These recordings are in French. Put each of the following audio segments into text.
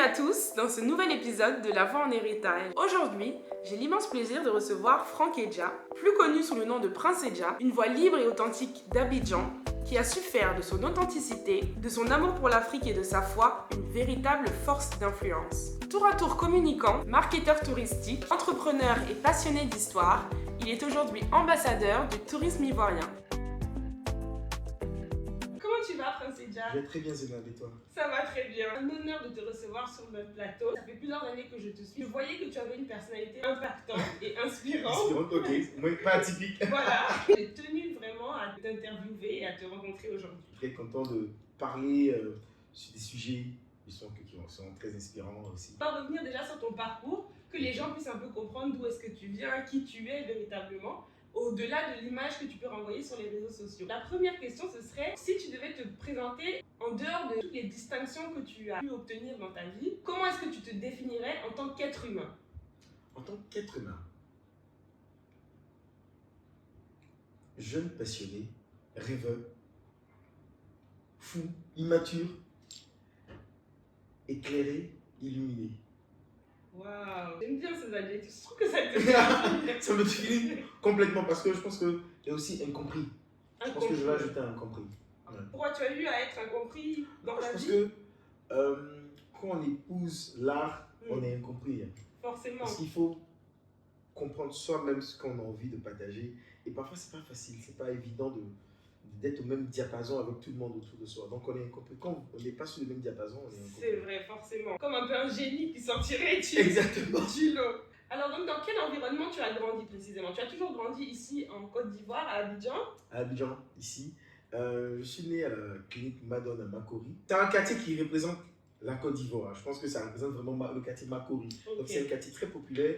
Bienvenue à tous dans ce nouvel épisode de La Voix en héritage. Aujourd'hui, j'ai l'immense plaisir de recevoir Franck Edja, plus connu sous le nom de Prince Edja, une voix libre et authentique d'Abidjan, qui a su faire de son authenticité, de son amour pour l'Afrique et de sa foi, une véritable force d'influence. Tour à tour communicant, marketeur touristique, entrepreneur et passionné d'histoire, il est aujourd'hui ambassadeur du tourisme ivoirien. Comment tu vas, Prince Edja? Je vais très bien, Zénab, et toi? Ça va très bien. Un honneur de te recevoir sur notre plateau. Ça fait plusieurs années que je te suis. Je voyais que tu avais une personnalité impactante et inspirante. Inspirante, ok. Moi, pas atypique. Voilà. J'ai tenu vraiment à t'interviewer et à te rencontrer aujourd'hui. Très content de parler sur des sujets qui sont très inspirants aussi. On va revenir déjà sur ton parcours, que les gens puissent un peu comprendre d'où est-ce que tu viens, qui tu es véritablement, au-delà de l'image que tu peux renvoyer sur les réseaux sociaux. La première question, ce serait, si tu devais te présenter en dehors de toutes les distinctions que tu as pu obtenir dans ta vie, comment est-ce que tu te définirais en tant qu'être humain? En tant qu'être humain, jeune passionné, rêveur, fou, immature, éclairé, illuminé. Waouh, j'aime bien ces adjectifs, je trouve que ça te définit. Ça me définit complètement parce que je pense qu'il y a aussi incompris. Je pense que je vais ajouter un incompris. Ouais. Pourquoi tu as eu à être incompris dans ta Parce vie? que quand on épouse l'art, on est incompris. Forcément. Parce qu'il faut comprendre soi-même ce qu'on a envie de partager. Et parfois, c'est pas facile, c'est pas évident d'être au même diapason avec tout le monde autour de soi. Donc, on est incompris. Quand on n'est pas sur le même diapason, on est incompris. C'est vrai, forcément. Comme un peu un génie qui sortirait Exactement. du lot. Alors, donc, dans quel environnement tu as grandi précisément? Tu as toujours grandi ici en Côte d'Ivoire, à Abidjan? À Abidjan, ici. Je suis né à la clinique Madone à Makori. C'est un quartier qui représente la Côte d'Ivoire. Je pense que ça représente vraiment le quartier Makori. Okay. Donc, c'est un quartier très populaire.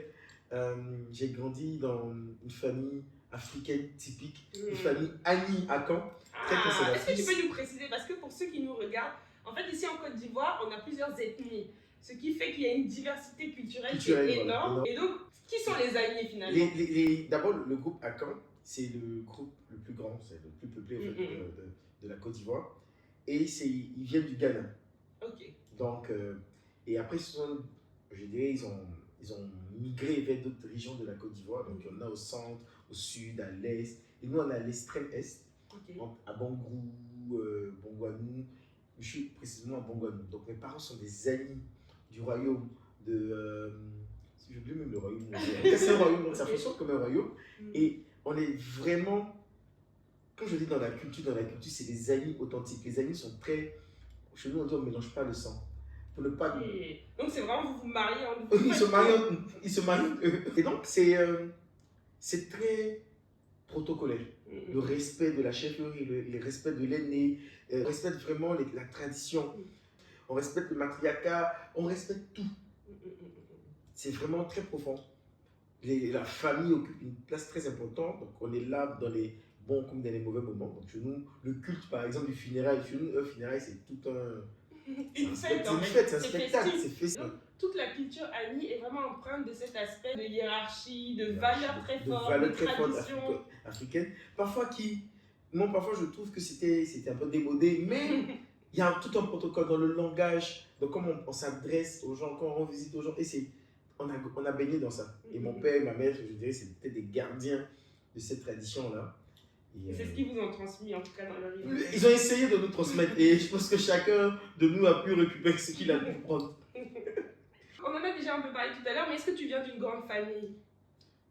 J'ai grandi dans une famille africaine typique, une famille Ani Akan, très conservatrice. Est-ce que tu peux nous préciser, parce que pour ceux qui nous regardent, en fait ici en Côte d'Ivoire, on a plusieurs ethnies, ce qui fait qu'il y a une diversité culturelle qui est énorme. Voilà. Et donc, qui sont les Ani finalement? D'abord, le groupe Akan, c'est le groupe le plus grand, c'est le plus peuplé en fait, de la Côte d'Ivoire. Et ils viennent du Ghana. Ok. Donc, et après, je dirais, ils ont migré vers d'autres régions de la Côte d'Ivoire. Donc, il y en a au centre, au sud, à l'est. Et nous, on est à l'extrême est, à Bangrou, Bongouanou. Je suis précisément à Bongouanou. Donc, mes parents sont des amis du royaume de... j'ai oublié même le royaume. C'est un royaume, donc ça fonctionne comme un royaume. Et on est vraiment... Quand je dis dans la culture, c'est des amis authentiques. Les amis sont très... Chez nous, on dit on ne mélange pas le sang. Pour ne pas... Donc c'est vraiment vous mariez en Ils se marient. Et donc c'est très protocolaire. Le respect de la chefferie, le respect de l'aîné, on respecte vraiment la tradition. On respecte le matriarcat, on respecte tout. C'est vraiment très profond. La famille occupe une place très importante. Donc on est là dans les bons comme dans les mauvais moments. Donc chez nous, le culte par exemple du funérail, chez nous, un funérail c'est tout un... C'est un spectacle, c'est festif. Toute la culture Ani est vraiment empreinte de cet aspect de hiérarchie, de valeurs très fortes, de traditions africaines. Parfois je trouve que c'était un peu démodé, mais il y a tout un protocole dans le langage, dans comment on s'adresse aux gens, quand on visite aux gens, et on a baigné dans ça. Et mon père et ma mère, je dirais, c'était des gardiens de cette tradition-là. Et c'est ce qu'ils vous ont transmis en tout cas dans leur vie. Ils ont essayé de nous transmettre et je pense que chacun de nous a pu récupérer ce qu'il a pu prendre. On en a déjà un peu parlé tout à l'heure, mais est-ce que tu viens d'une grande famille?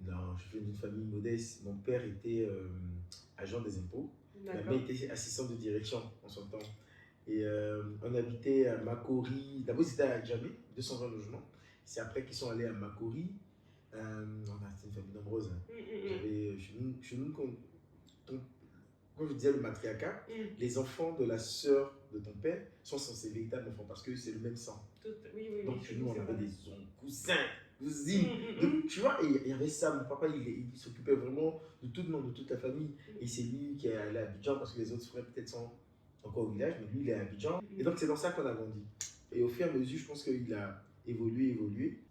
Non, je viens d'une famille modeste. Mon père était agent des impôts. Ma mère était assistante de direction en son temps. Et on habitait à Makori. D'abord, c'était à Djamé, 220 logements. C'est après qu'ils sont allés à Makori. C'était une famille nombreuse. Hein. J'avais chez nous quand je disais le matriarcat, les enfants de la sœur de ton père sont censés véritables enfants parce que c'est le même sang. Donc chez nous, on avait des cousins, cousines. Donc, tu vois, il y avait ça. Mon papa, il s'occupait vraiment de tout le monde, de toute la famille. Et c'est lui qui est allé à Abidjan parce que les autres frères peut-être sont encore au village, mais lui, il est à Abidjan. Et donc, c'est dans ça qu'on a grandi. Et au fur et à mesure, je pense qu'il a évolué.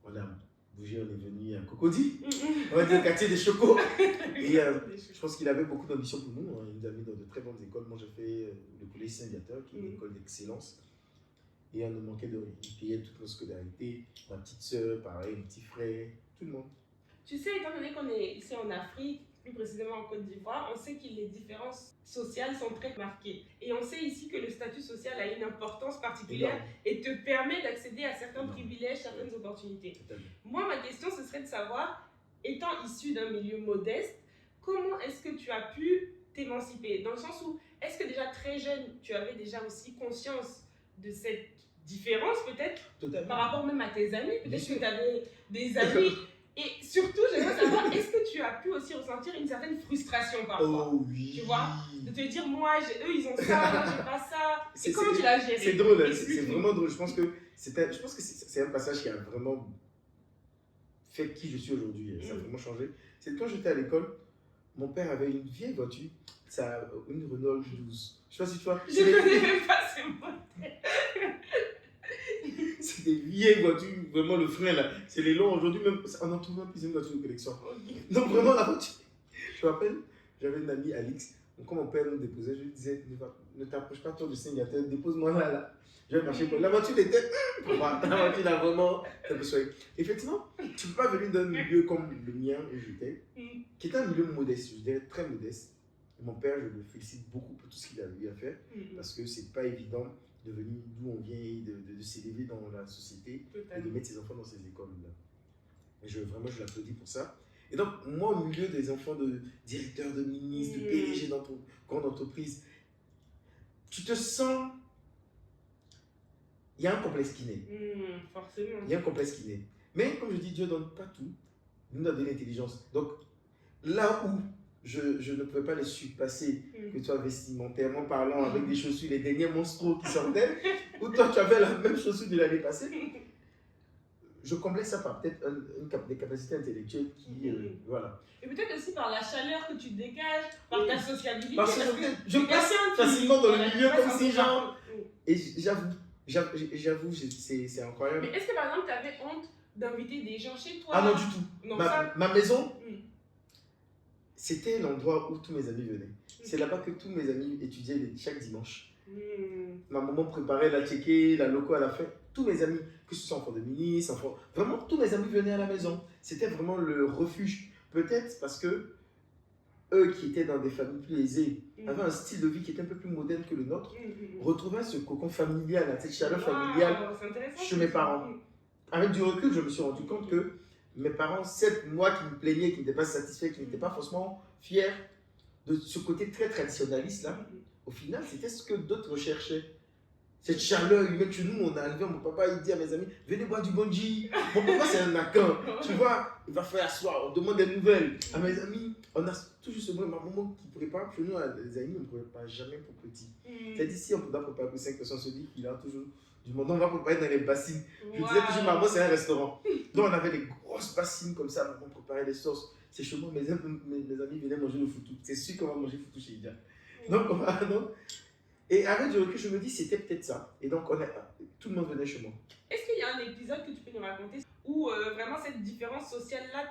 On a bougé, on est venu à Cocody. On va dire le quartier des Chocos. Et je pense qu'il avait beaucoup d'ambition pour nous. Hein. Il nous a mis dans de très bonnes écoles. Moi, j'ai fait le collège Saint-Viateur, qui est une école d'excellence. Et on ne manquait de rien. Ils payaient toute notre scolarité. Ma petite soeur, pareil, mon petit frère, tout le monde. Tu sais, étant donné qu'on est ici en Afrique, plus précisément en Côte d'Ivoire, on sait que les différences sociales sont très marquées. Et on sait ici que le statut social a une importance particulière Énorme. et te permet d'accéder à certains Énorme. privilèges, certaines opportunités. Totalement. Moi, ma question, ce serait de savoir, étant issu d'un milieu modeste, comment est-ce que tu as pu t'émanciper? Dans le sens où, est-ce que déjà très jeune, tu avais déjà aussi conscience de cette différence peut-être par rapport même à tes amis? Peut-être que tu avais des amis. Et surtout, j'aimerais savoir, est-ce que tu as pu aussi ressentir une certaine frustration parfois? Oh oui. Tu vois, de te dire, moi, eux, ils ont ça, moi, j'ai pas ça. Et comment tu l'as géré? C'est drôle, hein, c'est vraiment drôle. Je pense que c'est un passage qui a vraiment fait qui je suis aujourd'hui. Ça a vraiment changé. C'est quand j'étais à l'école, mon père avait une vieille voiture, une Renault 12. Je sais pas si tu vois. Je ne connais même pas ces mots. C'est des vieilles voitures, vraiment le frein là. C'est les longs aujourd'hui, même on en trouve même plus une voiture de collection. Donc vraiment la voiture. Je me rappelle, j'avais une amie, Alix. Donc quand mon père nous déposait, je lui disais, ne t'approche pas trop du signataire, dépose-moi là. Je vais marcher pour la voiture était. La voiture a vraiment. Effectivement, tu ne peux pas venir d'un milieu comme le mien où j'étais, qui était un milieu modeste, je dirais très modeste. Et mon père, je le félicite beaucoup pour tout ce qu'il a eu à faire, parce que c'est pas évident de venir d'où on vient et de s'élever dans la société. Totalement. Et de mettre ses enfants dans ces écoles-là. Et vraiment, je l'applaudis pour ça. Et donc, moi, au milieu des enfants de directeurs, de ministres, de PDG dans ton grande entreprise, tu te sens. Il y a un complexe qui naît. Forcément. Il y a un complexe qui naît. Mais comme je dis, Dieu ne donne pas tout. Il nous a donné l'intelligence. Donc, là où je ne pouvais pas les surpasser, que toi, vestimentairement parlant, avec des chaussures, les derniers monstros qui sortaient, ou toi, tu avais la même chaussure de l'année passée, je comblais ça par peut-être des capacités intellectuelles qui. Voilà. Et peut-être aussi par la chaleur que tu dégages, par ta sociabilité. Parce que je passe facilement dans le milieu comme si genre. Et j'avoue, c'est incroyable. Mais est-ce que par exemple, tu avais honte d'inviter des gens chez toi? Ah non, du tout. Non, ma maison, c'était l'endroit où tous mes amis venaient. C'est là-bas que tous mes amis étudiaient chaque dimanche. Ma maman préparait la tchéké, la loco à la fin. Tous mes amis, que ce soit enfants de ministre, vraiment tous mes amis venaient à la maison. C'était vraiment le refuge. Peut-être parce que eux qui étaient dans des familles plus aisées avaient un style de vie qui était un peu plus moderne que le nôtre, retrouvaient ce cocon familial, cette chaleur familiale chez mes parents. Avec du recul, je me suis rendu compte que mes parents, certes, moi qui me plaignais, qui n'étais pas satisfait, qui n'étais pas forcément fier de ce côté très traditionnaliste là, au final, c'était ce que d'autres recherchaient. Cette chaleur humaine chez nous, on est arrivé, mon papa il dit à mes amis, venez boire du bonji. Mon papa c'est un nakan, tu vois, il va faire asseoir, on demande des nouvelles. À mes amis, on a toujours ce moment, ma maman qui prépare, chez nous, les amis, on ne prépare jamais pour petit. C'est-à-dire, si on doit préparer pour 5 personnes, on se dit qu'il a toujours du monde, on va préparer dans les bassines. Je disais toujours, maman c'est un restaurant. Donc on avait des grosses bassines comme ça, maman préparait des sauces. C'est chez moi, mes amis venaient manger le foutou. C'est sûr qu'on va manger le foutou chez Ida. Donc on va, non. Et avec du recul, je me dis c'était peut-être ça. Et donc tout le monde venait chez moi. Est-ce qu'il y a un épisode que tu peux nous raconter où vraiment cette différence sociale-là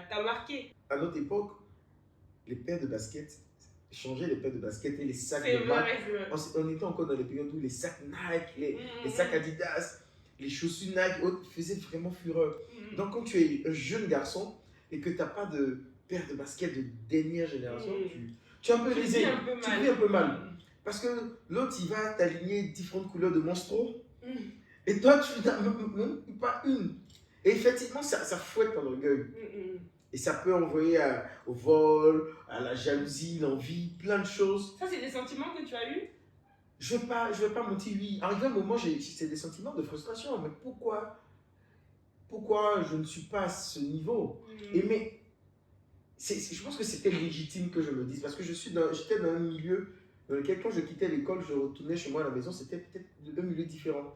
t'a marqué? À notre époque, les paires de baskets, changer les paires de baskets et les sacs de Nike. On était encore dans les périodes où les sacs Nike, les sacs Adidas, les chaussures Nike faisaient vraiment fureur. Donc quand tu es un jeune garçon et que tu n'as pas de paire de baskets de dernière génération, tu es un peu lésé. Tu vis un peu mal. Parce que l'autre, il va t'aligner différentes couleurs de monstro. Et toi, tu n'as même pas une. Et effectivement, ça fouette ton orgueil. Et ça peut envoyer au vol, à la jalousie, l'envie, plein de choses. Ça, c'est des sentiments que tu as eus? Je ne vais pas mentir, oui. Arrivé un moment, c'est des sentiments de frustration. Mais pourquoi je ne suis pas à ce niveau? Mais je pense que c'était légitime que je me dise. Parce que j'étais dans un milieu dans lequel, quand je quittais l'école, je retournais chez moi à la maison, c'était peut-être un milieu différent.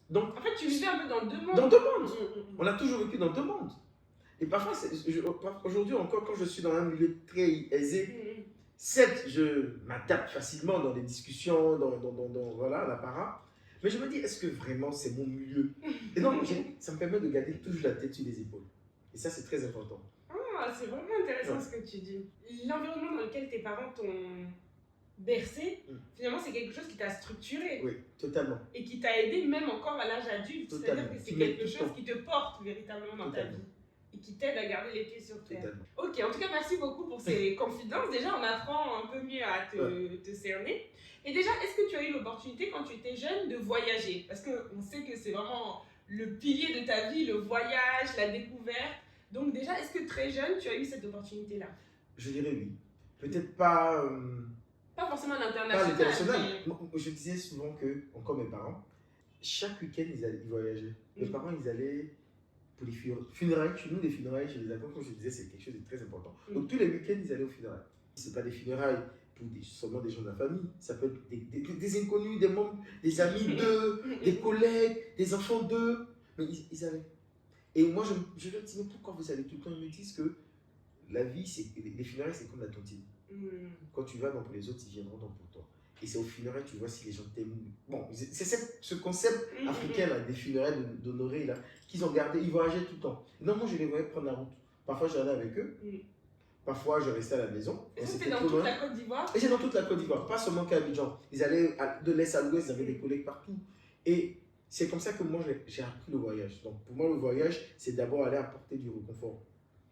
Donc, en fait, tu vivais un peu dans deux mondes. Dans deux mondes. On a toujours vécu dans deux mondes. Et parfois, aujourd'hui encore, quand je suis dans un milieu très aisé, certes, je m'adapte facilement dans les discussions, dans voilà, l'apparat, mais je me dis, est-ce que vraiment c'est mon milieu? Et donc, ça me permet de garder toujours la tête sur les épaules. Et ça, c'est très important. Ah, c'est vraiment intéressant ce que tu dis. L'environnement dans lequel tes parents t'ont bercé, finalement, c'est quelque chose qui t'a structuré. Oui, totalement. Et qui t'a aidé même encore à l'âge adulte. C'est-à-dire que c'est quelque chose qui te porte véritablement dans ta vie. Et qui t'aide à garder les pieds sur terre. Totalement. Ok, en tout cas, merci beaucoup pour ces confidences. Déjà, on apprend un peu mieux à te cerner. Et déjà, est-ce que tu as eu l'opportunité, quand tu étais jeune, de voyager? Parce qu'on sait que c'est vraiment le pilier de ta vie, le voyage, la découverte. Donc déjà, est-ce que très jeune, tu as eu cette opportunité-là? Je dirais oui. Peut-être pas... pas forcément à Pas l'international. Mais... Je disais souvent que, encore mes parents, chaque week-end, ils voyageaient. Mes parents, ils allaient pour les funérailles. Chez nous, les funérailles, chez les Afghans, comme je disais, c'est quelque chose de très important. Donc tous les week-ends, ils allaient aux funérailles. Ce n'est pas des funérailles pour seulement des gens de la famille. Ça peut être des inconnus, des membres, des amis d'eux, des collègues, des enfants d'eux. Mais ils allaient. Et moi, je leur dis, mais pourquoi vous allez tout le temps? Ils me disent que la vie, les funérailles, c'est comme la tontine. Quand tu vas, donc pour les autres, ils viendront donc pour toi. Et c'est au funérailles, tu vois si les gens t'aiment. Bon, c'est ce concept africain là, des funérailles d'honorer là, qu'ils ont gardé. Ils voyageaient tout le temps. Non, moi, je les voyais prendre la route. Parfois, j'allais avec eux. Parfois, je restais à la maison. Et ça, c'était dans toute la Côte d'Ivoire? Et c'est dans toute la Côte d'Ivoire, pas seulement qu'à Abidjan. Ils allaient de l'est à l'ouest, ils avaient des collègues partout. Et c'est comme ça que moi, j'ai appris le voyage. Donc, pour moi, le voyage, c'est d'abord aller apporter du réconfort.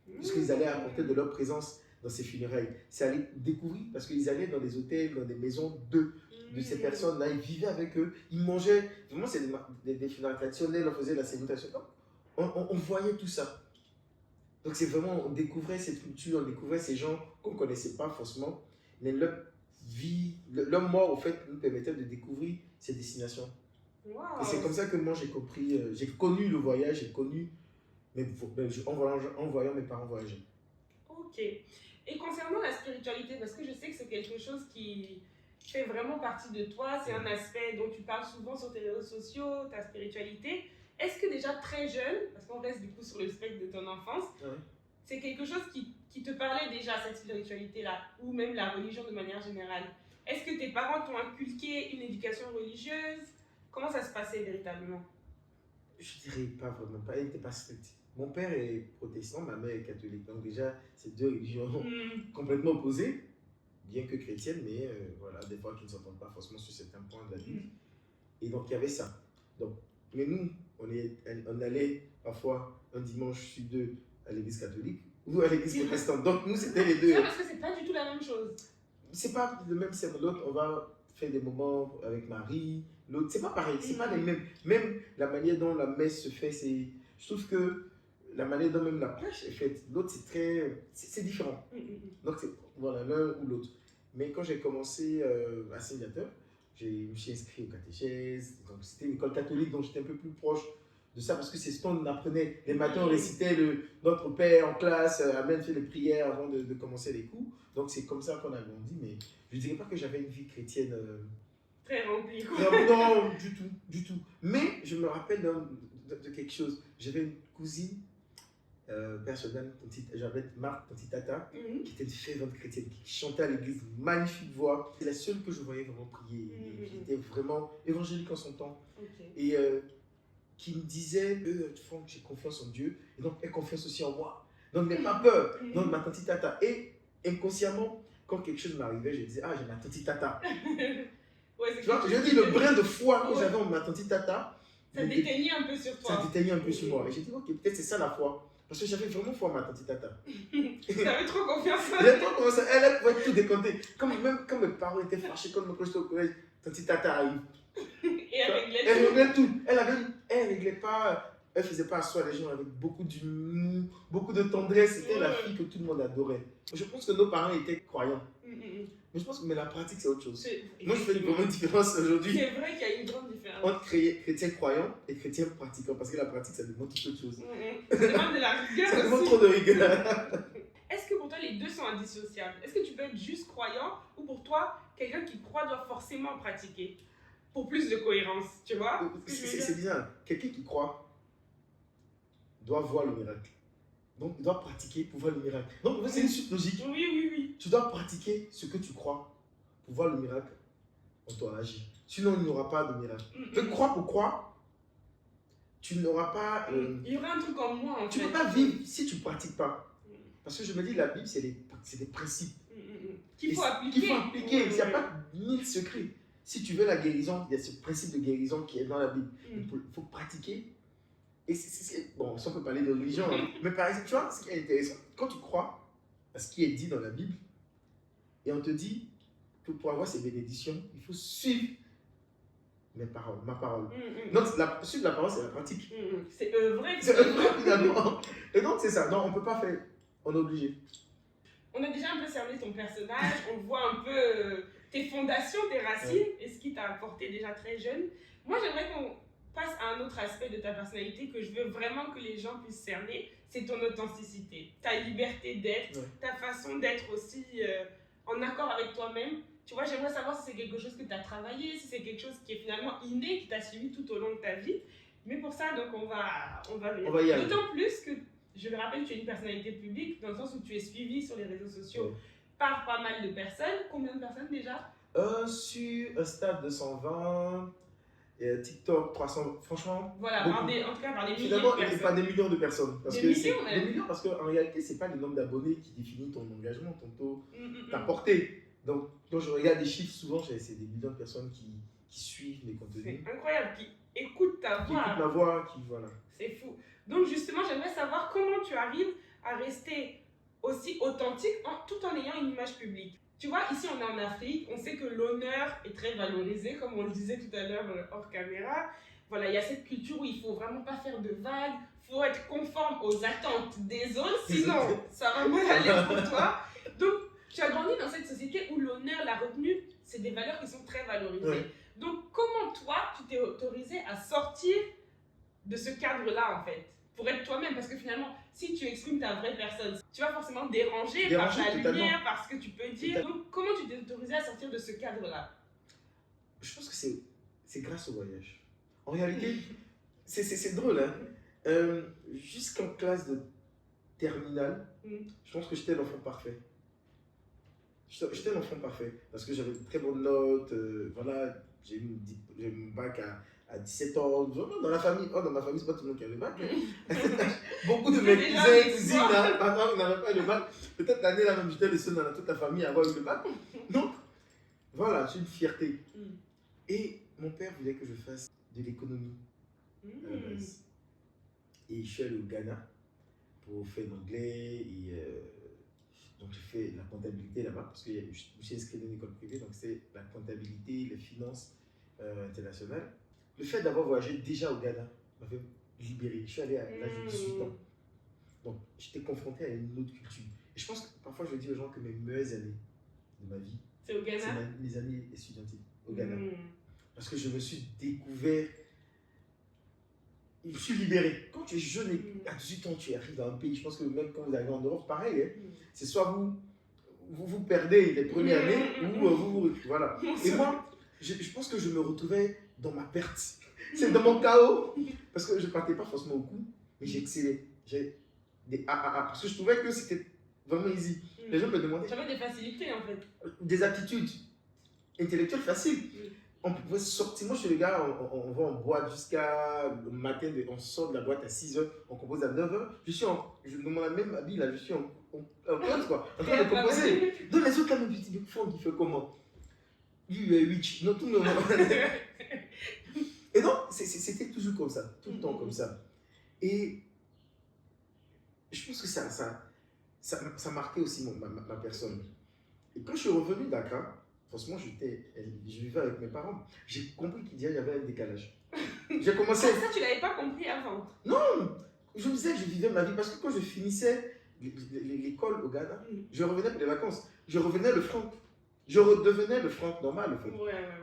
Puisqu'ils allaient apporter de leur présence dans ces funérailles. C'est aller découvrir, parce qu'ils allaient dans des hôtels, dans des maisons de ces personnes-là, ils vivaient avec eux, ils mangeaient. Vraiment, c'est des funérailles traditionnelles, on faisait la salutation. On voyait tout ça. Donc, c'est vraiment, on découvrait cette culture, on découvrait ces gens qu'on ne connaissait pas forcément, mais leur vie, leur mort, au fait, nous permettait de découvrir ces destinations. Wow. Et c'est comme ça que moi, j'ai compris, j'ai connu le voyage, j'ai connu, en voyant mes parents voyager. Ok. Et concernant la spiritualité, parce que je sais que c'est quelque chose qui fait vraiment partie de toi, c'est un aspect dont tu parles souvent sur tes réseaux sociaux, ta spiritualité. Est-ce que déjà très jeune, parce qu'on reste du coup sur le spectre de ton enfance, c'est quelque chose qui te parlait déjà, cette spiritualité-là, ou même la religion de manière générale? Est-ce que tes parents t'ont inculqué une éducation religieuse? Comment ça se passait véritablement? Je dirais pas vraiment, elle n'était pas stricte. Mon père est protestant, ma mère est catholique. Donc déjà, c'est deux religions complètement opposées, bien que chrétiennes, mais voilà, des fois qui ne s'entendent pas forcément sur certains points de la vie. Et donc il y avait ça. Donc, mais nous, on allait parfois un dimanche sur deux à l'église catholique ou à l'église protestante. Donc nous, c'était les deux. Non, parce que c'est pas du tout la même chose. C'est pas le même sermon. L'autre, on va faire des moments avec Marie. L'autre, c'est pas pareil, c'est pas les mêmes. Même la manière dont la messe se fait, je trouve que la manière dont même la prêche est faite, l'autre, c'est différent. Donc, c'est voilà, l'un ou l'autre. Mais quand j'ai commencé à Saint-Viateur, je me suis inscrit au catéchèse. Donc, c'était une école catholique, donc j'étais un peu plus proche de ça parce que c'est ce qu'on apprenait. Les matins, on récitait notre Père en classe, Amen, fait les prières avant de commencer les cours. Donc, c'est comme ça qu'on a grandi. Mais je ne dirais pas que j'avais une vie chrétienne. Très remplie. Non, du tout, du tout. Mais je me rappelle de quelque chose. J'avais une cousine personnelle, j'avais Marthe, Tante Tata, qui était une fervente chrétienne, qui chantait à l'église, magnifique voix. C'est la seule que je voyais vraiment prier, qui était vraiment évangélique en son temps. Et qui me disait, Franck, j'ai confiance en Dieu, et donc aie confiance aussi en moi. Donc n'aie pas peur. Donc ma Tante Tata. Et inconsciemment, quand quelque chose m'arrivait, je disais, ah, j'ai ma Tante Tata. Tu vois, je dis le brin de foi que j'avais en ma Tante Tata. Ça déteignait un peu sur toi. Ça déteignait un peu sur moi. Et j'ai dit, ok, peut-être c'est ça la foi. Parce que j'avais vraiment foi en ma Tante Tata. T'avais trop confiance en elle. Elle pouvait tout décompter. Même quand mes parents étaient fâchés, quand j'étais au collège, Tante Tata arrive. Et elle réglait tout. Elle réglait pas. Elle faisait pas asseoir les gens avec beaucoup d'humour, beaucoup de tendresse. C'était la fille que tout le monde adorait. Je pense que nos parents étaient croyants. Mais je pense que la pratique, c'est autre chose. Moi, je fais vraiment une différence aujourd'hui. C'est vrai qu'il y a une grande différence. Entre chrétiens croyants et chrétiens pratiquants. Parce que la pratique, ça demande toute autre chose. Ça demande de la rigueur. Ça demande trop de rigueur. Est-ce que pour toi, les deux sont indissociables? Est-ce que tu peux être juste croyant ou pour toi, quelqu'un qui croit doit forcément pratiquer? Pour plus de cohérence, tu vois? C'est bizarre. Quelqu'un qui croit doit voir le miracle. Donc, il doit pratiquer pour voir le miracle. Donc, c'est une suite logique. Oui. Tu dois pratiquer ce que tu crois pour voir le miracle en toi agir. Sinon, il n'y aura pas de miracle. Croire pour croire, tu n'auras pas... il y aura un truc comme moi, en fait. Tu ne peux pas vivre si tu ne pratiques pas. Parce que je me dis, la Bible, c'est des principes. Qu'il faut appliquer. Qu'il faut appliquer. Il n'y a pas 1000 secrets. Si tu veux la guérison, il y a ce principe de guérison qui est dans la Bible. Il faut pratiquer. Et bon, ça on peut parler de religion, hein. Mais par exemple, tu vois, ce qui est intéressant, quand tu crois à ce qui est dit dans la Bible, et on te dit que pour avoir ces bénédictions, il faut suivre mes paroles, ma parole. Donc, suivre la parole, c'est la pratique. C'est œuvrer. C'est œuvrer finalement. Et donc, c'est ça. Non, on ne peut pas faire. On est obligé. On a déjà un peu cerné ton personnage, on voit un peu tes fondations, tes racines, et ce qui t'a apporté déjà très jeune. Moi, j'aimerais qu'on passe à un autre aspect de ta personnalité que je veux vraiment que les gens puissent cerner, c'est ton authenticité, ta liberté d'être, ta façon d'être aussi en accord avec toi-même. Tu vois, j'aimerais savoir si c'est quelque chose que tu as travaillé, si c'est quelque chose qui est finalement inné, qui t'a suivi tout au long de ta vie. Mais pour ça, donc, on va venir. D'autant plus que, je le rappelle, tu es une personnalité publique, dans le sens où tu es suivi sur les réseaux sociaux par pas mal de personnes. Combien de personnes déjà? Sur Insta 220, et TikTok 300, franchement. Voilà, en tout cas par des milliers finalement, de personnes. Pas des millions de personnes. Parce des que millions même. Des millions, parce qu'en réalité, ce n'est pas le nombre d'abonnés qui définit ton engagement, ton taux, ta portée. Donc, quand je regarde les chiffres, souvent, c'est des millions de personnes qui suivent mes contenus. C'est incroyable, qui écoutent ta voix. Qui écoutent ma voix, voilà. C'est fou. Donc, justement, j'aimerais savoir comment tu arrives à rester aussi authentique tout en ayant une image publique. Tu vois, ici, on est en Afrique, on sait que l'honneur est très valorisé, comme on le disait tout à l'heure hors caméra. Voilà, il y a cette culture où il ne faut vraiment pas faire de vagues, il faut être conforme aux attentes des autres, sinon ça va mal aller pour toi. Donc, tu as grandi dans cette société où l'honneur, la retenue, c'est des valeurs qui sont très valorisées. Donc, comment toi, tu t'es autorisé à sortir de ce cadre-là, en fait, pour être toi-même? Parce que finalement, si tu exprimes ta vraie personne, tu vas forcément déranger par ta lumière, par ce que tu peux dire. Donc, comment tu t'es autorisé à sortir de ce cadre-là? Je pense que c'est grâce au voyage. En réalité, c'est drôle, hein. Jusqu'en classe de terminale, je pense que j'étais l'enfant parfait. J'étais l'enfant parfait parce que j'avais de très bonnes notes. Voilà, j'ai eu mon bac à 17 ans. Vraiment, dans ma famille, c'est pas tout le monde qui a le bac. Beaucoup de mes cousins, n'avaient pas le bac. Peut-être l'année là même, j'étais le seul dans toute la famille à avoir eu le bac. Donc, voilà, c'est une fierté. Et mon père voulait que je fasse de l'économie à la base. Et je suis allé au Ghana pour faire l'anglais et donc j'ai fait la comptabilité là-bas parce que je me suis inscrit dans une école privée, donc c'est la comptabilité, les finances internationales. Le fait d'avoir voyagé déjà au Ghana m'avait libéré. Je suis allé à l'âge de 18 ans. Donc j'étais confronté à une autre culture. Et je pense que parfois je dis aux gens que mes meilleures années de ma vie, c'est au Ghana? C'est mes années étudiantines au Ghana. Parce que je me suis découvert, je me suis libéré. Quand tu es jeune et à 18 ans, tu arrives dans un pays, je pense que même quand vous arrivez en Europe, pareil, hein, c'est soit vous perdez les premières années ou vous voilà. Et moi, je pense que je me retrouvais dans ma perte. C'est dans mon chaos. Parce que je ne partais pas forcément au coup, mais j'excellais. J'ai des AAA. Parce que je trouvais que c'était vraiment easy. Les gens me demandaient. J'avais des facilités en fait. Des aptitudes intellectuelles faciles. On pouvait sortir. Moi, je suis le gars, on va en boîte jusqu'à le matin, on sort de la boîte à 6h, on compose à 9h. Dans mon même habit là, je suis en classe quoi, en train de composer. Donc les autres là me disent, Franck, il fait comment? Lui, il est rich. Non, tout le monde. Et donc, c'était toujours comme ça, tout le temps comme ça. Et je pense que ça marquait aussi ma personne. Et quand je suis revenu de Dakar, franchement, je vivais avec mes parents. J'ai compris qu'il y avait un décalage. J'ai commencé. Ça, tu l'avais pas compris avant? Non! Je me disais que je vivais ma vie parce que quand je finissais l'école au Ghana, je revenais pour les vacances. Je revenais le franc. Je redevenais le franc normal, en fait.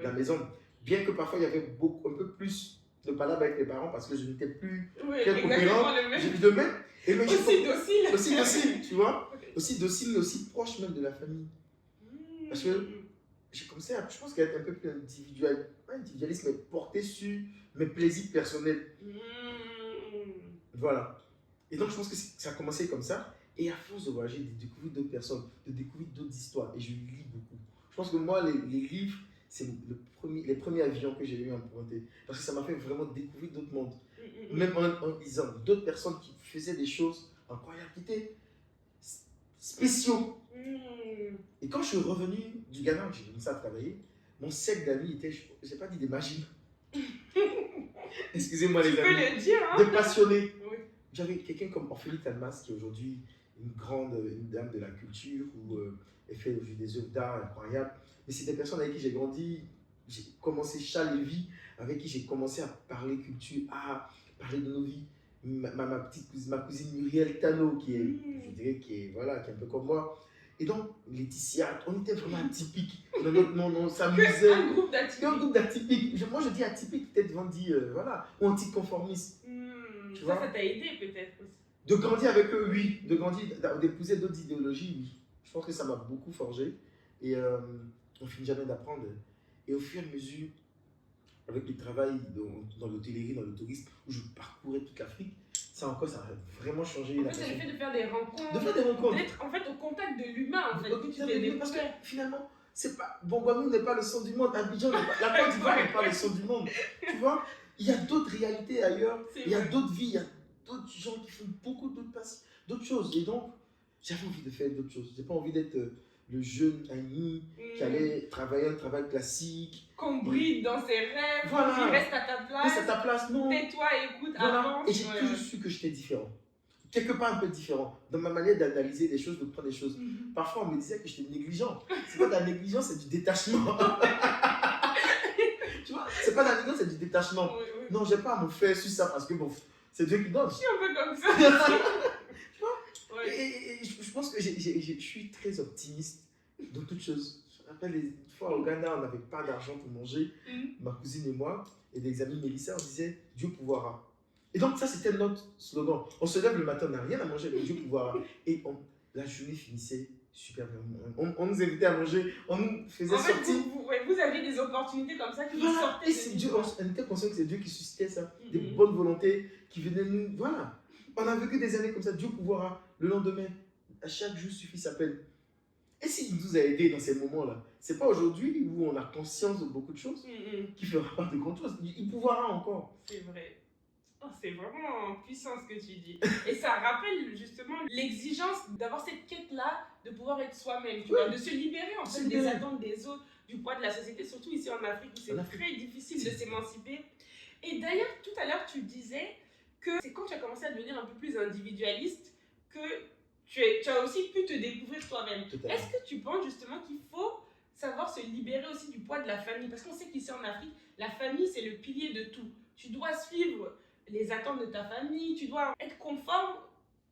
La maison. Bien que parfois il y avait un peu plus de palabres avec les parents parce que je n'étais plus quel concurrent. De même. Aussi docile, tu vois. Aussi docile, mais aussi proche même de la famille. Parce que j'ai commencé à, je pense, qu'à être un peu plus individualiste, mais porté sur mes plaisirs personnels. Voilà. Et donc, je pense que ça a commencé comme ça. Et à force de voyager, de découvrir d'autres personnes, de découvrir d'autres histoires. Et je lis beaucoup. Je pense que moi, les livres, c'est les premiers avions que j'ai eu empruntés. Parce que ça m'a fait vraiment découvrir d'autres mondes. Même en lisant d'autres personnes qui faisaient des choses incroyables, qui étaient spéciaux. Et quand je suis revenu du Ghana, j'ai commencé à travailler, mon cercle d'amis était, je n'ai pas dit des magies. Excusez-moi les amis. Tu peux le dire, hein? Des passionnés. Oui. J'avais quelqu'un comme Ophélie Talmas, qui est aujourd'hui une dame de la culture, où elle fait des œuvres d'art incroyables. Mais c'est des personnes avec qui j'ai grandi. J'ai commencé Charles Lévy, avec qui j'ai commencé à parler culture, à parler de nos vies. Ma cousine Muriel Tano, qui est, je dirais, qui est un peu comme moi. Et donc, Laetitia, on était vraiment atypiques. On s'amusait. Un groupe d'atypiques. Un groupe d'atypiques. Moi, je dis atypique, peut-être on dit, voilà, ou anticonformiste. Ça t'a aidé peut-être aussi. De grandir avec eux, oui. D'épouser d'autres idéologies, oui. Je pense que ça m'a beaucoup forgé. Et on finit jamais d'apprendre. Et au fur et à mesure, avec le travail dans l'hôtellerie, dans le tourisme, où je parcourais toute l'Afrique, ça a vraiment changé. En fait, c'est le fait de faire des rencontres. D'être en fait au contact de l'humain, en fait. Parce que finalement, c'est pas. Bongoamou n'est pas le son du monde. Abidjan, la Côte d'Ivoire n'est pas le son du monde. Tu vois, il y a d'autres réalités ailleurs. Il y a d'autres vies. Il y a d'autres gens qui font beaucoup d'autres choses. Et donc, j'avais envie de faire d'autres choses. J'ai pas envie d'être le jeune ami qui allait travailler un travail classique. Qu'on bride dans ses rêves. Voilà. Qui reste à ta place. Reste à ta place, non. Tais-toi, écoute, voilà. avance. Et j'ai toujours su que j'étais différent. Quelque part un peu différent. Dans ma manière d'analyser les choses, de prendre les choses. Parfois, on me disait que j'étais négligent. C'est pas de la négligence, c'est du détachement. Tu vois, c'est pas de la négligence, c'est du détachement. Oui. Non, j'ai pas à me faire sur ça parce que bon, c'est Dieu qui donne. Je suis un peu comme ça. Tu vois, et je pense que je suis très optimiste dans toutes choses. Je me rappelle une fois au Ghana, on n'avait pas d'argent pour manger, ma cousine et moi, et des amis Mélissa, on disait Dieu pouvoira. Et donc ça, c'était notre slogan. On se lève le matin, on n'a rien à manger, mais Dieu pouvoira. Et la journée finissait super bien. On nous invitait à manger, on nous faisait sortir. Vous aviez des opportunités comme ça qui vous sortaient. Et c'est Dieu, on était conscient que c'est Dieu qui suscitait ça. Des bonnes volontés qui venaient nous. Voilà. On a vécu des années comme ça. Dieu pouvoira. Le lendemain, à chaque jour suffit sa peine. Et s'il nous a aidés dans ces moments-là, c'est pas aujourd'hui où on a conscience de beaucoup de choses qui fera pas de grandes choses. Il pouvoira encore. C'est vrai. Oh, c'est vraiment puissant ce que tu dis. Et ça rappelle justement l'exigence d'avoir cette quête-là de pouvoir être soi-même, tu vois, de se libérer en fait des attentes des autres, du poids de la société, surtout ici en Afrique où c'est très difficile de s'émanciper. Et d'ailleurs, tout à l'heure, tu disais que c'est quand tu as commencé à devenir un peu plus individualiste que tu as aussi pu te découvrir toi-même. Est-ce que tu penses justement qu'il faut savoir se libérer aussi du poids de la famille? Parce qu'on sait qu'ici en Afrique, la famille, c'est le pilier de tout. Tu dois suivre les attentes de ta famille, tu dois être conforme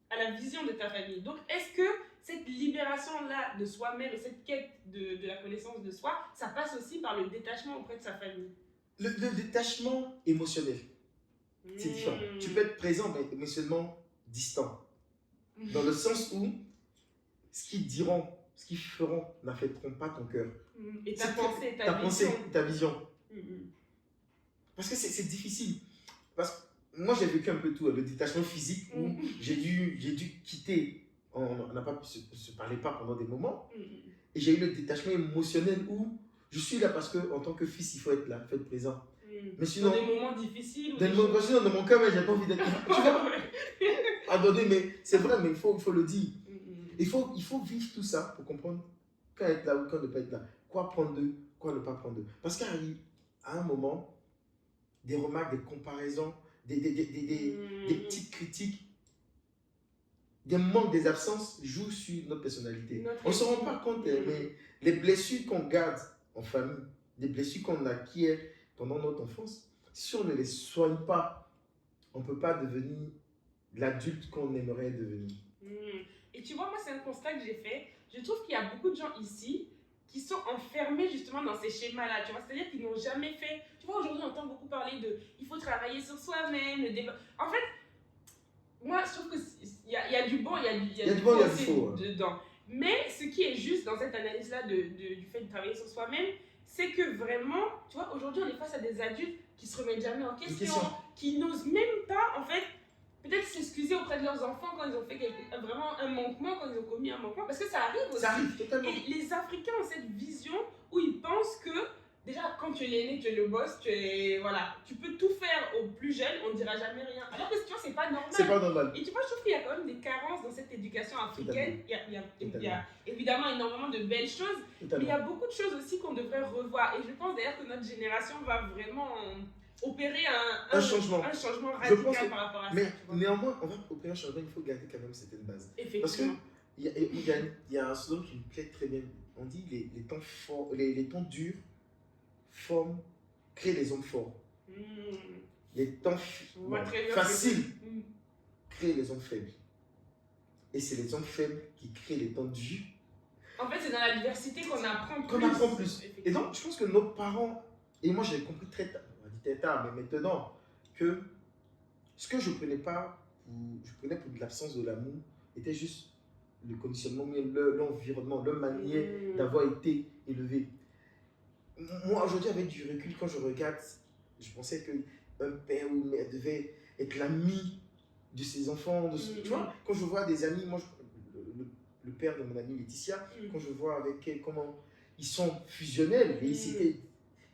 à la vision de ta famille. Donc, est-ce que cette libération-là de soi-même et cette quête de la connaissance de soi, ça passe aussi par le détachement auprès de sa famille? Le détachement émotionnel, c'est différent. Tu peux être présent, mais émotionnellement distant. Dans le sens où ce qu'ils diront, ce qu'ils feront n'affecteront pas ton cœur. Et ta pensée, ta vision. Parce que c'est difficile. Parce que moi, j'ai vécu un peu tout. Le détachement physique où j'ai dû quitter. On n'a pas se parler pas pendant des moments. Et j'ai eu le détachement émotionnel où je suis là parce qu'en tant que fils, il faut être là, il faut être présent. Mais sinon, dans des moments difficiles. Dans mon cœur, j'ai pas envie d'être là. Tu vois? Pardonnez, mais c'est vrai, mais il faut le dire. Il faut vivre tout ça pour comprendre quand être là ou quand ne pas être là. Quoi prendre d'eux, quoi ne pas prendre d'eux. Parce qu'à un moment, des remarques, des comparaisons, des petites critiques, des manques, des absences jouent sur notre personnalité. On ne se rend pas compte, mais les blessures qu'on garde en famille, des blessures qu'on acquiert pendant notre enfance, si on ne les soigne pas, on ne peut pas devenir l'adulte qu'on aimerait devenir. Et tu vois, moi, c'est un constat que j'ai fait. Je trouve qu'il y a beaucoup de gens ici qui sont enfermés justement dans ces schémas-là, tu vois, c'est-à-dire qu'ils n'ont jamais fait... Tu vois, aujourd'hui, on entend beaucoup parler de... Il faut travailler sur soi-même, le débat... En fait, moi, je trouve qu'il y a du bon, il y a du faux dedans. Mais ce qui est juste dans cette analyse-là du fait de travailler sur soi-même, c'est que vraiment, tu vois, aujourd'hui, on est face à des adultes qui se remettent jamais en question, qui n'osent même pas, en fait, peut-être s'excuser auprès de leurs enfants quand ils ont fait vraiment un manquement, quand ils ont commis un manquement, parce que ça arrive aussi. Ça arrive totalement. Et les Africains ont cette vision où ils pensent que, déjà, quand tu es l'aîné, tu es le boss, tu peux tout faire aux plus jeunes, on ne dira jamais rien. Alors que tu vois, c'est c'est pas normal. C'est pas normal. Et tu vois, je trouve qu'il y a quand même des carences dans cette éducation africaine. Il y a évidemment énormément de belles choses, mais il y a beaucoup de choses aussi qu'on devrait revoir. Et je pense d'ailleurs que notre génération va vraiment opérer un changement radical par rapport à ça. Mais néanmoins, on va opérer un changement, il faut garder quand même certaines bases. Effectivement. Parce que il y a un slogan qui me plaît très bien. On dit les temps forts, les temps durs créent les hommes forts. Les temps faciles créent les hommes faibles. Et c'est les hommes faibles qui créent les temps durs. En fait, c'est dans la diversité qu'on apprend plus. Qu'on apprend plus. Et donc, je pense que nos parents, et moi j'ai compris très tard, mais maintenant, que ce que je prenais pour de l'absence de l'amour était juste le conditionnement, l'environnement, leur manière d'avoir été élevé. Moi, aujourd'hui, avec du recul, quand je regarde, je pensais qu'un père ou une mère devait être l'ami de ses enfants. Tu vois, quand je vois des amis, moi, le père de mon amie Laetitia, quand je vois avec elle comment ils sont fusionnels, et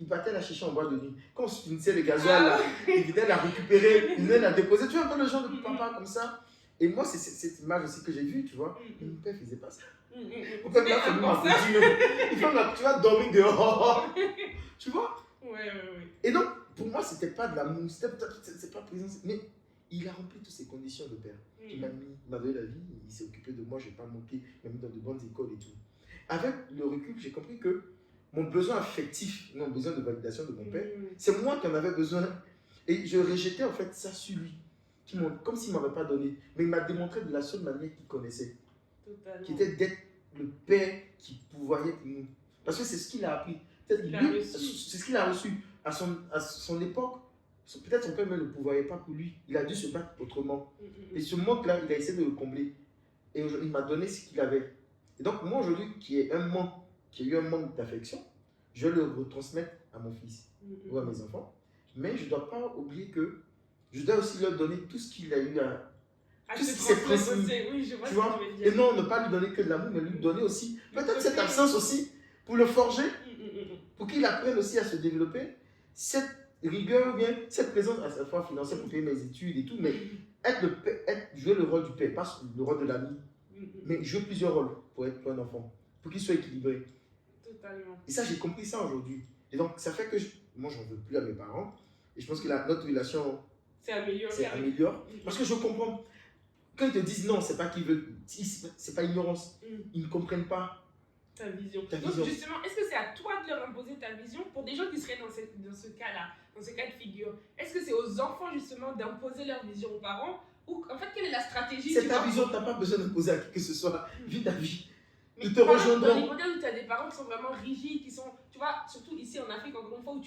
ils partaient la chercher en boîte de nuit. Quand on se finissait le gasoil, là, ils venaient la récupérer, ils venaient la déposer. Tu vois un peu le genre de papa comme ça. Et moi, c'est cette image aussi que j'ai vue, tu vois. Mais mon père faisait pas ça. Mon père m'a fait ma il fait tu vas dormir dehors. Tu vois? Ouais. Et donc, pour moi, c'était pas de l'amour, c'est pas présent. Mais il a rempli toutes ces conditions, le père. Il m'a donné la vie, il s'est occupé de moi, je n'ai pas manqué, il m'a mis dans de bonnes écoles et tout. Avec le recul, j'ai compris que mon besoin affectif, mon besoin de validation de mon père, c'est moi qui en avais besoin. Et je rejetais en fait ça sur lui, comme s'il ne m'avait pas donné. Mais il m'a démontré de la seule manière qu'il connaissait. Totalement. Qui était d'être le père qui pourvoyait pour nous. Parce que c'est ce qu'il a appris. C'est ce qu'il a reçu à son époque. Peut-être son père ne le pourvoyait pas pour lui. Il a dû se battre autrement. Et ce manque-là, il a essayé de le combler. Et il m'a donné ce qu'il avait. Et donc, moi, aujourd'hui, qui ai eu un manque d'affection, je vais le retransmettre à mon fils ou à mes enfants. Mais je ne dois pas oublier que je dois aussi leur donner tout ce qu'il a eu tout ce qui s'est transmis. Oui, je vois tu vois? Et non, ne pas lui donner que de l'amour, mais lui donner aussi, peut-être cette absence aussi, pour le forger, pour qu'il apprenne aussi à se développer, cette rigueur ou bien cette présence à sa fois financière pour payer mes études et tout, mais jouer le rôle du père, pas le rôle de l'ami, mais jouer plusieurs rôles pour un enfant, pour qu'il soit équilibré. Totalement. Et ça, j'ai compris ça aujourd'hui. Et donc, ça fait que moi, j'en veux plus à mes parents. Et je pense que notre relation s'est améliorée. Parce que je comprends. Quand ils te disent non, c'est pas qu'ils veulent, c'est pas ignorance. Ils ne comprennent pas ta vision. Donc, justement, est-ce que c'est à toi de leur imposer ta vision pour des gens qui seraient dans ce cas-là, dans ce cas de figure? Est-ce que c'est aux enfants, justement, d'imposer leur vision aux parents? Ou, en fait, quelle est la stratégie? C'est ta vision, tu n'as pas besoin d'imposer à qui que ce soit. Vis ta vie. Ils te rejoindront. Dans l'hypothèse où tu as des parents qui sont vraiment rigides, qui sont, tu vois, surtout ici en Afrique, encore une fois, où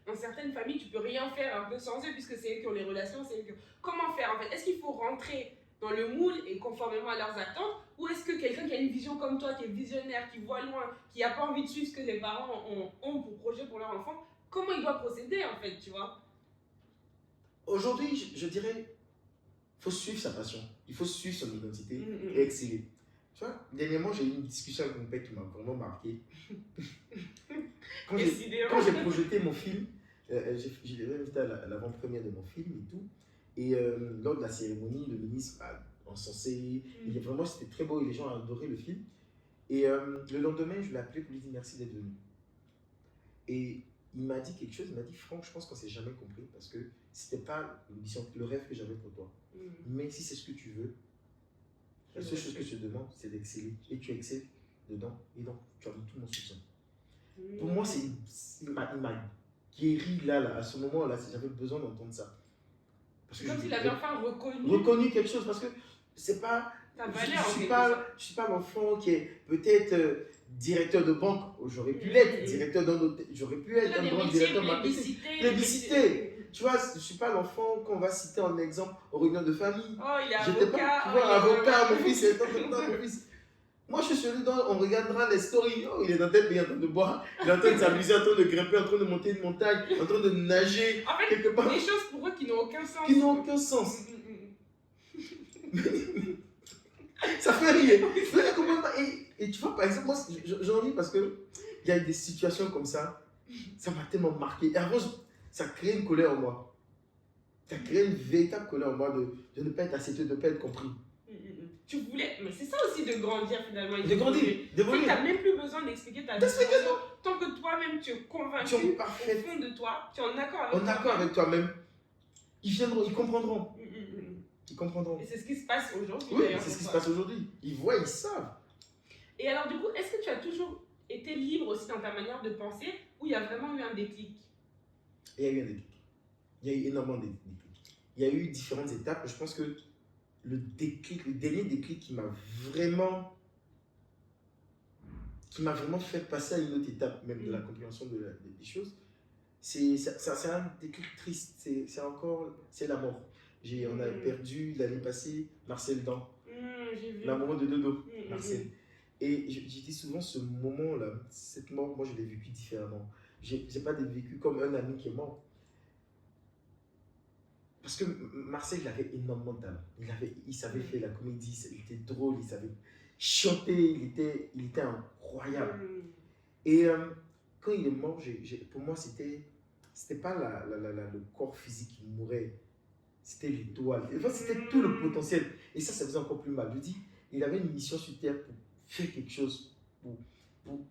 dans certaines familles, tu peux rien faire un peu sans eux, puisque c'est eux qui ont les relations, c'est eux qui ont... Comment faire, en fait? Est-ce qu'il faut rentrer dans le moule et conformément à leurs attentes, ou est-ce que quelqu'un qui a une vision comme toi, qui est visionnaire, qui voit loin, qui n'a pas envie de suivre ce que les parents ont pour projet pour leur enfant, comment il doit procéder, en fait, tu vois? Aujourd'hui, je dirais, il faut suivre sa passion, il faut suivre son identité et exceller. Tu vois, dernièrement, j'ai eu une discussion avec mon père qui m'a vraiment marqué. Quand j'ai projeté mon film, je l'ai invité à l'avant-première de mon film et tout. Et lors de la cérémonie, le ministre a encensé. Et vraiment, c'était très beau et les gens ont adoré le film. Et le lendemain, je l'ai appelé pour lui dire merci d'être venu. Et il m'a dit quelque chose. Il m'a dit, Franck, je pense qu'on ne s'est jamais compris parce que c'était pas le rêve que j'avais pour toi. Mais si c'est ce que tu veux, la seule chose que je te demande, c'est d'exceller. Et tu excelles dedans. Et donc, tu as tout mon soutien. Pour moi, il m'a guéri là, à ce moment-là. J'avais besoin d'entendre ça. Parce que comme s'il avait enfin reconnu quelque chose. Parce que c'est pas. Je suis pas l'enfant qui est peut-être directeur de banque. J'aurais pu l'être. Directeur d'un hôtel. J'aurais pu être un grand directeur de marketing. Plébiscité. Tu vois, je ne suis pas l'enfant qu'on va citer en exemple aux réunions de famille. Oh, il est avocat. Tu vois, avocat, mon fils est mon fils. Moi, je suis celui dont on regardera les stories. Oh, il est dans tête, il est en train de boire, il est en train de s'amuser, en train de grimper, en train de monter une montagne, en train de nager. En fait, quelque part. Des choses pour eux qui n'ont aucun sens. Qui n'ont aucun sens. Ça fait rire. Et tu vois, par exemple, moi, j'en ris parce qu'il y a des situations comme ça. Ça m'a tellement marqué. Et avant, ça crée une colère en moi. Ça crée une véritable colère en moi de ne pas être accepté, de ne pas être compris. Tu voulais, mais c'est ça aussi de grandir finalement. De grandir, d'évoluer. Tu n'as même plus besoin d'expliquer ta vie. Tant que toi-même tu es convaincu au fond de toi, tu es en accord avec toi-même. En accord avec toi-même, ils viendront, ils comprendront. Ils comprendront. Et c'est ce qui se passe aujourd'hui. Oui, c'est ce qui se passe aujourd'hui. Ils voient, ils savent. Et alors du coup, est-ce que tu as toujours été libre aussi dans ta manière de penser ou il y a vraiment eu un déclic? Il y a eu un déclic. Il y a eu énormément de déclics. Il y a eu différentes étapes. Je pense que le dernier déclic qui m'a vraiment fait passer à une autre étape, même de la compréhension des choses, c'est un déclic triste. C'est la mort. On a perdu l'année passée Marcel Dan, l'amoureux de Dodo, Marcel. Et je dis souvent, ce moment-là, cette mort, moi je l'ai vécu différemment. Je n'ai pas vécu comme un ami qui est mort. Parce que Marcel, il avait énormément de talent. Il savait faire la comédie, il était drôle, il savait chanter, il était incroyable. Et quand il est mort, pour moi, c'était pas le corps physique qui mourait, c'était l'étoile. Enfin, c'était tout le potentiel. Et ça faisait encore plus mal. Je dis, il avait une mission sur Terre pour faire quelque chose, pour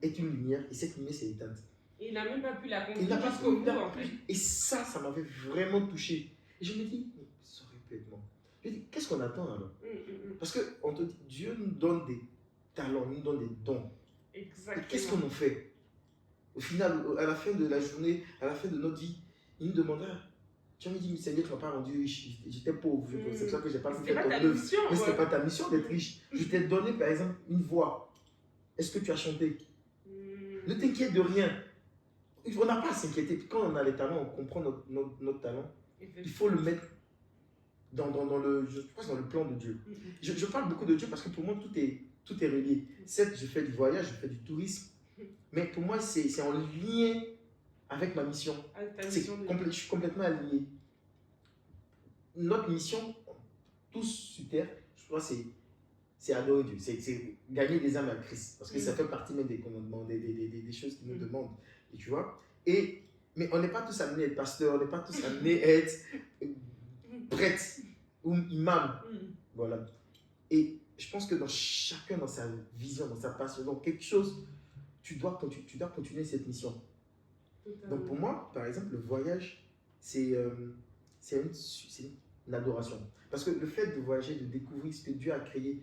être une lumière, et cette lumière s'est éteinte. Et il n'a même pas pu la conclure jusqu'au bout, en fait. Et ça m'avait vraiment touché. Et je me dis, ça aurait pu être moi. Je me dis, qu'est-ce qu'on attend alors? Parce qu'on te dit, Dieu nous donne des talents, il nous donne des dons. Exactement. Et qu'est-ce qu'on en fait? Au final, à la fin de la journée, à la fin de notre vie, il nous demandera, tu me dis, Seigneur, tu ne m'as pas rendu riche, j'étais pauvre, c'est pour ça que je n'ai pas fait ton œuvre. Mais ce n'était pas ta mission d'être riche. Je t'ai donné, par exemple, une voix. Est-ce que tu as chanté? Ne t'inquiète de rien. On n'a pas à s'inquiéter. Quand on a les talents, on comprend notre talent. Il faut le mettre dans le plan de Dieu. Je parle beaucoup de Dieu parce que pour moi, tout est relié. Certes, je fais du voyage, je fais du tourisme, mais pour moi, c'est en lien avec ma mission. Je suis complètement aligné. Notre mission, tous sur Terre, je crois, c'est adorer Dieu, c'est gagner des âmes à Christ, parce que ça fait partie même des commandements, des choses qu'il nous demande. Et tu vois, mais on n'est pas tous amenés à être pasteurs, on n'est pas tous amenés à être prêtres ou imams. Voilà. Et je pense que chacun dans sa vision, dans sa passion, dans quelque chose, tu dois continuer cette mission. Donc pour moi, par exemple, le voyage, c'est une adoration. Parce que le fait de voyager, de découvrir ce que Dieu a créé,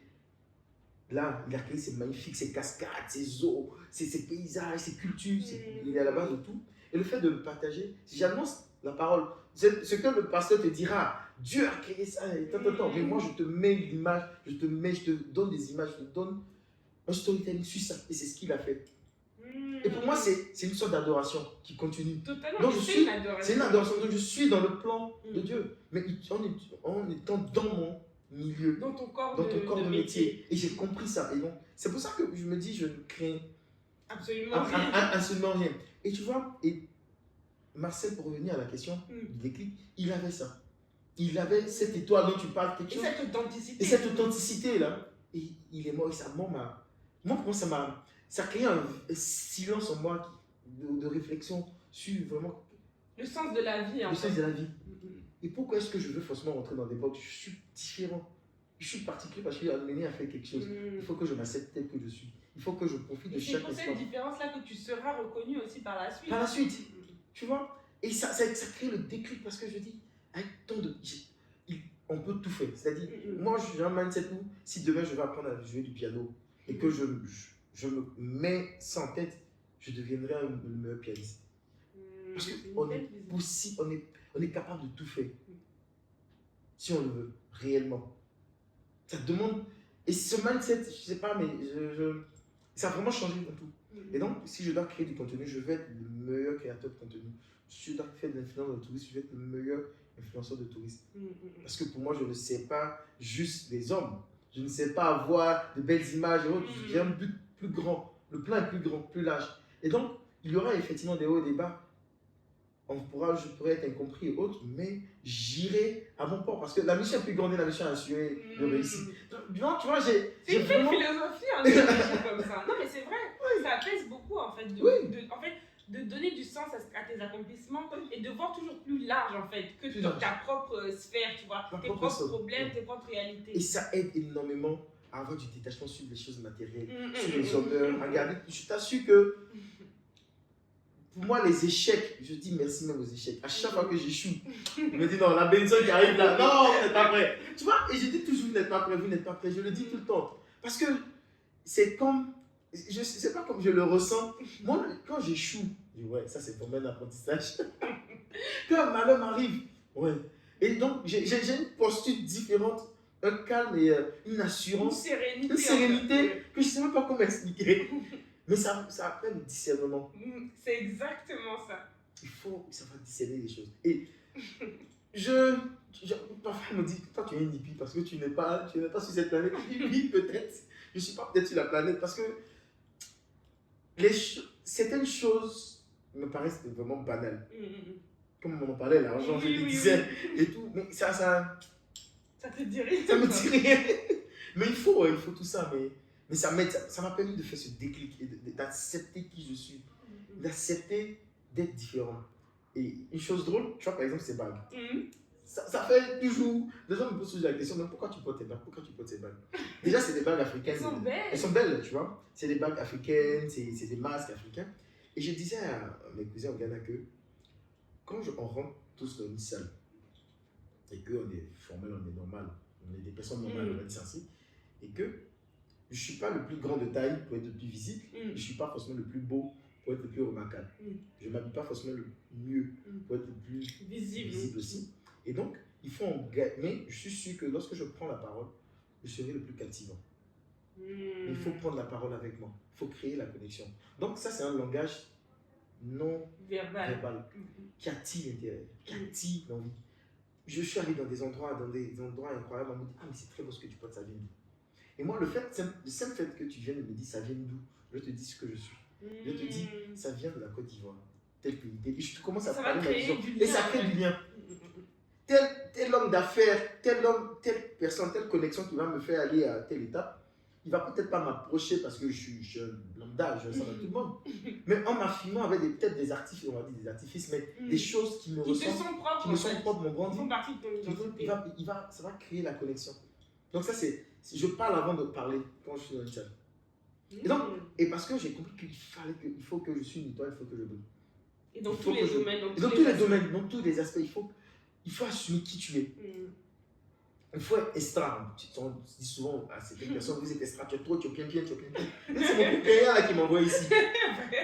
là, il a créé ces magnifiques, ces cascades, ces eaux, ces paysages, ces cultures, il est à la base de tout. Et le fait de le partager, si j'annonce la parole, ce que le pasteur te dira, Dieu a créé ça, mais moi je te mets l'image, je te donne des images, je te donne un storytelling sur ça, et c'est ce qu'il a fait. Et pour moi, c'est une sorte d'adoration qui continue. Totalement, donc c'est une adoration. Donc je suis dans le plan de Dieu, mais en étant dans mon milieu, dans ton corps de métier. Et j'ai compris ça. Et donc, c'est pour ça que je me dis, je ne crains absolument rien. Et tu vois, et Marcel, pour revenir à la question du déclic, il avait ça. Il avait cette étoile dont tu parles, quelque chose. Et cette authenticité-là. Et il est mort, et ça m'a... Moi, pour moi, ça a créé un silence en moi de réflexion sur vraiment... le sens de la vie, le sens de la vie. Et pourquoi est-ce que je veux forcément rentrer dans des boîtes? Je suis différent. Je suis particulier parce qu'il a amené à faire quelque chose. Il faut que je m'accepte tel que je suis. Il faut que je profite de chaque instant. C'est pour cette différence-là que tu seras reconnu aussi par la suite. Par la suite. Tu vois? Et ça crée le déclic parce que je dis, avec tant de... on peut tout faire. C'est-à-dire, moi, j'ai un mindset où, si demain je vais apprendre à jouer du piano et que je me mets ça en tête, je deviendrai le meilleur pianiste. Parce qu'on est possible, on est capable de tout faire. Si on le veut, réellement. Ça demande... Et ce mindset, je ne sais pas, mais ça a vraiment changé dans tout. Et donc, si je dois créer du contenu, je vais être le meilleur créateur de contenu. Si je dois faire de l'influence de tourisme, je vais être le meilleur influenceur de tourisme. Parce que pour moi, je ne sais pas juste les hommes. Je ne sais pas avoir de belles images et autres. J'ai un but plus grand. Le plan est plus grand, plus large. Et donc, il y aura effectivement des hauts et des bas. Je pourrais être incompris et autres, mais j'irai à mon port. Parce que la mission est plus grande et la mission est assurée de réussir. Donc, tu vois, c'est une belle philosophie, de réfléchir comme ça. Non, mais c'est vrai, ça pèse beaucoup en fait. En fait, de donner du sens à tes accomplissements et de voir toujours plus large en fait que ta propre sphère, tu vois, tes propres problèmes, tes propres réalités. Et ça aide énormément à avoir du détachement sur les choses matérielles, sur les honneurs. Regardez, je t'assure que pour moi, les échecs, je dis merci même aux échecs. À chaque fois que j'échoue, je me dis non, la bénédiction qui arrive là, non, vous n'êtes pas prêt. Tu vois, et je dis toujours, vous n'êtes pas prêt, vous n'êtes pas prêt. Je le dis tout le temps. Parce que c'est comme, je sais pas comme je le ressens. Moi, quand j'échoue, je dis ouais, ça c'est pour moi un apprentissage. Quand un malheur m'arrive, ouais. Et donc, j'ai une posture différente, un calme et une assurance, une sérénité que je ne sais même pas comment expliquer. Mais ça appelle le discernement. C'est exactement ça. Il faut savoir discerner les choses. Et parfois on me dit, toi tu es un hippie parce que tu n'es pas sur cette planète. Oui, peut-être. Je ne suis pas peut-être sur la planète parce que certaines choses me paraissent vraiment banales. Comme on en parlait, l'argent, je le disais et tout. Mais ça te dit rien. Ça me dit rien. Mais il faut tout ça. Mais ça m'a permis de faire ce déclic et d'accepter qui je suis, d'accepter d'être différent. Et une chose drôle, tu vois, par exemple, ces bagues. Ça fait toujours. Les gens me posent toujours la question, mais pourquoi tu portes tes bagues? Pourquoi tu portes ces bagues? Déjà, c'est des bagues africaines. Elles sont belles, tu vois. C'est des bagues africaines, c'est des masques africains. Et je disais à mes cousins au Ghana que quand on rentre tous dans une salle, et qu'on est formel, on est normal, on est des personnes normales, on va dire ainsi, et que je ne suis pas le plus grand de taille pour être le plus visible. Je ne suis pas forcément le plus beau pour être le plus remarquable. Je ne m'habille pas forcément le mieux pour être le plus visible aussi. Et donc, mais je suis sûr que lorsque je prends la parole, je serai le plus captivant. Il faut prendre la parole avec moi. Il faut créer la connexion. Donc ça, c'est un langage non verbal qui attire l'intérêt, qui attire l'envie. Je suis allé dans des endroits incroyables. On me dit, ah mais c'est très beau ce que tu portes, ça vient d'où? Et moi, le simple fait que tu viennes me dire ça vient d'où, je te dis ce que je suis. Je te dis, ça vient de la Côte d'Ivoire, tel pays. Et je commence à parler de ma vision. Et ça crée du lien. Tel homme d'affaires, telle personne, telle connexion qui va me faire aller à telle étape, il va peut-être pas m'approcher parce que je suis jeune, lambda, je ressemble à tout le monde. Mais en m'affirmant avec peut-être des artifices, on va dire des artifices, mais des choses qui me ressemblent, qui me sont propres, mon grand. Ils font partie de ton identité. Ça va créer la connexion. Donc ça, je parle avant de parler quand je suis dans une salle. Et parce que j'ai compris qu'il faut que je suis une étoile, il faut que je brille. Et dans tous les domaines, dans tous les aspects, il faut assumer qui tu es. Il faut être extra. On dit souvent à certaines personnes, vous êtes extra, tu es trop, tu es bien. C'est mon pimpéen là qui m'envoie ici.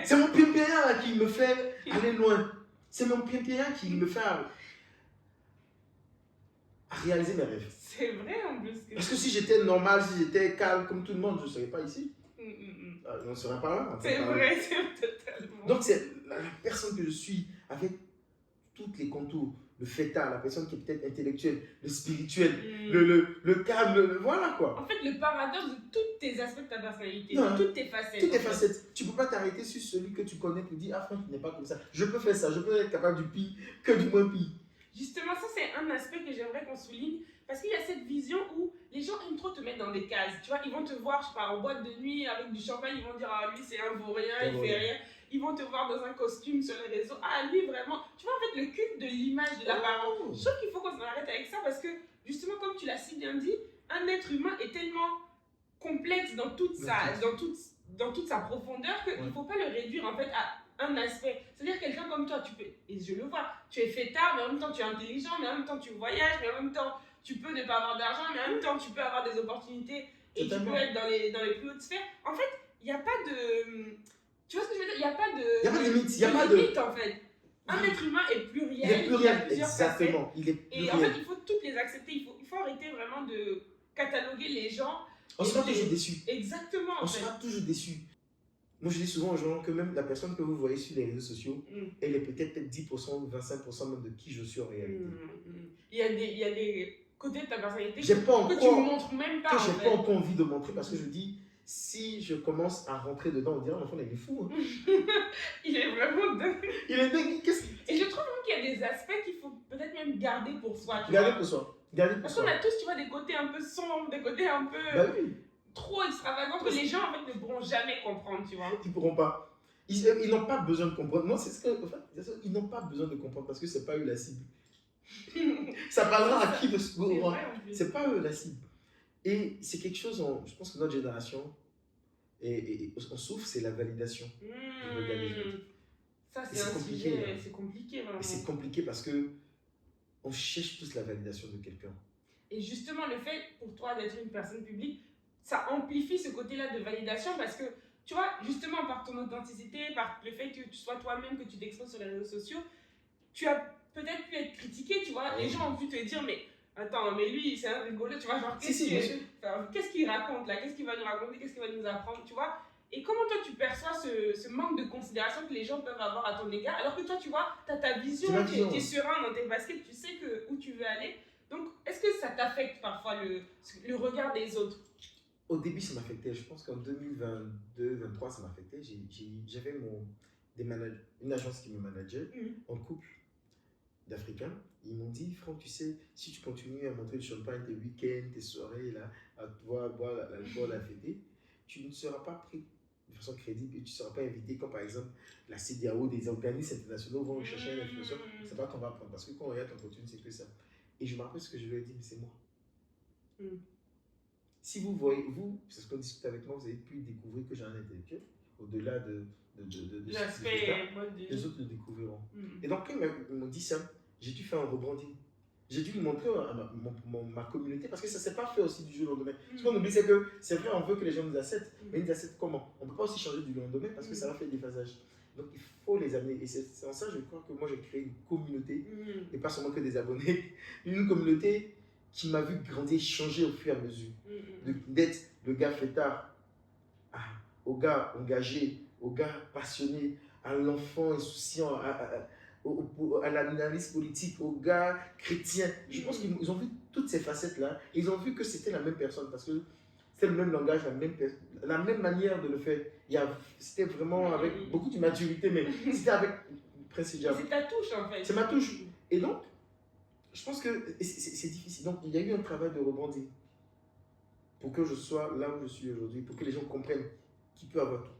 C'est mon pimpéen là qui me fait aller loin. C'est mon pimpéen qui me fait à réaliser mes rêves. C'est vrai en plus. Parce que si j'étais normal, si j'étais calme comme tout le monde, je ne serais pas ici. On ne serait pas là. C'est vrai, c'est totalement. Donc c'est la personne que je suis avec tous les contours. Le fêtard, la personne qui est peut-être intellectuelle, le spirituel, le calme, voilà quoi. En fait, le paradoxe de tous tes aspects de ta personnalité, de toutes tes facettes. Toutes tes facettes. Tu ne peux pas t'arrêter sur celui que tu connais pour dire, ah Franck, tu n'es pas comme ça. Je peux faire ça, je peux être capable du pire que du moins pire. Justement, ça c'est un aspect que j'aimerais qu'on souligne parce qu'il y a cette vision où les gens aiment trop te mettre dans des cases. Tu vois, ils vont te voir, je sais pas, en boîte de nuit avec du champagne, ils vont dire, ah lui c'est un vaurien, il fait rien. Ils vont te voir dans un costume sur les réseaux. Ah, lui, vraiment. Tu vois, en fait, le culte de l'image de l'apparence. Je trouve qu'il faut qu'on s'en arrête avec ça parce que, justement, comme tu l'as si bien dit, un être humain est tellement complexe dans toute sa profondeur qu'il ne faut pas le réduire, en fait, à un aspect. C'est-à-dire, quelqu'un comme toi, tu peux, et je le vois, tu es fêtard, mais en même temps, tu es intelligent, mais en même temps, tu voyages, mais en même temps, tu peux ne pas avoir d'argent, mais en même temps, tu peux avoir des opportunités et tu peux être dans les plus hautes sphères. En fait, il n'y a pas de... Tu vois ce que je veux dire? Il n'y a pas de limite, en fait. Un être humain est pluriel. Il est pluriel, exactement. Et en fait, il faut toutes les accepter. Il faut arrêter vraiment de cataloguer les gens. On sera toujours déçu. Exactement. On sera toujours déçu. Moi, je dis souvent aux gens que même la personne que vous voyez sur les réseaux sociaux, elle est peut-être 10% ou 25% même de qui je suis en réalité. Il y a des côtés de ta personnalité que tu ne montres même pas. Que je n'ai pas encore envie de montrer parce que je dis, si je commence à rentrer dedans, on dirait l'enfant il est fou. Hein. Il est vraiment dingue. Il est dingue. Et je trouve même qu'il y a des aspects qu'il faut peut-être même garder pour soi. Garder pour soi. Parce qu'on a tous, tu vois, des côtés un peu sombres, des côtés un peu trop extravagants que les gens en fait ne pourront jamais comprendre, tu vois. Ils pourront pas. Ils n'ont pas besoin de comprendre. Moi, c'est ce que. En fait, ils n'ont pas besoin de comprendre parce que c'est pas eux la cible. Ça parlera à qui de ce moment. C'est pas eux la cible. Et c'est quelque chose, je pense que notre génération, et on souffre, c'est la validation du regard des autres. Ça, c'est un sujet, c'est compliqué vraiment. Et c'est compliqué parce que on cherche tous la validation de quelqu'un. Et justement, le fait pour toi d'être une personne publique, ça amplifie ce côté-là de validation parce que, tu vois, justement par ton authenticité, par le fait que tu sois toi-même, que tu t'exposes sur les réseaux sociaux, tu as peut-être pu être critiqué, tu vois. Les gens ont pu te dire, mais attends, mais lui, c'est un rigolo, tu vois, genre, qu'est-ce qu'il raconte là? Qu'est-ce qu'il va nous raconter? Qu'est-ce qu'il va nous apprendre, tu vois? Et comment toi tu perçois ce manque de considération que les gens peuvent avoir à ton égard, alors que toi, tu vois, tu as ta vision, tu es serein dans tes baskets, tu sais où tu veux aller. Donc, est-ce que ça t'affecte parfois le regard des autres? Au début, ça m'affectait. Je pense qu'en 2022-2023, ça m'affectait. J'avais une agence qui me manageait en couple d'Africains. Ils m'ont dit, Franck, tu sais, si tu continues à montrer le champagne, tes week-ends, tes soirées, là, à boire l'alcool, la fêter, tu ne seras pas pris de façon crédible et tu ne seras pas invité quand, par exemple, la CEDEAO, des organismes internationaux vont chercher une information. C'est pas qu'on va apprendre. Parce que quand on regarde ton contenu, c'est que ça. Et je me rappelle ce que je lui ai dit, mais c'est moi. Si vous voyez, c'est ce qu'on discute avec moi, vous avez pu découvrir que j'ai un intellectuel, au-delà de l'aspect, les autres le découvriront. Et donc, quand ils m'ont dit ça, j'ai dû faire un rebranding. J'ai dû le montrer à ma communauté parce que ça ne s'est pas fait aussi du jour au lendemain. Ce qu'on oublie, c'est que c'est vrai, on veut que les gens nous acceptent, mais ils nous acceptent comment? On ne peut pas aussi changer du lendemain parce que ça va faire des phasages. Donc, il faut les amener. Et c'est en ça, je crois que moi, j'ai créé une communauté, et pas seulement que des abonnés, une communauté qui m'a vu grandir, changer au fur et à mesure. D'être le gars fêtard, au gars engagé, au gars passionné, à l'enfant insouciant, à l'analyse politique, au gars chrétien. Je pense qu'ils ont vu toutes ces facettes-là et ils ont vu que c'était la même personne parce que c'était le même langage, la même manière de le faire. C'était vraiment avec beaucoup de maturité, mais c'était avec Prince Edja. C'est ta touche en fait. C'est ma touche. Et donc, je pense que c'est difficile. Donc, il y a eu un travail de rebondir pour que je sois là où je suis aujourd'hui, pour que les gens comprennent qui peut avoir tout.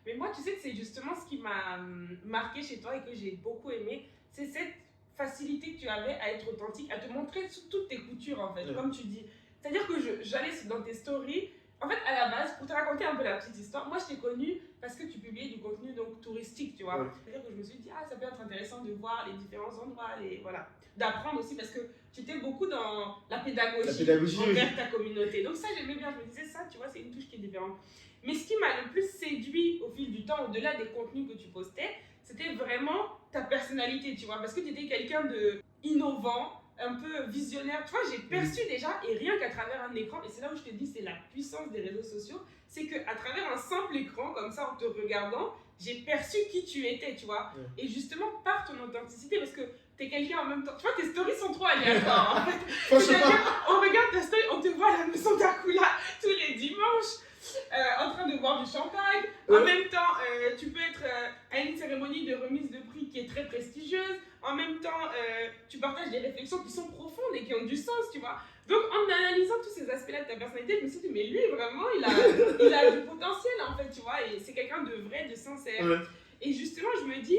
Mais moi, tu sais que c'est justement ce qui m'a marqué chez toi et que j'ai beaucoup aimé, c'est cette facilité que tu avais à être authentique, à te montrer sous toutes tes coutures en fait, comme tu dis. C'est-à-dire que j'allais dans tes stories. En fait, à la base, pour te raconter un peu la petite histoire, moi je t'ai connue parce que tu publiais du contenu donc touristique, tu vois. C'est-à-dire que je me suis dit, ça peut être intéressant de voir les différents endroits, voilà. D'apprendre aussi parce que tu étais beaucoup dans la pédagogie envers ta communauté. Donc ça, j'aimais bien, je me disais ça, tu vois, c'est une touche qui est différente. Mais ce qui m'a le plus séduit au fil du temps, au-delà des contenus que tu postais, c'était vraiment ta personnalité, tu vois, parce que tu étais quelqu'un de innovant, un peu visionnaire. Tu vois, j'ai perçu déjà, et rien qu'à travers un écran, et c'est là où je te dis, c'est la puissance des réseaux sociaux, c'est qu'à travers un simple écran, comme ça, en te regardant, j'ai perçu qui tu étais, tu vois. Et justement, par ton authenticité, parce que t'es quelqu'un en même temps. Tu vois, tes stories sont trop aléatoires, en fait. On regarde ta story, on te voit à la maison d'Akula tous les dimanches. En train de boire du champagne. En même temps, tu peux être à une cérémonie de remise de prix qui est très prestigieuse. En même temps, tu partages des réflexions qui sont profondes et qui ont du sens, tu vois. Donc, en analysant tous ces aspects-là de ta personnalité, je me suis dit, mais lui, vraiment, il a du potentiel, en fait, tu vois. Et c'est quelqu'un de vrai, de sincère. Et justement, je me dis,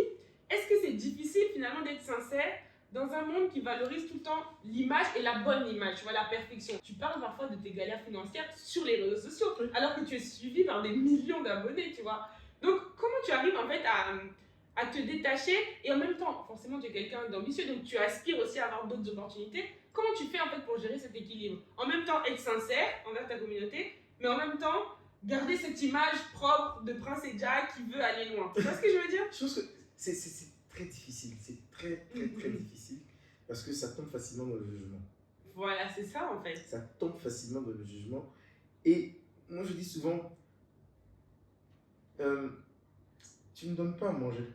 est-ce que c'est difficile, finalement, d'être sincère dans un monde qui valorise tout le temps l'image et la bonne image, tu vois, la perfection. Tu parles parfois de tes galères financières sur les réseaux sociaux, alors que tu es suivi par des millions d'abonnés, tu vois. Donc, comment tu arrives en fait à te détacher et en même temps, forcément, tu es quelqu'un d'ambitieux, donc tu aspires aussi à avoir d'autres opportunités. Comment tu fais en fait pour gérer cet équilibre? En même temps, être sincère envers ta communauté, mais en même temps, garder cette image propre de Prince Edja qui veut aller loin. Tu vois ce que je veux dire? Je pense que c'est très difficile, c'est très difficile parce que ça tombe facilement dans le jugement. Voilà, c'est ça en fait. Ça tombe facilement dans le jugement et moi je dis souvent, tu ne donnes pas à manger.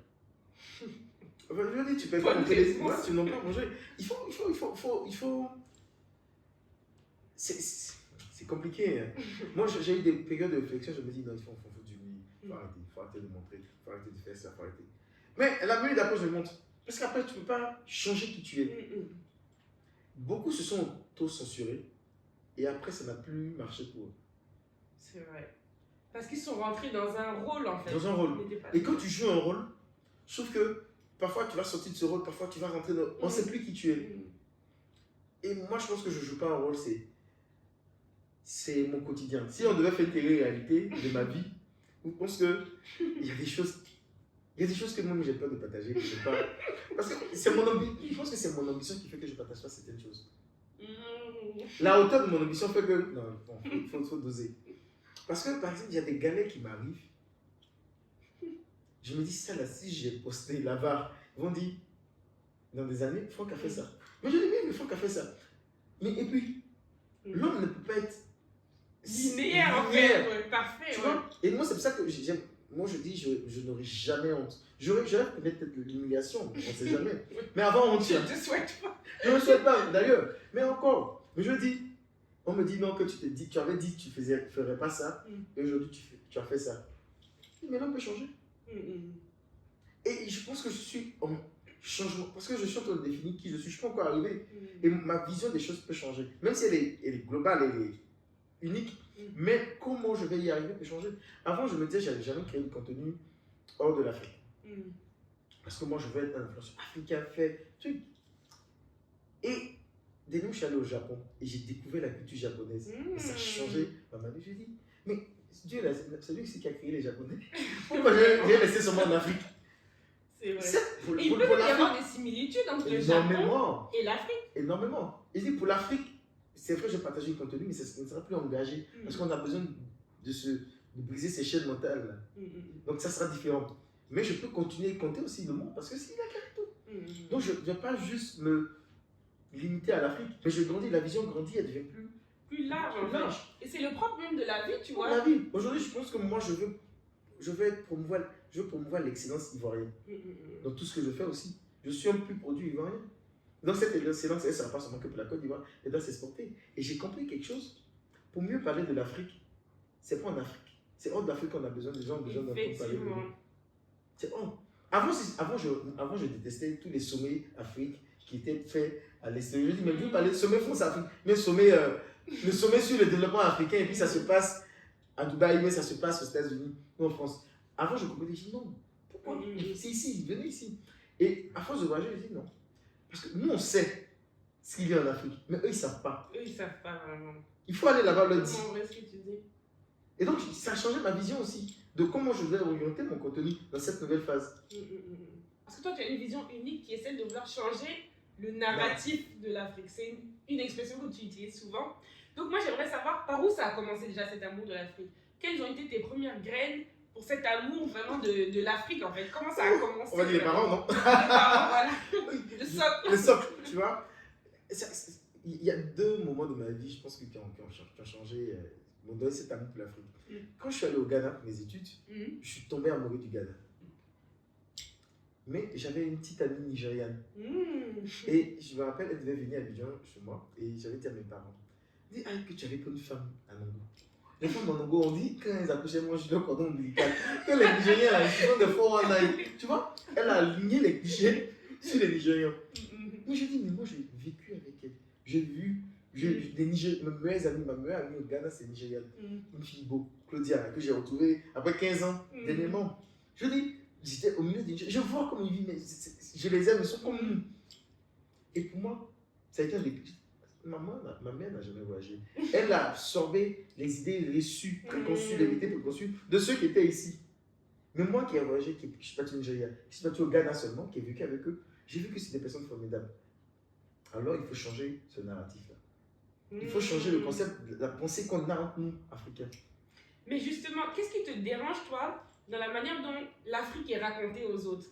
Enfin, je veux dire, tu peux pas montrer les mots, tu ne donnes pas à manger. Il faut... C'est compliqué. Hein. Moi j'ai eu des périodes de réflexion, je me dis non, il faut du bruit, il faut arrêter de montrer, il faut arrêter de faire ça, il faut arrêter. Mais la minute d'après, je le montre. Parce qu'après, tu ne peux pas changer qui tu es. Beaucoup se sont auto-censurés et après, ça n'a plus marché pour eux. C'est vrai. Parce qu'ils sont rentrés dans un rôle, en fait. Dans un rôle. Et quand tu joues un rôle, je trouve que parfois tu vas sortir de ce rôle, parfois tu vas rentrer dans... On ne sait plus qui tu es. Et moi, je pense que je ne joue pas un rôle, c'est mon quotidien. Si on devait faire une télé-réalité de ma vie, je pense qu'il y a des choses... Il y a des choses que moi, j'ai peur de partager, que je pas... Parce que c'est mon ambition. Je pense que c'est mon ambition qui fait que je ne partage pas certaines choses. La hauteur de mon ambition fait que... Non, il faut doser. Parce que, par exemple, il y a des galets qui m'arrivent. Je me dis, ça là, si j'ai posté la barre, ils vont dire, dans des années, Franck a fait ça. Mais je dis, oui, mais Franck a fait ça. Mais et puis, l'homme ne peut pas être linéaire, en fait. Ouais, parfait. Tu vois? Et moi, c'est pour ça que j'aime. Moi, je dis, je n'aurai jamais honte. J'aurais peut-être l'humiliation, on ne sait jamais. Mais avant, honte. Je ne te souhaite pas. Je ne le souhaite pas, d'ailleurs. Mais encore, mais je dis, on me dit non, que tu avais dit que tu ne ferais pas ça, et aujourd'hui, tu as fait ça. Mais l'homme peut changer. Et je pense que je suis en changement, parce que je suis en train de définir qui je suis. Je ne suis pas encore arrivé. Et ma vision des choses peut changer. Même si elle est globale, elle est unique. Mais comment je vais y arriver peut changer. Avant, je me disais, je n'allais jamais créer du contenu hors de l'Afrique. Parce que moi, je veux être un influenceur africain, fait truc. Et dès que je suis allé au Japon et j'ai découvert la culture japonaise, et ça a changé ma vie. Je dis, mais Dieu, c'est lui qui a créé les Japonais. Pourquoi j'ai laissé seulement en Afrique? C'est vrai. Il peut y avoir des similitudes entre le Japon et l'Afrique. Énormément. Et pour l'Afrique, c'est vrai que j'ai partagé le contenu, mais ça ne sera plus engagé. Parce qu'on a besoin de briser ces chaînes mentales. Donc ça sera différent. Mais je peux continuer à compter aussi le monde parce que c'est la carte tout. Donc je ne vais pas juste me limiter à l'Afrique. Mais je grandis, la vision grandit, elle devient plus large. Et c'est le propre même de la vie, tu vois. La vie. Aujourd'hui, je pense que moi, je veux promouvoir l'excellence ivoirienne. Dans tout ce que je fais aussi. Je suis un plus produit ivoirien. Donc cette excellence, elle ne sera pas seulement que pour la Côte d'Ivoire, elle doit s'exporter. Et j'ai compris quelque chose. Pour mieux parler de l'Afrique, c'est pas en Afrique. C'est hors d'Afrique qu'on a besoin, les gens ont besoin d'entendre parler de nous. C'est hors. Avant, je détestais tous les sommets Afrique qui étaient faits à l'extérieur. Je dis, mais vous parlez de sommet France-Afrique, mais le sommet sur le développement africain, et puis ça se passe à Dubaï, mais ça se passe aux États-Unis ou en France. Avant, je comprenais, je dis non. Pourquoi? C'est ici, venez ici. Et à force de voyager, je dis non. Parce que nous, on sait ce qu'il y a en Afrique, mais eux, ils ne savent pas. Eux, ils ne savent pas vraiment. Il faut aller là-bas, leur dire. Dis. Et donc, ça a changé ma vision aussi de comment je vais orienter mon contenu dans cette nouvelle phase. Parce que toi, tu as une vision unique qui est celle de vouloir changer le narratif de l'Afrique. C'est une expression que tu utilises souvent. Donc, moi, j'aimerais savoir par où ça a commencé déjà cet amour de l'Afrique. Quelles ont été tes premières graines pour cet amour vraiment de l'Afrique, en fait? Comment ça a commencé? On va dire les parents, non? Les parents, voilà. Le socle. Le socle, tu vois. Il y a deux moments de ma vie, je pense, qui ont changé, m'ont donné cet amour pour l'Afrique. Quand je suis allé au Ghana pour mes études, je suis tombé amoureux du Ghana. Mais j'avais une petite amie nigériane. Et je me rappelle, elle devait venir à Abidjan chez moi, et j'avais dit à mes parents, dis que tu avais pas une femme à Nango. Les femmes en Nango, on dit, quand elles accouchaient, moi je leur cordon ombilical. Que les Nigériens, là, ils font des faux en aïe. Tu vois, elle a aligné les clichés sur les Nigériens. Mais je dis, mais moi j'ai vécu avec elle. J'ai vu des Nigériens, ma meilleure amie au Ghana, c'est nigériane. Une fille beau, Claudia, que j'ai retrouvée après 15 ans, dernièrement. Je dis, j'étais au milieu des Nigériens. Je vois comment ils vivent, mais je les aime, ils sont comme nous. Et pour moi, ça a été un déclic. Ma mère n'a jamais voyagé. Elle a absorbé les idées reçues, préconçues, les vérités préconçues de ceux qui étaient ici. Mais moi qui ai voyagé, je ne suis pas au Nigeria, je suis parti au Ghana seulement, qui ai vécu avec eux, j'ai vu que c'est des personnes formidables. Alors il faut changer ce narratif-là. Il faut changer le concept, la pensée qu'on a entre nous, Africains. Mais justement, qu'est-ce qui te dérange, toi, dans la manière dont l'Afrique est racontée aux autres?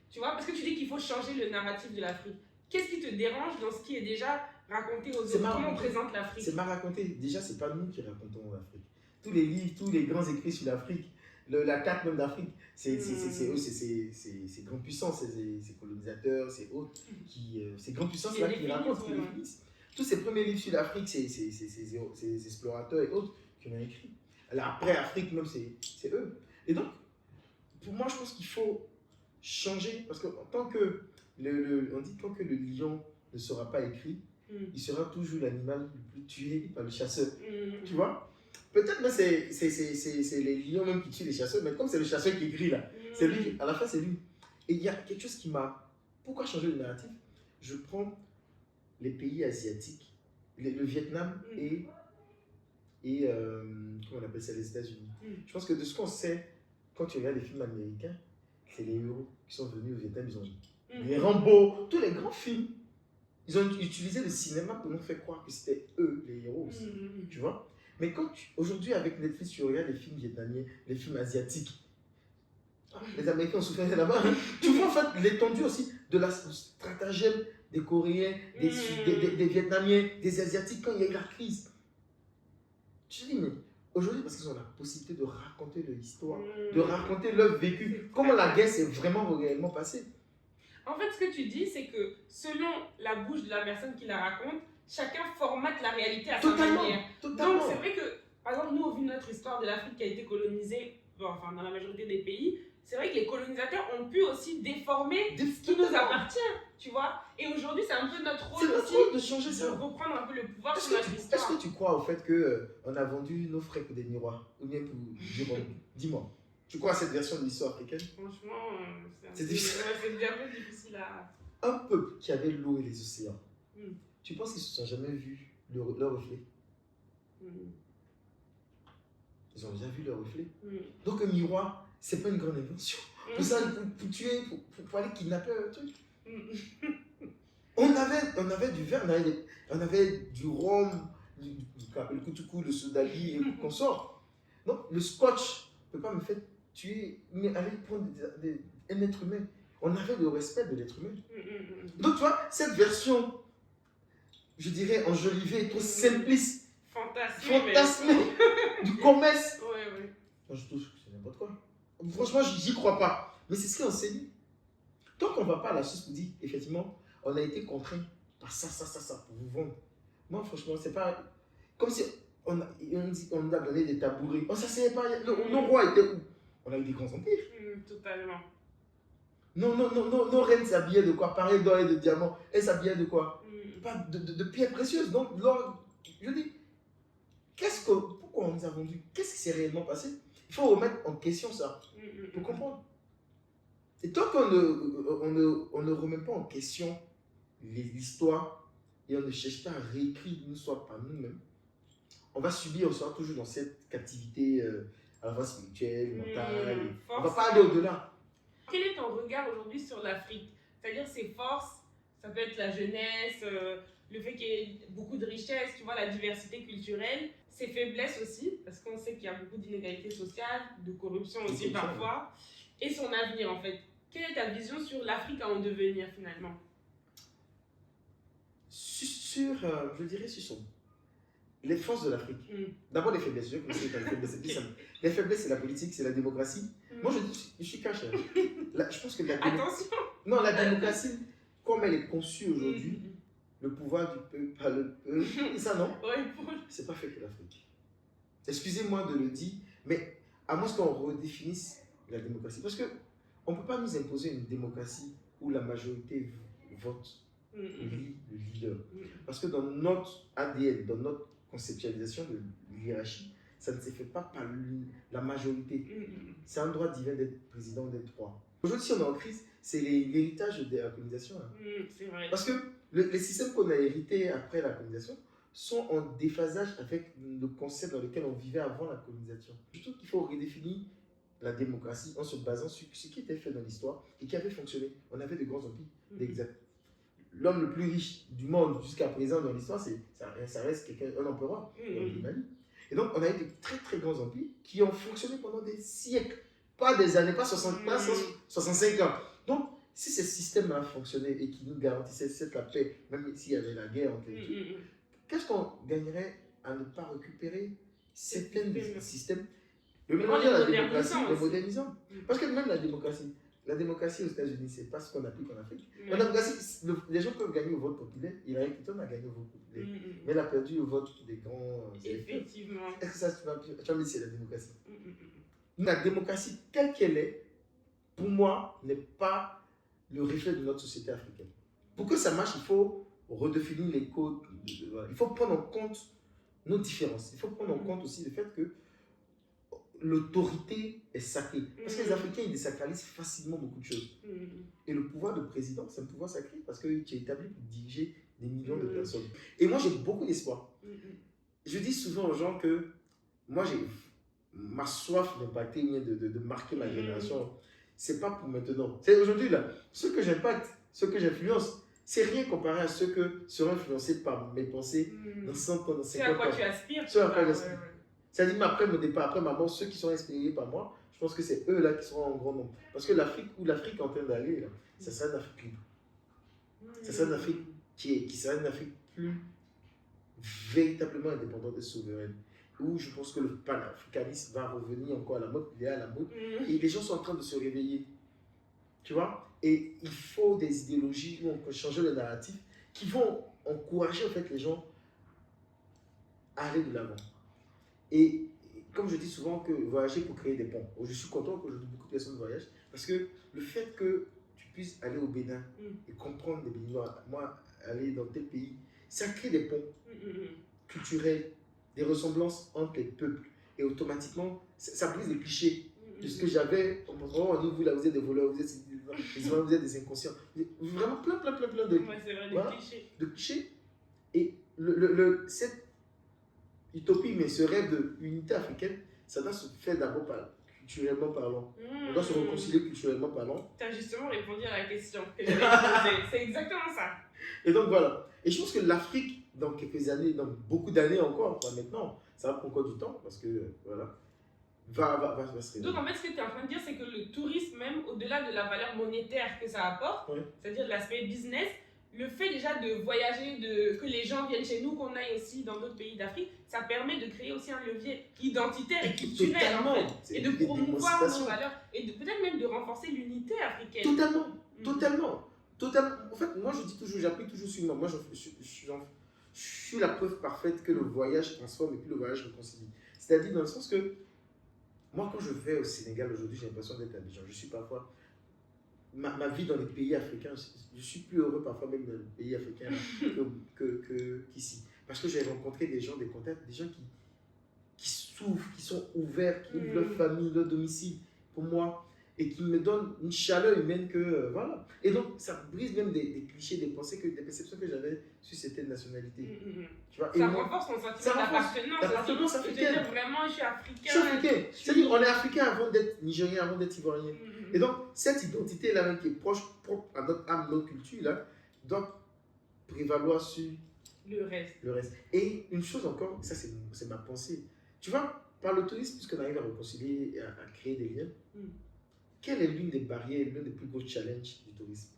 Tu vois, parce que tu dis qu'il faut changer le narratif de l'Afrique. Qu'est-ce qui te dérange dans ce qui est déjà raconté aux autres? Comment on présente l'Afrique? C'est mal raconté. Déjà, ce n'est pas nous qui racontons l'Afrique. Tous les livres, tous les grands écrits sur l'Afrique, la carte même d'Afrique, c'est eux, c'est grandes puissances, ces colonisateurs, ces autres, ces grandes puissances-là qui racontent, qui définissent. Tous ces premiers livres sur l'Afrique, ces explorateurs et autres qui l'ont écrit. Alors après, Afrique, même, c'est eux. Et donc, pour moi, je pense qu'il faut changer, parce que tant que on dit tant que le lion ne sera pas écrit, il sera toujours l'animal le plus tué par le chasseur. Tu vois? Peut-être même c'est les lions même qui tuent les chasseurs, mais comme c'est le chasseur qui est gris là, c'est lui, à la fin c'est lui. Et il y a quelque chose qui m'a... Pourquoi changer le narratif? Je prends les pays asiatiques, le Vietnam comment on appelle ça, les États-Unis. Je pense que de ce qu'on sait, quand tu regardes les films américains, c'est les héros qui sont venus au Vietnam, ils ont les Rambo, tous les grands films, ils ont utilisé le cinéma pour nous faire croire que c'était eux les héros aussi, tu vois. Mais quand aujourd'hui avec Netflix, tu regardes les films vietnamiens, les films asiatiques, les Américains ont souffert là-bas. Tu vois en fait l'étendue aussi du stratagème des Coréens, des Vietnamiens, des Asiatiques quand il y a eu la crise. Je dis, mais aujourd'hui, parce qu'ils ont la possibilité de raconter leur histoire, de raconter leur vécu, comment la guerre s'est vraiment réellement passée. En fait, ce que tu dis, c'est que selon la bouche de la personne qui la raconte, chacun formate la réalité à sa manière. Totalement. Donc, c'est vrai que, par exemple, nous, au vu de notre histoire de l'Afrique qui a été colonisée, enfin, dans la majorité des pays, c'est vrai que les colonisateurs ont pu aussi déformer ce qui nous appartient, tu vois. Et aujourd'hui, c'est un peu notre rôle aussi de changer ça, de reprendre un peu le pouvoir sur notre histoire. Est-ce que tu crois au fait qu'on a vendu nos frères pour des miroirs? Ou bien pour du bon? Dis-moi. Tu crois à cette version de l'histoire africaine? Franchement, c'est difficile. C'est un peu difficile à... Un peuple qui avait l'eau et les océans, tu penses qu'ils ne se sont jamais vus leur reflet? Ils ont déjà vu leur reflet. Donc un miroir, c'est pas une grande invention. Pour ça, pour tuer, pour aller kidnapper un truc. On avait du vin, on avait du rhum, le koutoukou, le sodali et le consort. Donc le scotch ne peut pas me faire tuer, mais aller prendre un être humain. On avait le respect de l'être humain. Donc tu vois, cette version, je dirais enjolivée, trop simpliste, fantasmée du commerce. Moi je trouve que c'est n'importe quoi. Franchement, j'y crois pas. Mais c'est ce qui est enseigné. Tant qu'on ne va pas à la source pour dire, effectivement, on a été contraint par ça, pour vous vendre. Moi, franchement, c'est pas comme si on nous a donné des tabourets. On ne s'asseyait pas. Nos rois étaient où? On a eu des grands empires. Totalement. Nos reines s'habillaient de quoi? Pareil d'or et de diamants. Elles s'habillaient de quoi? Pas de pierres précieuses. Donc, je dis, pourquoi on nous a vendu? Qu'est-ce qui s'est réellement passé? Il faut remettre en question ça pour comprendre. Et tant qu'on ne remet pas en question l'histoire et on ne cherche pas à réécrire l'histoire par nous-mêmes, on va subir, on sera toujours dans cette captivité à la fois spirituelle, mentale. On ne va pas aller au-delà. Quel est ton regard aujourd'hui sur l'Afrique? C'est-à-dire ses forces, ça peut être la jeunesse, le fait qu'il y ait beaucoup de richesses, tu vois, la diversité culturelle, ses faiblesses aussi, parce qu'on sait qu'il y a beaucoup d'inégalités sociales, de corruption aussi parfois, et son avenir en fait. Quelle est ta vision sur l'Afrique en devenir finalement? Je dirais sur les forces de l'Afrique. D'abord les faiblesses. Je vais commencer par les faiblesses. Les faiblesses, c'est la politique, c'est la démocratie. Moi, je suis cash. Je pense que Attention. Non, la démocratie, comme elle est conçue aujourd'hui, le pouvoir du peuple, pas le peuple, ça non, c'est pas fait pour l'Afrique. Excusez-moi de le dire, mais à moins qu'on redéfinisse la démocratie. Parce que on ne peut pas nous imposer une démocratie où la majorité vote le leader. Parce que dans notre ADN, dans notre conceptualisation de l'hierarchie, ça ne se fait pas par la majorité. C'est un droit divin d'être président, d'être roi. Aujourd'hui, si on est en crise, c'est l'héritage de la colonisation. C'est vrai. Parce que les systèmes qu'on a hérités après la colonisation sont en déphasage avec le concept dans lequel on vivait avant la colonisation. Je trouve qu'il faut redéfinir la démocratie en se basant sur ce qui était fait dans l'histoire et qui avait fonctionné. On avait de grands empires. L'homme le plus riche du monde jusqu'à présent dans l'histoire, ça reste un empereur, Mali. Et donc, on a eu de très très grands empires qui ont fonctionné pendant des siècles, pas des années, pas 65 ans. Donc, si ce système a fonctionné et qui nous garantissait la paix, même s'il y avait la guerre entre les deux, qu'est-ce qu'on gagnerait à ne pas récupérer certains systèmes? Le mélanger à la démocratie, le modernisant. Parce que même la démocratie aux États-Unis, c'est pas ce qu'on applique en Afrique. La démocratie, les gens peuvent gagner au vote populaire. Hillary Clinton a gagné au vote populaire. Mais elle a perdu au vote des grands. Effectivement. Est-ce que ça, tu vas me dire, c'est la démocratie? La démocratie, telle qu'elle est, pour moi, n'est pas le reflet de notre société africaine. Pour que ça marche, il faut redéfinir les codes. Il faut prendre en compte nos différences. Il faut prendre en compte aussi le fait que l'autorité est sacrée. Parce que les Africains, ils désacralisent facilement beaucoup de choses. Et le pouvoir de président, c'est un pouvoir sacré parce que tu es établi pour diriger des millions de personnes. Et moi, j'ai beaucoup d'espoir. Je dis souvent aux gens que moi, j'ai ma soif d'impacter, de marquer ma génération. C'est pas pour maintenant. C'est aujourd'hui, là. Ceux que j'impacte, ceux que j'influence, c'est rien comparé à ceux que seront influencés par mes pensées dans 100 ans, dans 50 ans. C'est à quoi tu aspires. C'est à quoi j'aspire. C'est-à-dire, après mon départ, après ma mort, ceux qui sont inspirés par moi, je pense que c'est eux là qui seront en grand nombre. Parce que l'Afrique, où l'Afrique est en train d'aller, là, ça sera une Afrique libre. Ça sera une Afrique qui sera une Afrique plus véritablement indépendante et souveraine. Où je pense que le panafricanisme va revenir encore à la mode, il est à la mode. Et les gens sont en train de se réveiller. Tu vois? Et il faut des idéologies où on peut changer le narratif qui vont encourager en fait les gens à aller de l'avant. Et comme je dis souvent que voyager pour créer des ponts. Je suis content qu'aujourd'hui beaucoup de personnes voyagent parce que le fait que tu puisses aller au Bénin et comprendre les Béninois, moi aller dans tel pays, ça crée des ponts culturels, des ressemblances entre les peuples. Et automatiquement, ça brise les clichés de ce que j'avais en montrant, oh, vous là, vous êtes des voleurs, vous êtes des inconscients. Vraiment plein de, voilà, de clichés. Et cette utopie, mais ce rêve d'unité africaine, ça doit se faire d'abord culturellement parlant. On doit se réconcilier culturellement parlant. Tu as justement répondu à la question que j'avais posée. C'est exactement ça. Et donc voilà. Et je pense que l'Afrique, dans quelques années, dans beaucoup d'années encore, pas maintenant, ça va prendre encore du temps parce que voilà, va se réveiller. Donc en fait, ce que tu es en train de dire, c'est que le tourisme, même au-delà de la valeur monétaire que ça apporte, c'est-à-dire de l'aspect business, le fait déjà de voyager, que les gens viennent chez nous, qu'on aille aussi dans d'autres pays d'Afrique, ça permet de créer aussi un levier identitaire et culturel en fait, et de promouvoir nos valeurs et peut-être même de renforcer l'unité africaine. Totalement. En fait, moi je dis toujours, j'appuie toujours sur moi. Moi, je suis la preuve parfaite que le voyage transforme et puis le voyage réconcilie. C'est-à-dire dans le sens que moi, quand je vais au Sénégal aujourd'hui, j'ai l'impression d'être à Abidjan. Je suis parfois ma vie dans les pays africains, je suis plus heureux parfois même dans les pays africains qu'ici. Parce que j'ai rencontré des gens, des contacts, des gens qui s'ouvrent, qui sont ouverts, qui ouvrent leur famille, leur domicile pour moi et qui me donnent une chaleur humaine que voilà. Et donc ça brise même des clichés, des pensées, des perceptions que j'avais sur certaines nationalités. Tu vois, ça renforce ton sentiment d'appartenance africaine. Dire vraiment, je suis africain. Je suis africain. C'est-à-dire on est africain avant d'être nigérien, avant d'être ivoirien. Et donc cette identité-là même qui est propre à notre âme, notre culture, là, doit prévaloir sur le reste. Et une chose encore, ça c'est ma pensée. Tu vois, par le tourisme, puisqu'on arrive à réconcilier, à créer des liens, quelle est l'une des barrières, l'un des plus gros challenges du tourisme,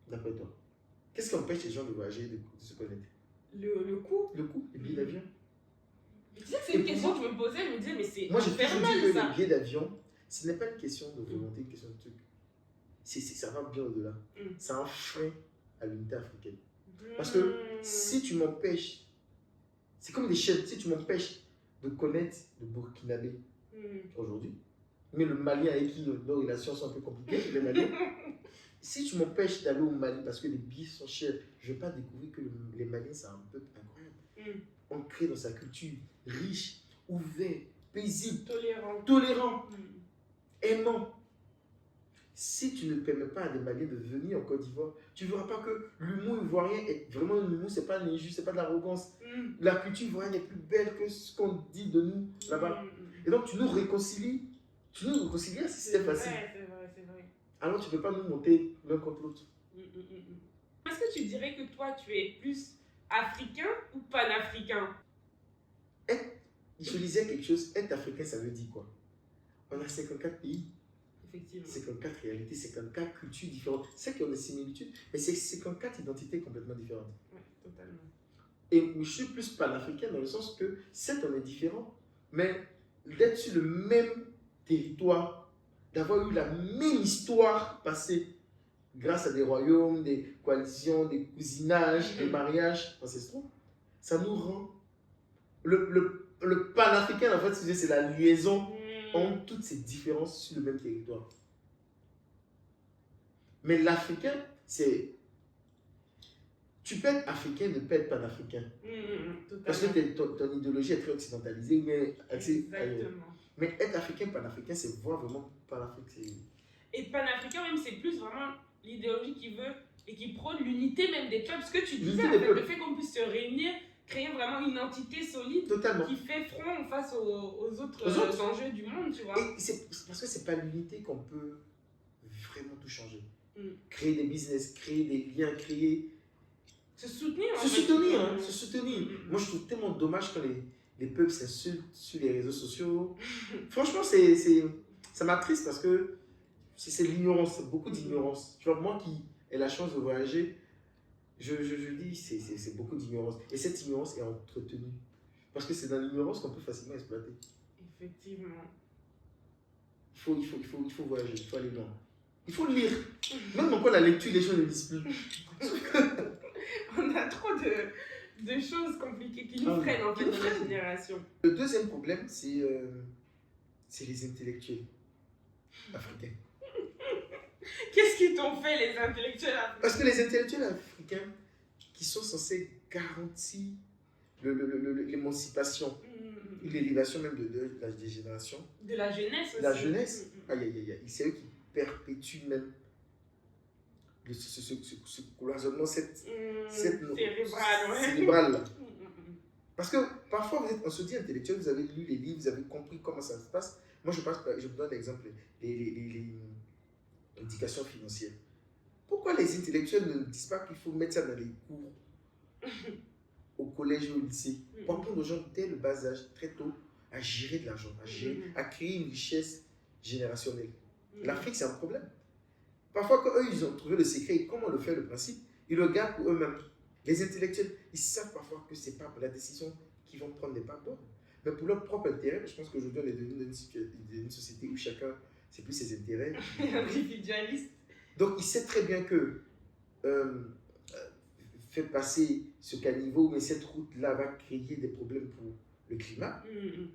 d'après toi? Qu'est-ce qui empêche les gens de voyager, de se connaître? Le coût. Le coût, les billets d'avion. Tu sais que c'est une question que je me posais, je me disais, mais c'est moi, j'ai toujours dit que les billets d'avion, ce n'est pas une question de volonté, une question de truc. Ça va bien au-delà. C'est un frein à l'unité africaine. Parce que si tu m'empêches, c'est comme des chaînes, si tu m'empêches de connaître le Burkinabé aujourd'hui, mais le Mali avec qui nos relations sont un peu compliquées, les Maliens, si tu m'empêches d'aller au Mali parce que les billets sont chers, je ne vais pas découvrir que les Maliens, c'est un peuple incroyable. Ancré dans sa culture, riche, ouvert, paisible, tolérant, aimant. Si tu ne permets pas à des Maliens de venir en Côte d'Ivoire, tu ne verras pas que l'humour ivoirien est vraiment un humour, ce n'est pas de l'injuste, ce n'est pas de l'arrogance. La culture ivoirienne est plus belle que ce qu'on dit de nous là-bas. Et donc tu nous réconcilies. Si c'était facile. C'est vrai. Alors tu ne peux pas nous monter l'un contre l'autre. Est-ce que tu dirais que toi tu es plus africain ou panafricain? Je disais quelque chose, être africain ça veut dire quoi? On a 54 pays. Effectivement. 54 réalités, 54 cultures différentes. C'est qu'on a des similitudes, mais c'est 54 identités complètement différentes. Oui, totalement. Et je suis plus panafricain dans le sens que, certes, on est différents, mais d'être sur le même territoire, d'avoir eu la même histoire passée, grâce à des royaumes, des coalitions, des cousinages, des mariages ancestraux, ça nous rend. Le panafricain, en fait, c'est la liaison entre toutes ces différences sur le même territoire. Mais l'Africain, c'est Tu peux être africain, ne pas être panafricain. Parce que ton idéologie est très occidentalisée, mais assez ailleurs. Mais être africain, panafricain, c'est voir vraiment panafricain. Et panafricain, même, c'est plus vraiment l'idéologie qui veut et qui prône l'unité même des peuples. Ce que tu disais, en fait, le fait qu'on puisse se réunir, créer vraiment une entité solide. Totalement. Qui fait front face aux autres enjeux du monde, tu vois. Et c'est parce que c'est pas l'unité qu'on peut vraiment tout changer. Créer des business, créer des liens, créer... Se soutenir. Se soutenir. Moi, je trouve tellement dommage quand les peuples s'insultent sur les réseaux sociaux. Franchement, ça m'attriste parce que c'est l'ignorance, c'est beaucoup d'ignorance. Tu vois, moi qui ai la chance de voyager, je dis c'est beaucoup d'ignorance. Et cette ignorance est entretenue. Parce que c'est dans l'ignorance qu'on peut facilement exploiter. Effectivement. Il faut voyager, il faut aller loin. Il faut lire. Même encore la lecture, les gens ne lisent plus. On a trop de choses compliquées qui nous freinent en fait dans la génération. Le deuxième problème, c'est les intellectuels africains. Qu'est-ce qu'ils t'ont fait, les intellectuels africains? Parce que les intellectuels africains qui sont censés garantir l'émancipation, l'élévation même de la génération. De la jeunesse aussi. La jeunesse. C'est eux qui perpétuent même ce cloisonnement, cette cérébrale. Parce que parfois, on se dit intellectuel, vous avez lu les livres, vous avez compris comment ça se passe. Moi, je vous donne l'exemple, les indications financières. Pourquoi les intellectuels ne disent pas qu'il faut mettre ça dans les cours au collège et au lycée pour apprendre aux gens dès le bas âge, très tôt, à gérer de l'argent, à créer une richesse générationnelle. L'Afrique, c'est un problème. Parfois, quand eux, ils ont trouvé le secret, comment le faire, le principe, ils le gardent pour eux-mêmes. Les intellectuels, ils savent parfois que c'est pas la décision qu'ils vont prendre n'est pas bonne. Mais pour leur propre intérêt, je pense qu'aujourd'hui, on est devenu dans une société où chacun, c'est plus ses intérêts. Individualiste. Donc, il sait très bien que faire passer ce caniveau, mais cette route-là va créer des problèmes pour le climat,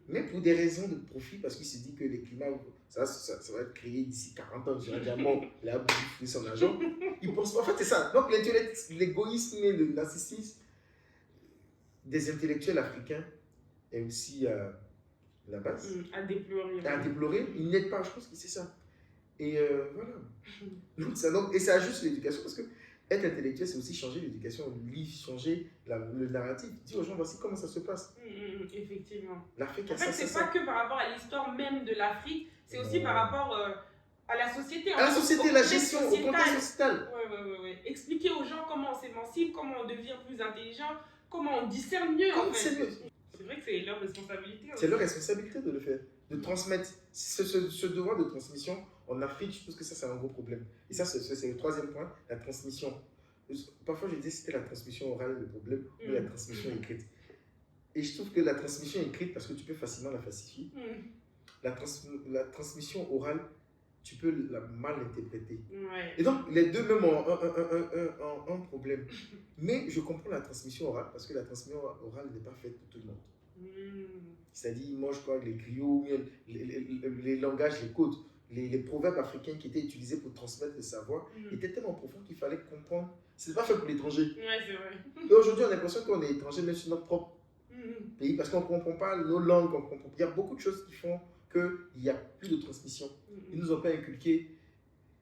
mais pour des raisons de profit, parce qu'il se dit que le climat, ça va être créé d'ici 40 ans, il sera mort, il a bouffé son argent. Il pense pas, en fait, c'est ça. Donc, l'égoïsme et le narcissisme des intellectuels africains est aussi la base. À déplorer. À déplorer, ils n'aident pas, je pense que c'est ça. Et voilà. Et ça ajuste l'éducation, parce que être intellectuel, c'est aussi changer l'éducation, changer le narratif. Dire aux gens, voici comment ça se passe. Effectivement. L'Afrique en fait, c'est pas que par rapport à l'histoire même de l'Afrique, c'est aussi par rapport à la société. À la société, la gestion, au contexte sociétal. Oui. Expliquer aux gens comment on s'émancipe, comment on devient plus intelligent, comment on discerne mieux. C'est vrai que c'est leur responsabilité. C'est leur responsabilité de le faire, de transmettre. Ce devoir de transmission, en Afrique, je pense que ça, c'est un gros problème. Et ça, c'est le troisième point, la transmission. Parfois, je disais que c'était la transmission orale le problème, ou la transmission écrite. Et je trouve que la transmission écrite, parce que tu peux facilement la falsifier, la transmission orale, tu peux la mal interpréter. Et donc, les deux même ont un problème. Mais je comprends la transmission orale, parce que la transmission orale n'est pas faite pour tout le monde. C'est-à-dire, moi, je crois que les griots, les langages, les codes, les proverbes africains qui étaient utilisés pour transmettre le savoir étaient tellement profonds qu'il fallait comprendre. Ce n'est pas fait pour l'étranger. C'est vrai. Et aujourd'hui, on a l'impression qu'on est étranger même sur notre propre pays parce qu'on ne comprend pas nos langues. Il y a beaucoup de choses qui font qu'il n'y a plus de transmission. Ils ne nous ont pas inculqué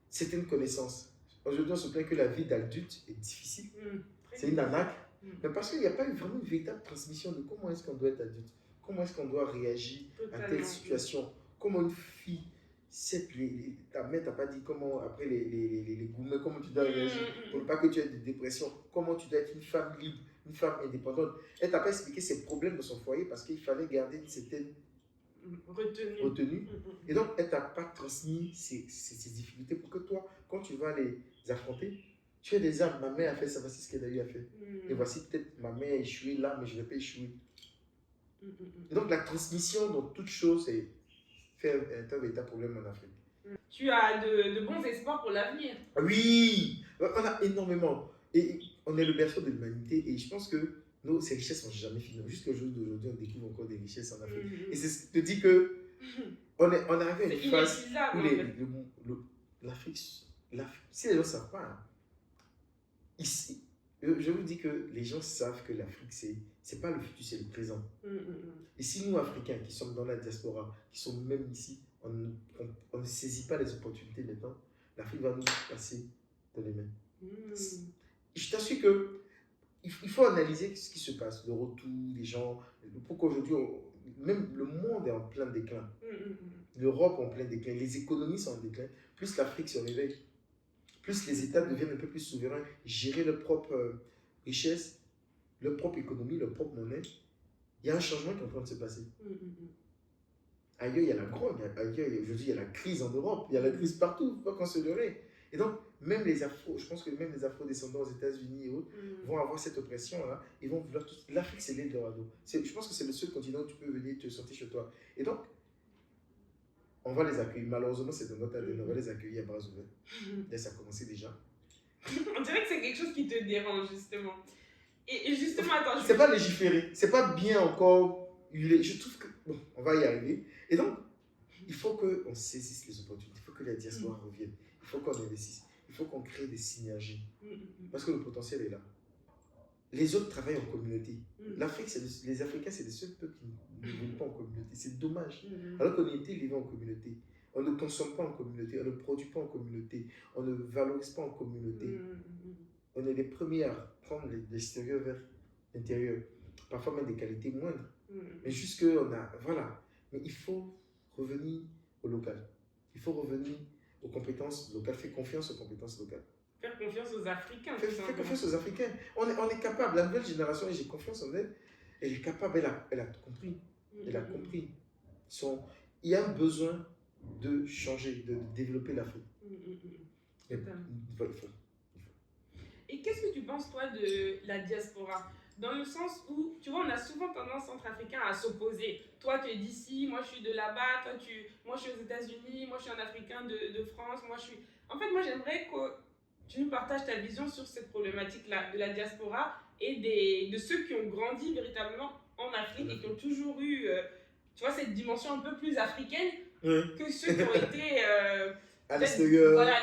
certaines connaissances. Aujourd'hui, on se plaint que la vie d'adulte est difficile. C'est une arnaque. Mais parce qu'il n'y a pas eu vraiment une véritable transmission de comment est-ce qu'on doit être adulte. Comment est-ce qu'on doit réagir à telle situation. Comment une fille... ta mère t'a pas dit comment, après les gourmets, comment tu dois réagir pour ne pas que tu aies de dépression, comment tu dois être une femme libre, une femme indépendante. Elle t'a pas expliqué ses problèmes de son foyer parce qu'il fallait garder une certaine retenue. Et donc, elle t'a pas transmis ces difficultés pour que toi, quand tu vas les affronter, tu as des armes. Ma mère a fait ça, voici ce qu'elle a eu à faire. Et voici peut-être ma mère a échoué là, mais je ne vais pas échouer. Et donc, la transmission dans toute chose est un véritable problème en Afrique. Tu as de bons espoirs pour l'avenir. Oui, on a énormément. Et on est le berceau de l'humanité et je pense que ces richesses ne sont jamais finies. Jusqu'au jour d'aujourd'hui, on découvre encore des richesses en Afrique. Et c'est ce qui te dit que on est arrivé à une phase où l'Afrique, si les gens ne savent pas, ici, Je vous dis que les gens savent que l'Afrique, c'est pas le futur, c'est le présent. Et si nous, Africains, qui sommes dans la diaspora, qui sommes même ici, on ne saisit pas les opportunités maintenant, l'Afrique va nous passer dans les mains. Je t'assure que il faut analyser ce qui se passe, le retour des gens, pourquoi aujourd'hui, même le monde est en plein déclin. L'Europe est en plein déclin, les économies sont en déclin, plus l'Afrique se réveille, plus les États deviennent un peu plus souverains, gérer leur propre richesse, leur propre économie, leur propre monnaie. Il y a un changement qui est en train de se passer. Ailleurs, il y a la grogne, ailleurs, aujourd'hui, il y a la crise en Europe, il y a la crise partout, il ne faut pas qu'on se leurre. Et donc, même les Afro, je pense que même les Afro-descendants aux États-Unis et autres vont avoir cette oppression-là. Ils vont vouloir tout. L'Afrique, c'est l'Eldorado. Je pense que c'est le seul continent où tu peux venir te sentir chez toi. Et donc, on va les accueillir. Malheureusement, c'est de notre ADN. On va les accueillir à bras ouverts. Là, ça a commencé déjà. On dirait que c'est quelque chose qui te dérange, justement. Et justement, attends. C'est pas légiféré. C'est pas bien encore. Je trouve que. Bon, on va y arriver. Et donc, il faut qu'on saisisse les opportunités. Il faut que la diaspora revienne. Il faut qu'on investisse. Il faut qu'on crée des synergies. Parce que le potentiel est là. Les autres travaillent en communauté. L'Afrique, les Africains, c'est les seuls peuples qui ne vivent pas en communauté. C'est dommage. Alors qu'on était élevés en communauté. On ne consomme pas en communauté. On ne produit pas en communauté. On ne valorise pas en communauté. On est les premiers à prendre l'extérieur vers l'intérieur. Parfois même des qualités moindres. Mais juste qu'on a. Voilà. Mais il faut revenir au local. Il faut revenir aux compétences locales. Faire confiance aux compétences locales. Faire confiance aux Africains. Faire confiance aux Africains. On est capable. La nouvelle génération, et j'ai confiance en elle, elle est capable. Elle a compris. Elle a compris. Il y a un besoin de changer, de développer l'Afrique. Il faut. Et qu'est-ce que tu penses, toi, de la diaspora? Dans le sens où, tu vois, on a souvent tendance entre Africains à s'opposer. Toi, tu es d'ici, moi, je suis de là-bas, moi, je suis aux États-Unis, moi, je suis un Africain de France, moi, je suis... En fait, moi, j'aimerais que tu nous partages ta vision sur cette problématique-là de la diaspora et de ceux qui ont grandi véritablement en Afrique et qui ont toujours eu, tu vois, cette dimension un peu plus africaine que ceux qui ont été à l'extérieur, voilà,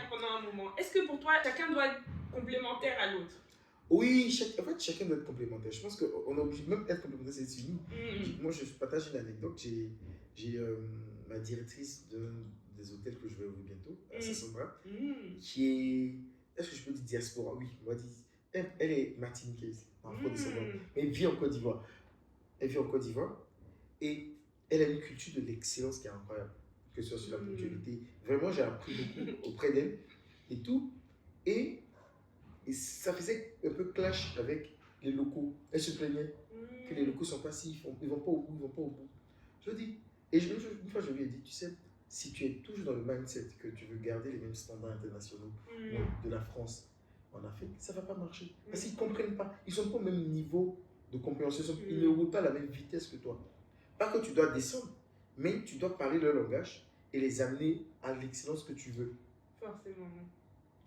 pendant un moment. Est-ce que pour toi, chacun doit être complémentaire à l'autre? Oui, en fait, chacun doit être complémentaire. Je pense qu'on est obligé, même être complémentaire, c'est unique. Moi, je partage une anecdote. J'ai ma directrice des hôtels que je vais ouvrir bientôt, à Sassambra, qui est, est-ce que je peux dire diaspora? Oui, on va dire. Elle est martiniquaise, afro-descendante, mais elle vit en Côte d'Ivoire. Elle vit en Côte d'Ivoire et elle a une culture de l'excellence qui est incroyable, que ce soit sur la ponctualité. Vraiment, j'ai appris beaucoup auprès d'elle et tout. Et ça faisait un peu clash avec les locaux. Elle se plaignait que les locaux ne sont pas si, ils ne vont pas au bout, Je dis, et une fois je lui ai dit, tu sais, si tu es toujours dans le mindset que tu veux garder les mêmes standards internationaux de la France en Afrique, ça ne va pas marcher. Parce qu'ils ne comprennent pas. Ils ne sont pas au même niveau de compréhension. Ils ne roulent pas à la même vitesse que toi. Pas que tu dois descendre, mais tu dois parler leur langage et les amener à l'excellence que tu veux. Forcément.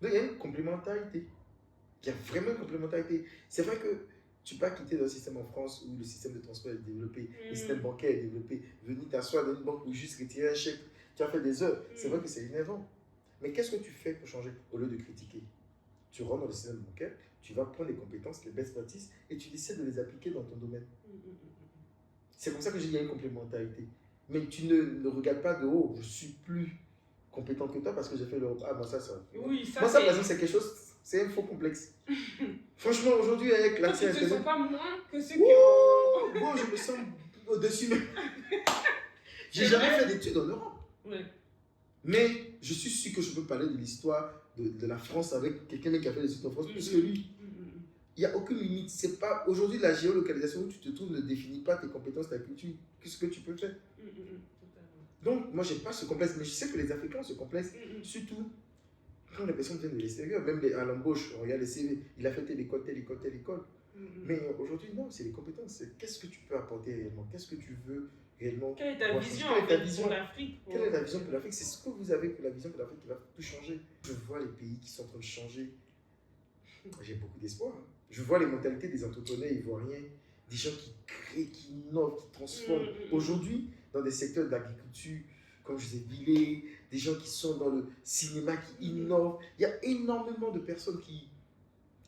Donc il y a une complémentarité. Il y a vraiment une complémentarité. C'est vrai que tu ne peux pas quitter le système en France où le système de transport est développé, le système bancaire est développé, venir t'asseoir dans une banque pour juste retirer un chèque, tu as fait des heures. C'est vrai que c'est énervant. Mais qu'est-ce que tu fais pour changer au lieu de critiquer? Tu rentres dans le système bancaire, tu vas prendre les compétences, les best practices et tu décides de les appliquer dans ton domaine. C'est comme ça que j'ai dit qu'il y a une complémentarité. Mais tu ne regardes pas de haut, je suis plus compétent que toi parce que j'ai fait l'Europe. Ah, moi, ça. Oui, ça, moi, ça, par exemple, c'est quelque chose. C'est un faux complexe. Franchement, aujourd'hui, avec l'accès à Internet... Tu ne te sens pas moins que ceux qui ont... Bon, je me sens au-dessus. J'ai jamais fait d'études en Europe. Mais je suis sûr que je peux parler de l'histoire de la France avec quelqu'un qui a fait des études en France plus que lui. Il n'y a aucune limite. C'est pas... Aujourd'hui, la géolocalisation où tu te trouves ne définit pas tes compétences, ta culture. Qu'est-ce que tu peux faire? Donc, moi, je n'ai pas ce complexe. Mais je sais que les Africains ont ce complexe. Surtout... Quand les personnes viennent de l'extérieur, même à l'embauche, on regarde les CV, il a fait telle école. Mais aujourd'hui, non, c'est les compétences. Qu'est-ce que tu peux apporter réellement? Qu'est-ce que tu veux réellement? Quelle est ta vision pour l'Afrique? Quelle est la vision pour l'Afrique? C'est ce que vous avez pour la vision pour l'Afrique qui va tout changer. Je vois les pays qui sont en train de changer. J'ai beaucoup d'espoir. Je vois les mentalités des entrepreneurs ivoiriens, des gens qui créent, qui innovent, qui transforment. Aujourd'hui, dans des secteurs d'agriculture, comme je disais, Villers, des gens qui sont dans le cinéma, qui innovent. Il y a énormément de personnes qui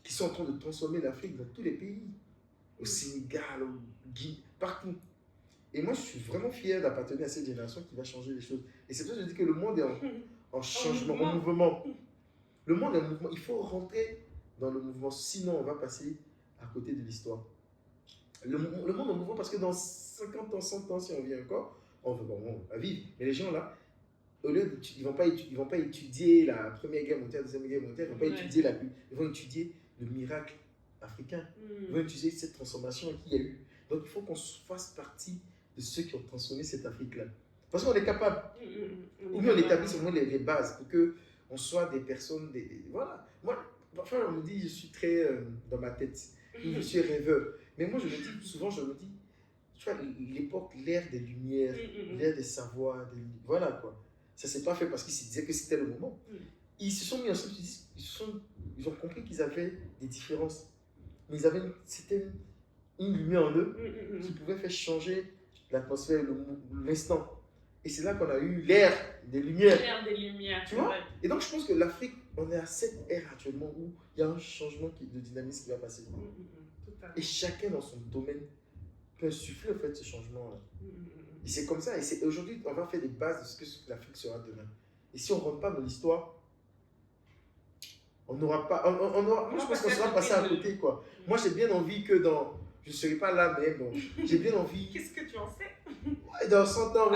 qui sont en train de transformer l'Afrique dans tous les pays. Au Sénégal, au Guinée, partout. Et moi, je suis vraiment fier d'appartenir à cette génération qui va changer les choses. Et c'est pour ça que je dis que le monde est en changement, en mouvement. Le monde est en mouvement. Il faut rentrer dans le mouvement, sinon on va passer à côté de l'histoire. Le monde est en mouvement parce que dans 50 ans, 100 ans, si on vit encore, on va vivre. Mais les gens là, au lieu ils vont pas étudier la Première Guerre mondiale, la Deuxième Guerre mondiale, ils vont pas étudier ils vont étudier le miracle africain. Ils vont étudier cette transformation qu'il y a eu. Donc il faut qu'on fasse partie de ceux qui ont transformé cette Afrique-là. Parce qu'on est capable. Ou bien on établisse au moins les bases pour qu'on soit des personnes. Voilà. Moi, parfois on me dit, je suis très dans ma tête. Je suis rêveur. Mais moi, souvent, je me dis, tu vois, l'époque, l'ère des Lumières, l'ère des savoirs, voilà quoi. Ça ne s'est pas fait parce qu'ils se disaient que c'était le moment. Ils se sont mis ensemble, ils ont compris qu'ils avaient des différences. Mais c'était une lumière en eux qui pouvait faire changer l'atmosphère, l'instant. Et c'est là qu'on a eu l'ère des Lumières. L'ère des Lumières, tu vois. Et donc, je pense que l'Afrique, on est à cette ère actuellement où il y a un changement de dynamisme qui va passer. Et chacun dans son domaine peut insuffler en fait ce changement-là. Et c'est comme ça. Et aujourd'hui, on va faire des bases de ce que l'Afrique sera demain. Et si on ne rentre pas dans l'histoire, on n'aura pas. Moi, je pense qu'on sera passé à côté, quoi. Moi, j'ai bien envie que dans. Je ne serai pas là, mais bon, j'ai bien envie. Qu'est-ce que tu en sais? Ouais, dans 100 ans,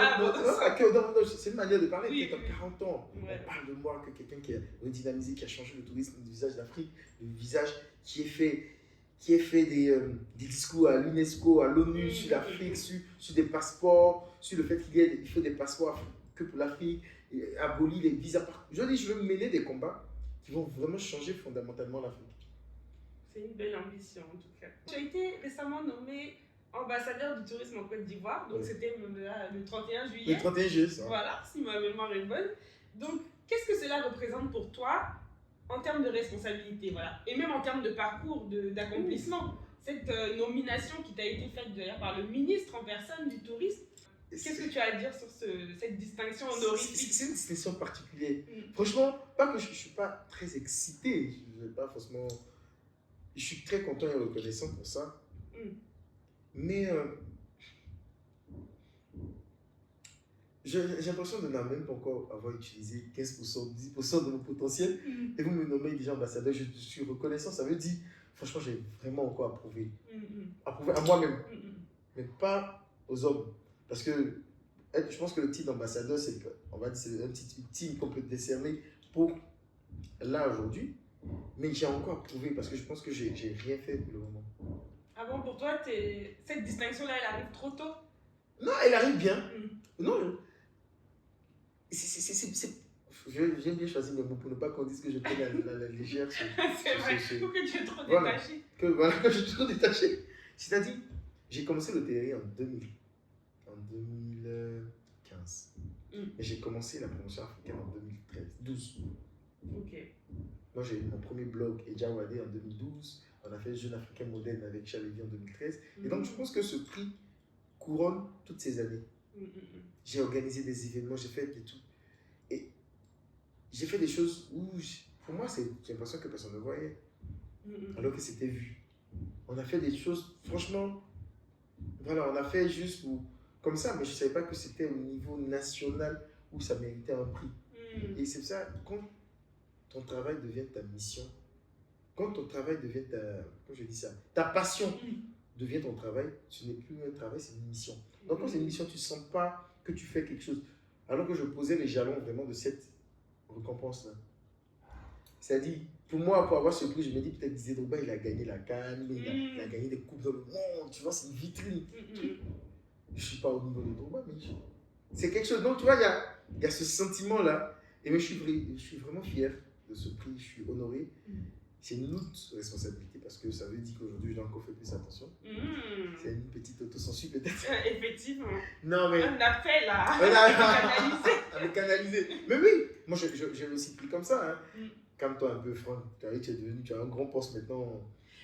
c'est une manière de parler. Oui, peut-être dans 40 ans, ouais. On parle de moi que quelqu'un qui a redynamisé, qui a changé le tourisme du visage d'Afrique, le visage qui ait fait des discours à l'UNESCO, à l'ONU sur l'Afrique, sur des passeports, sur le fait qu'il faut des passeports que pour l'Afrique, abolir les visas. Je veux mener des combats qui vont vraiment changer fondamentalement l'Afrique. C'est une belle ambition en tout cas. Tu as été récemment nommé ambassadeur du tourisme en Côte d'Ivoire, donc c'était le 31 juillet. Le 31 juillet, ça. Voilà, si ma mémoire est bonne. Donc, qu'est-ce que cela représente pour toi en termes de responsabilité, voilà, et même en termes de parcours, d'accomplissement? Cette nomination qui t'a été faite d'ailleurs par le ministre en personne du tourisme, qu'est-ce que tu as à dire sur cette distinction honorifique? C'est une distinction particulière. Franchement, pas que je ne suis pas très excité, je suis très content et reconnaissant pour ça. Mais j'ai l'impression de n'en même pas encore avoir utilisé 15%, 10% de mon potentiel. Et vous me nommez déjà ambassadeur, je suis reconnaissant. Ça veut dire, franchement, j'ai vraiment encore approuvé. Approuvé à moi-même, mais pas aux hommes. Parce que je pense que le titre d'ambassadeur, c'est un titre qu'on peut décerner pour là aujourd'hui. Mais j'ai encore approuvé parce que je pense que j'ai rien fait pour le moment. Ah bon, pour toi, cette distinction-là, elle arrive trop tôt? Non, elle arrive bien. Non, j'aime bien choisir mes mots pour ne pas qu'on dise que je prends la légère. C'est vrai, ou que tu es trop détaché. Voilà, que je suis trop détaché. C'est-à-dire, j'ai commencé l'hôtellerie en 2015. Et j'ai commencé la promotion africaine en 2012. Ok. Moi, j'ai eu mon premier blog, Ejawadé, en 2012. On a fait Jeune Africain Moderne avec Chalévi en 2013. Et donc, je pense que ce prix couronne toutes ces années. J'ai organisé des événements, j'ai fait des tout. Et j'ai fait des choses où, pour moi, j'ai l'impression que personne ne voyait. Alors que c'était vu. On a fait des choses, franchement, voilà, on a fait juste comme ça, mais je ne savais pas que c'était au niveau national où ça méritait un prix. Et c'est ça, quand ton travail devient ta mission, quand ton travail devient ta passion devient ton travail, ce n'est plus un travail, c'est une mission. Donc quand c'est une mission, tu ne sens pas que tu fais quelque chose. Alors que je posais les jalons vraiment de cette récompense-là. C'est-à-dire, pour moi, pour avoir ce prix, je me dis peut-être Didier Drogba, il a gagné la CAN, il a gagné des coupes dans le monde, tu vois, c'est une vitrine. Je ne suis pas au niveau de Drogba, mais c'est quelque chose. Donc tu vois, il y a ce sentiment-là. Et moi, je suis vraiment fier de ce prix, je suis honoré. C'est une autre responsabilité parce que ça veut dire qu'aujourd'hui, je dois encore faire plus attention. C'est une petite autocensure peut-être. Effectivement. Non, mais... Un appel à canaliser. Mais oui, moi je l'ai aussi pris comme ça. Hein. Calme-toi un peu, Franck. Tu as un grand poste maintenant.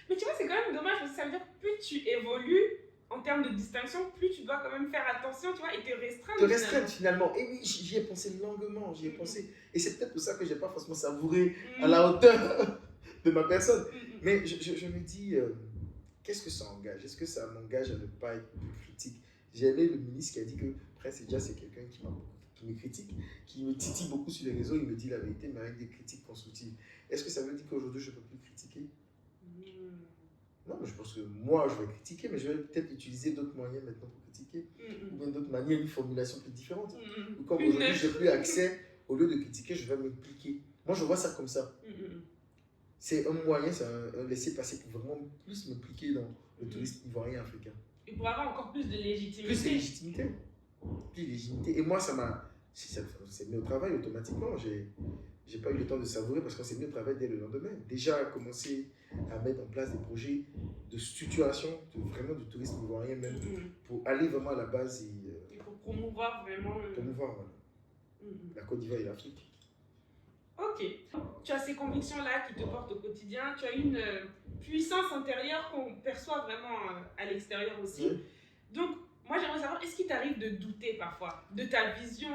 Mais tu vois, c'est quand même dommage parce que ça veut dire que plus tu évolues en termes de distinction, plus tu dois quand même faire attention, tu vois, et te restreindre. Te restreindre finalement. Et oui, j'y ai pensé longuement, j'y ai pensé. Et c'est peut-être pour ça que je n'ai pas forcément savouré à la hauteur de ma personne. Mais je me dis, qu'est-ce que ça engage? Est-ce que ça m'engage à ne pas être plus critique? J'ai aimé le ministre qui a dit que Prince Eja, c'est quelqu'un qui me critique, qui me titille beaucoup sur les réseaux, il me dit la vérité, mais avec des critiques constructives. Est-ce que ça veut dire qu'aujourd'hui, je ne peux plus critiquer? Non, mais je pense que moi, je vais critiquer, mais je vais peut-être utiliser d'autres moyens maintenant pour critiquer, ou bien d'autres manières, une formulation plus différente. Ou comme aujourd'hui, je n'ai plus accès, au lieu de critiquer, je vais m'impliquer. Moi, je vois ça comme ça. C'est un moyen, c'est un laisser-passer pour vraiment plus m'impliquer dans le tourisme ivoirien africain. Et pour avoir encore plus de légitimité. Plus de légitimité. Plus de légitimité. Et moi, ça m'a... C'est mis au travail automatiquement. J'ai pas eu le temps de savourer parce qu'on s'est mis au travail dès le lendemain. Déjà, commencer à mettre en place des projets de structuration, vraiment du tourisme ivoirien même, pour aller vraiment à la base et pour promouvoir vraiment... Promouvoir, voilà. La Côte d'Ivoire et l'Afrique. Ok. Tu as ces convictions-là qui te portent au quotidien. Tu as une puissance intérieure qu'on perçoit vraiment à l'extérieur aussi. Donc, moi, j'aimerais savoir, est-ce qu'il t'arrive de douter parfois de ta vision,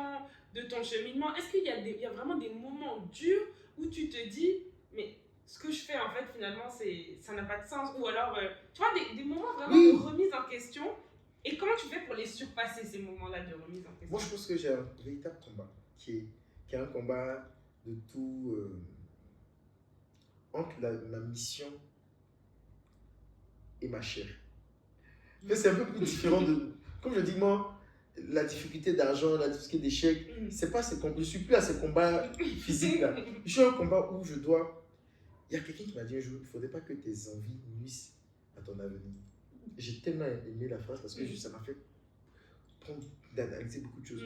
de ton cheminement? Est-ce qu'il y a vraiment des moments durs où tu te dis, mais ce que je fais, en fait, finalement, ça n'a pas de sens? Ou alors, tu vois, des moments vraiment de remise en question. Et comment tu fais pour les surpasser, ces moments-là de remise en question? Moi, je pense que j'ai un véritable combat qui est un combat de tout entre ma mission et ma chair. Mais c'est un peu plus différent de... Comme je dis, moi, la difficulté d'argent, la difficulté d'échec, c'est pas ce combat. Je suis plus à ce combat physique là. Je suis à un combat où je dois... Il y a quelqu'un qui m'a dit un jour, il ne faudrait pas que tes envies nuisent à ton avenir. J'ai tellement aimé la phrase parce que ça m'a fait d'analyser beaucoup de choses.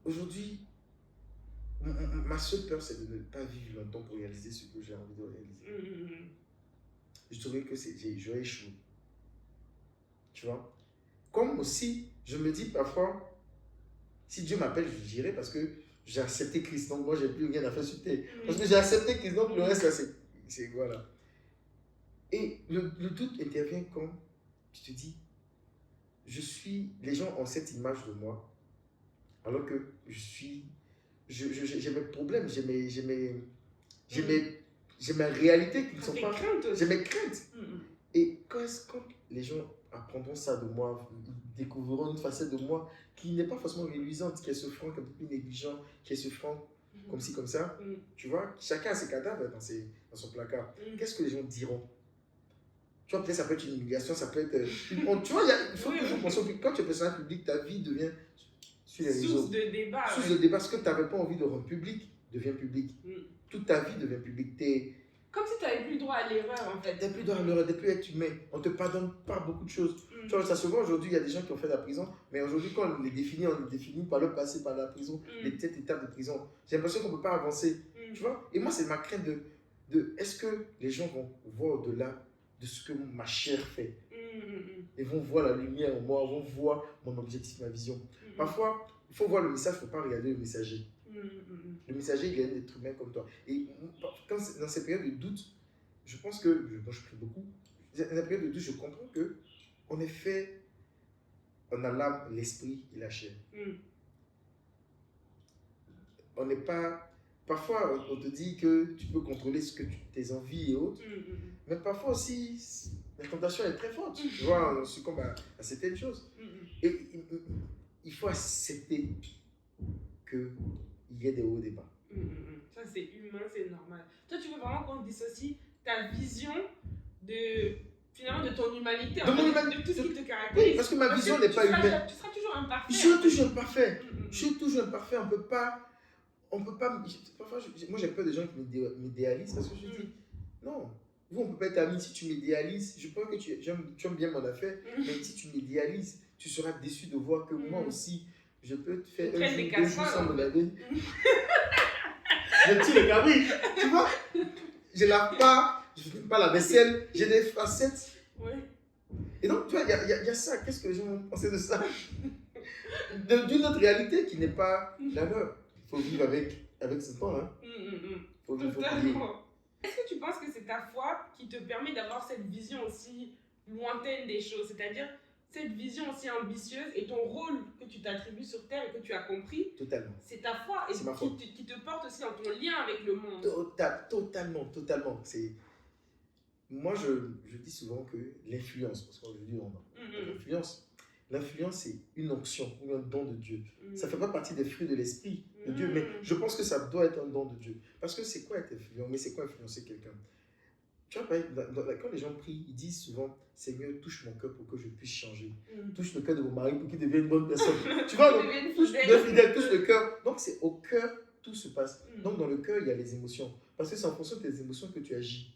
Aujourd'hui, ma seule peur, c'est de ne pas vivre longtemps pour réaliser ce que j'ai envie de réaliser. Je trouvais que j'aurais échoué. Tu vois? Comme aussi, je me dis parfois, si Dieu m'appelle, je dirai parce que j'ai accepté Christ. Donc moi, j'ai plus rien à faire sur terre. Parce que j'ai accepté Christ, donc le reste, là, c'est voilà. Et le doute intervient quand tu te dis, les gens ont cette image de moi, alors que j'ai mes problèmes, j'ai mes réalités qui ne sont pas... J'ai mes craintes. Et quand les gens apprendront ça de moi, ils découvriront une facette de moi qui n'est pas forcément réluisante, qui est ce franc un peu plus négligent, qui est ce franc comme ci, comme ça. Tu vois, chacun a ses cadavres dans son placard. Qu'est-ce que les gens diront? Tu vois, peut-être ça peut être une humiliation, ça peut être... tu vois, il faut toujours penser que quand tu es personnage public, ta vie devient sur les réseaux. Source de débat. Source de débat. Ce que tu n'avais pas envie de rendre public devient public. Toute ta vie devient publique. Comme si tu n'avais plus le droit à l'erreur, en fait. Tu n'as plus le droit à l'erreur, tu n'es plus être humain. On ne te pardonne pas beaucoup de choses. Tu vois, ça se voit aujourd'hui, il y a des gens qui ont fait la prison, mais aujourd'hui, quand on les définit par le passé, par la prison, les 7 étapes de prison. J'ai l'impression qu'on ne peut pas avancer. Tu vois? Et moi, c'est ma crainte de est-ce que les gens vont voir au-delà de ce que ma chair fait? Ils vont voir la lumière en moi, ils vont voir mon objectif, ma vision. Parfois, il faut voir le message, il ne faut pas regarder le messager. Le messager, il est un être humain comme toi. Et quand dans ces périodes de doute, je pense que, moi je prie beaucoup, dans ces périodes de doute, je comprends qu'on est fait, on a l'âme, l'esprit et la chair. On n'est pas... Parfois, on te dit que tu peux contrôler tes envies et autres, mais parfois aussi, la tentation est très forte. Tu vois, on succombe à certaines choses. Et il faut accepter qu'il y ait des hauts et des bas. Ça, c'est humain, c'est normal. Toi, tu veux vraiment qu'on dissocie ta vision finalement de ton humanité, de tout ce qui te caractérise. Oui, parce que ma vision n'est pas humaine. Tu seras toujours imparfait. Je suis toujours imparfait. Je suis toujours imparfait. On peut pas... Parfois, moi, j'ai peur des gens qui m'idéalisent parce que je dis, non, vous, on ne peut pas être amis si tu m'idéalises. Je pense que tu aimes bien mon affaire, mais si tu m'idéalises, tu seras déçu de voir que moi aussi, je peux te faire un jour, 2 jours sans me laver. Je tue le cabri, tu vois. Je lave pas, je ne fais pas la vaisselle, j'ai des facettes. Et donc, tu vois, il y a ça. Qu'est-ce que les gens vont penser de ça? D'une autre réalité qui n'est pas la leur. Il faut vivre avec ce temps, hein. Totalement. Est-ce que tu penses que c'est ta foi qui te permet d'avoir cette vision aussi lointaine des choses, c'est-à-dire cette vision aussi ambitieuse et ton rôle que tu t'attribues sur Terre et que tu as compris? Totalement. C'est ta foi et qui te porte aussi dans ton lien avec le monde. Totalement. moi, je dis souvent que l'influence, parce qu'on dit l'influence, c'est une onction ou un don de Dieu. Ça ne fait pas partie des fruits de l'esprit de Dieu, mais je pense que ça doit être un don de Dieu. Parce que c'est quoi être influent? Mais c'est quoi influencer quelqu'un? Tu vois, quand les gens prient, ils disent souvent, Seigneur, touche mon cœur pour que je puisse changer. Touche le cœur de mon mari pour qu'il devienne une bonne personne. Tu vois, donc, touche le cœur. Donc, c'est au cœur, tout se passe. Donc, dans le cœur, il y a les émotions. Parce que c'est en fonction de tes émotions que tu agis.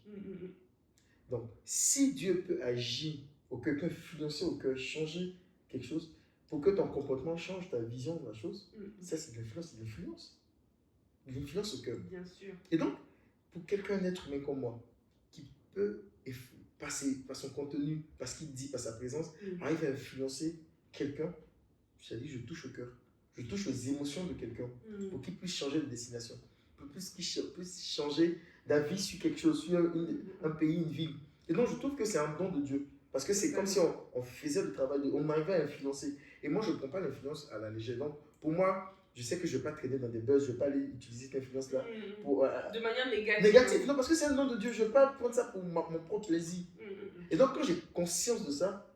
Donc, si Dieu peut agir au cœur, peut influencer au cœur, changer quelque chose, pour que ton comportement change, ta vision de la chose, ça, c'est de l'influence. C'est de l'influence. L'influence au cœur. Bien sûr. Et donc, pour quelqu'un, un être humain comme moi, qui peut passer par son contenu, par ce qu'il dit, par sa présence, arrive à influencer quelqu'un, je t'ai dit, je touche au cœur. Je touche aux émotions de quelqu'un pour qu'il puisse changer de destination, pour qu'il puisse changer d'avis sur quelque chose, sur un pays, une ville. Et donc, je trouve que c'est un don de Dieu. Parce que c'est comme si on faisait le travail, on arrivait à influencer. Et moi, je ne prends pas l'influence à la légère. Donc, pour moi, je sais que je ne vais pas traîner dans des buzz, je ne vais pas aller utiliser cette influence-là de manière négative. Négative, non, parce que c'est un don de Dieu. Je ne vais pas prendre ça pour mon propre plaisir. Et donc, quand j'ai conscience de ça,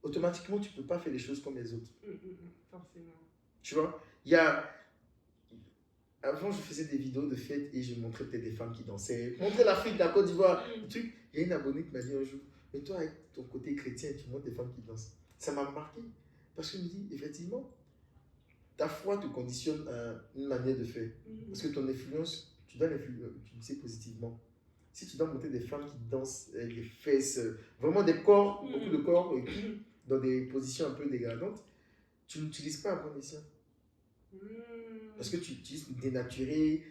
automatiquement, tu ne peux pas faire les choses comme les autres. Forcément. Tu vois, avant, je faisais des vidéos de fêtes et je montrais peut-être des femmes qui dansaient. Montrer l'Afrique, la Côte d'Ivoire, truc. Il y a une abonnée qui m'a dit un jour, mais toi, avec ton côté chrétien, tu montres des femmes qui dansent. Ça m'a marqué. Parce que je me dis, effectivement, ta foi te conditionne à une manière de faire. Parce que ton influence, tu dois l'utiliser positivement. Si tu dois montrer des femmes qui dansent avec les fesses, vraiment des corps, beaucoup de corps, et tout, dans des positions un peu dégradantes, tu n'utilises pas à bon escient. Parce que tu utilises dénaturer,